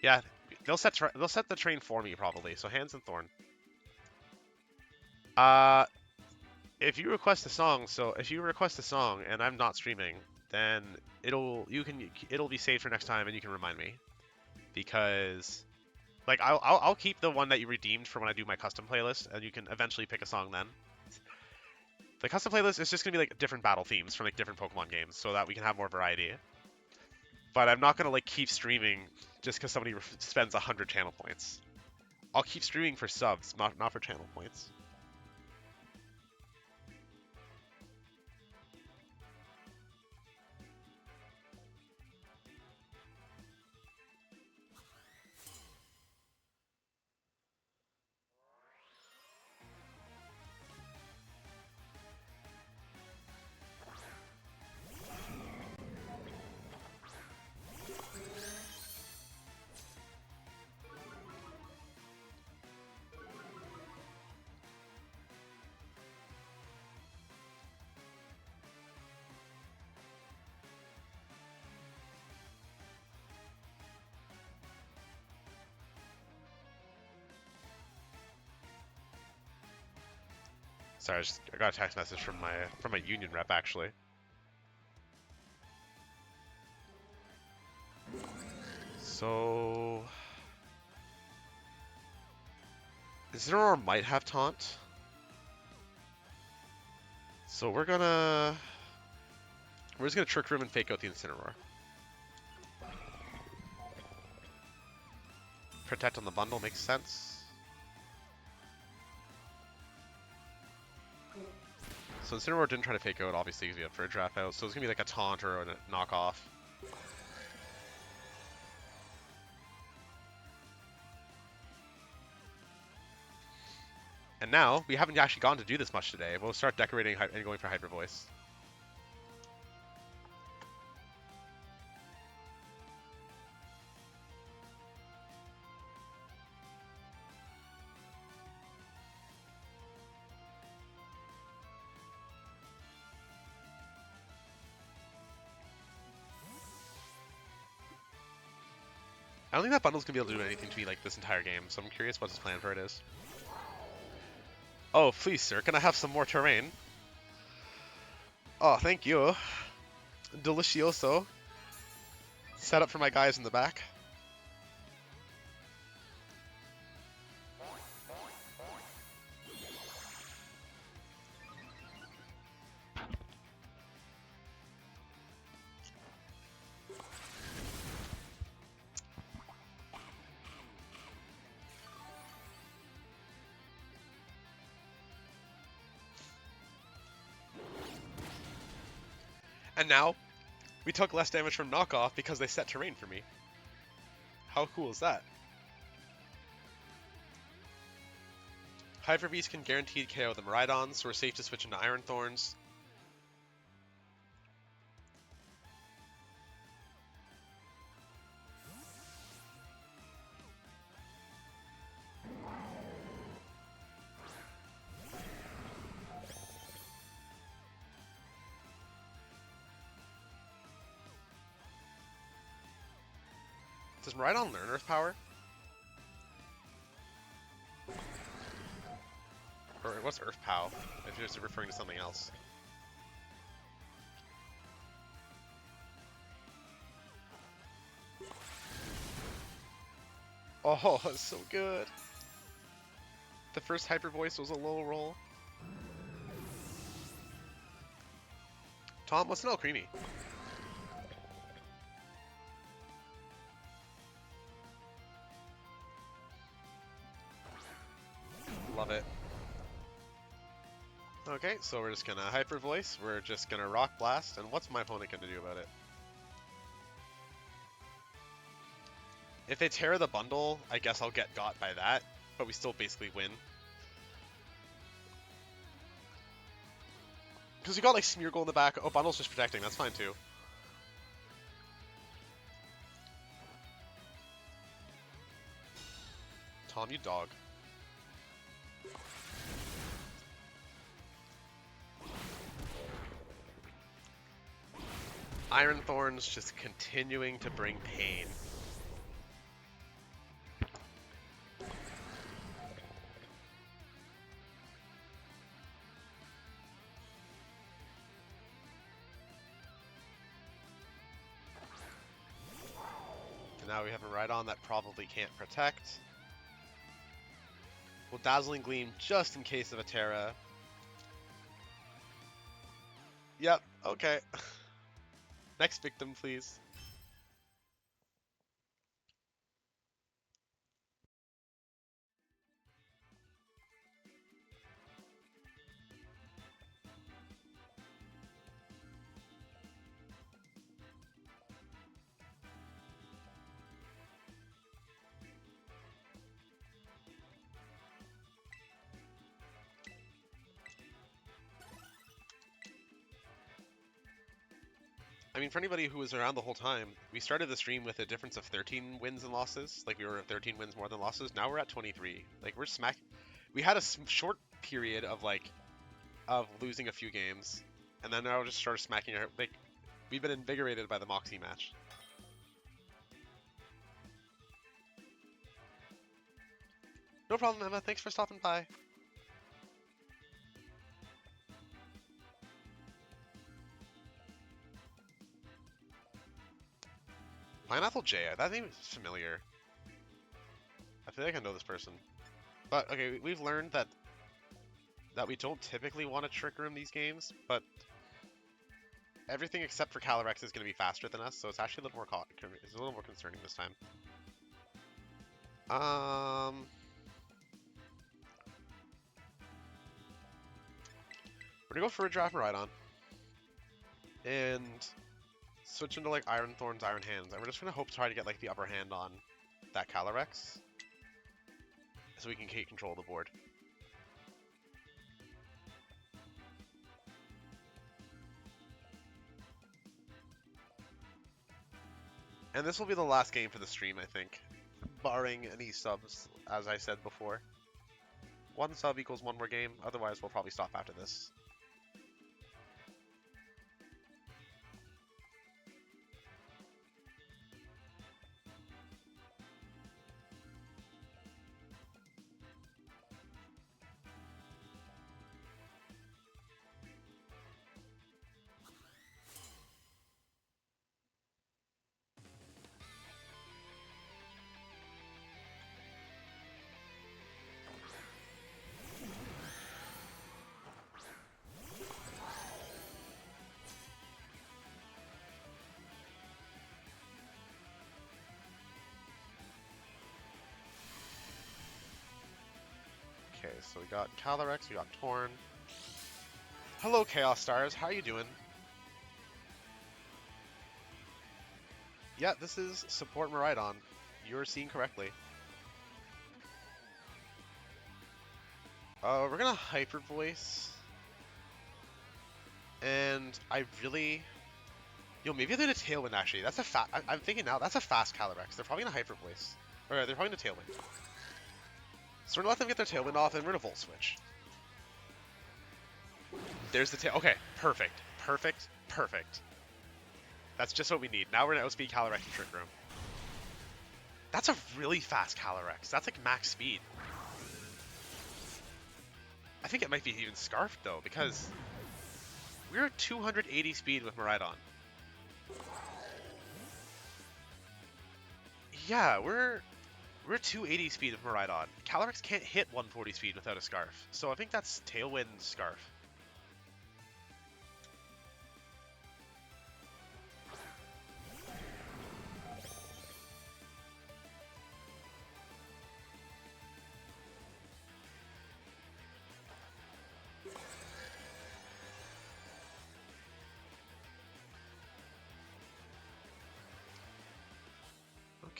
A: Yeah, they'll set the train for me probably, so Hands and Thorn. If you request a song, and I'm not streaming, then it'll be saved for next time, and you can remind me, because like I'll keep the one that you redeemed for when I do my custom playlist, and you can eventually pick a song then. The custom playlist is just gonna be like different battle themes from like different Pokemon games, so that we can have more variety. But I'm not gonna like keep streaming just because somebody spends 100 channel points. I'll keep streaming for subs, not for channel points. Sorry, I got a text message from my union rep actually. So Incineroar might have taunt. So we're just gonna Trick Room and fake out the Incineroar. Protect on the bundle makes sense. So Incineroar didn't try to fake out, obviously, because we have Farigiraf out, so it's gonna be like a taunt or a knockoff. And now, we haven't actually gone to do this much today. We'll start decorating and going for Hyper Voice. I don't think that bundle's gonna be able to do anything to me like this entire game, so I'm curious what his plan for it is. Oh, please, sir, can I have some more terrain? Oh, thank you. Delicioso. Set up for my guys in the back. And now, we took less damage from knockoff because they set terrain for me. How cool is that? Hyper Beast can guaranteed KO the Miraidon, so we're safe to switch into Iron Thorns. Does Miraidon learn Earth Power? Or what's Earth Pow? If you're referring to something else. Oh, that's so good. The first Hyper Voice was a low roll. Tom, what's an Alcremie? Love it. Okay, so we're just gonna Hyper Voice, we're just gonna Rock Blast, and what's my opponent gonna do about it? If they tear the bundle, I guess I'll get got by that, but we still basically win. Because we got like Smeargle in the back. Oh, bundle's just protecting, that's fine too. Tom, you dog. Iron Thorns just continuing to bring pain. And now we have a Miraidon that probably can't protect. We'll Dazzling Gleam just in case of a Tera. Yep, okay. Next victim, please. I mean, for anybody who was around the whole time, we started the stream with a difference of 13 wins and losses. Like, we were 13 wins more than losses. Now we're at 23. Like, we're smack... We had a short period of, like, of losing a few games. And then now we're just started smacking our... Like, we've been invigorated by the Moxie match. No problem, Emma. Thanks for stopping by. Pineapple J, that name is familiar. I feel like I know this person. But, okay, we've learned that we don't typically want to Trick Room these games, but everything except for Calyrex is going to be faster than us, so it's actually a little more it's a little more concerning this time. We're gonna go for a draft Miraidon. And switch into like Iron Thorns, Iron Hands, and we're just gonna hope to try to get like the upper hand on that Calyrex, so we can take control of the board. And this will be the last game for the stream, I think, barring any subs, as I said before. 1 sub equals 1 more game, otherwise we'll probably stop after this. Okay, so we got Calyrex, we got Torn. Hello, Chaos Stars. How are you doing? Yeah, this is Support Miraidon. You're seeing correctly. We're gonna Hyper Voice. And I really... Yo, maybe they're the Tailwind, actually. That's a I'm thinking now, that's a fast Calyrex. They're probably gonna Hyper Voice. Or they're probably gonna Tailwind. So we're gonna let them get their Tailwind off, and we're gonna Volt Switch. There's the tail. Okay, perfect. Perfect. Perfect. That's just what we need. Now we're gonna outspeed Calyrex and Trick Room. That's a really fast Calyrex. That's like max speed. I think it might be even Scarfed though, because we're at 280 speed with Miraidon. Yeah, we're 280 speed with Miraidon. Calyrex can't hit 140 speed without a Scarf, so I think that's Tailwind Scarf.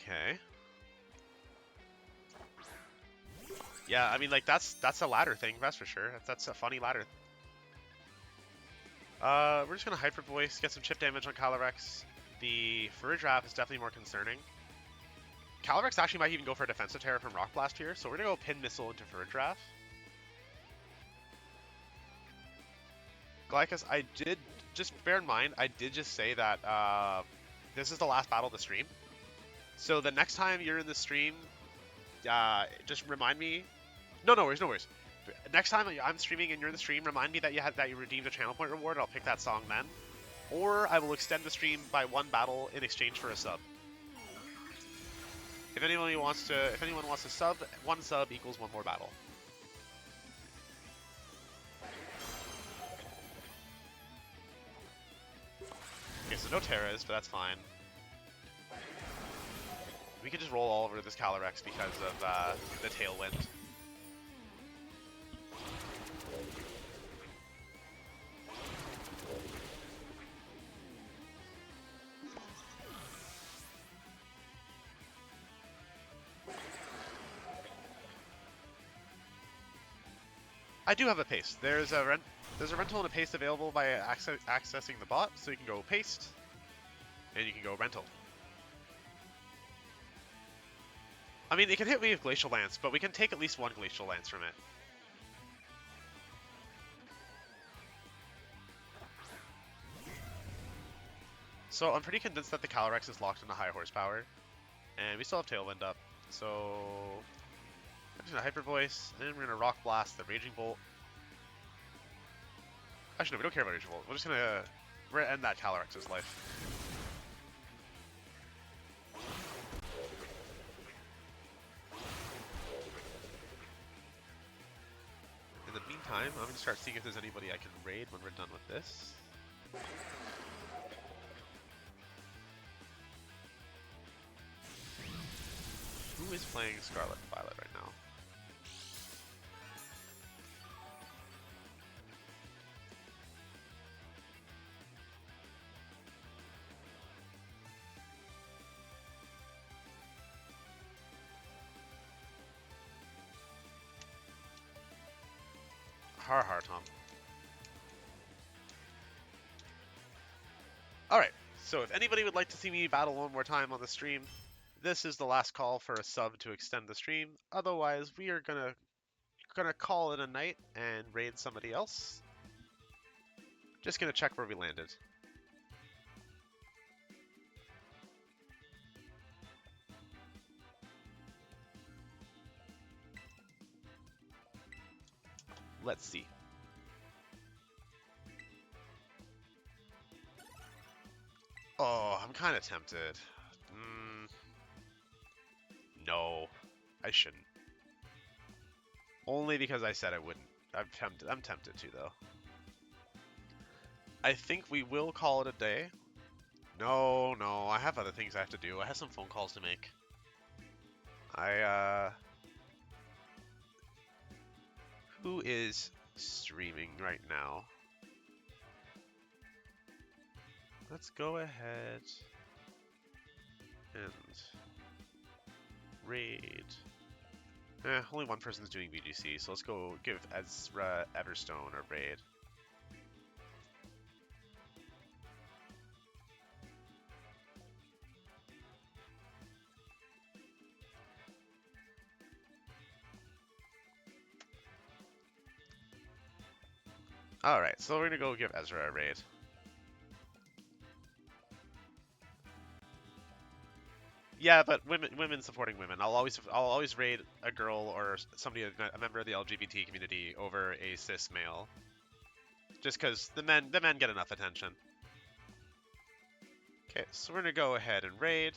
A: Okay. Yeah, I mean, like, that's a ladder thing, that's for sure. That's a funny ladder. We're just gonna Hyper Voice, get some chip damage on Calyrex. The Farigiraf is definitely more concerning. Calyrex actually might even go for a defensive Tera from Rock Blast here, so we're gonna go Pin Missile into Farigiraf. Glycus, I did, just bear in mind, I did just say that this is the last battle of the stream. So the next time you're in the stream, just remind me. No worries, no worries. Next time I'm streaming and you're in the stream, remind me that you redeemed a channel point reward. I'll pick that song then, or I will extend the stream by one battle in exchange for a sub. If anyone wants to sub, one sub equals one more battle. Okay, so no Teras, but that's fine. We could just roll all over this Calyrex because of the Tailwind. I do have a paste. There's a rental and a paste available by accessing the bot, so you can go paste, and you can go rental. I mean, it can hit me with Glacial Lance, but we can take at least one Glacial Lance from it. So I'm pretty convinced that the Calyrex is locked into high horsepower, and we still have Tailwind up. So I'm just gonna Hyper Voice, and then we're gonna Rock Blast the Raging Bolt. Actually, no, we don't care about Raging Bolt. We're gonna end that Calyrex's life. In the meantime, I'm gonna start seeing if there's anybody I can raid when we're done with this. Who is playing Scarlet Violet right now? Har Tom. Alright, so if anybody would like to see me battle one more time on the stream, this is the last call for a sub to extend the stream. Otherwise, we are gonna call it a night and raid somebody else. Just gonna check where we landed. Let's see. Oh, I'm kind of tempted. No, I shouldn't. Only because I said I wouldn't. I'm tempted to, though. I think we will call it a day. No, I have other things I have to do. I have some phone calls to make. Who is streaming right now? Let's go ahead and raid. Only one person's doing VGC, so let's go give Ezra Everstone a raid. Alright, so we're gonna go give Ezra a raid. Yeah, but women supporting women. I'll always raid a girl or somebody, a member of the LGBT community over a cis male. Just because the men get enough attention. Okay, so we're gonna go ahead and raid.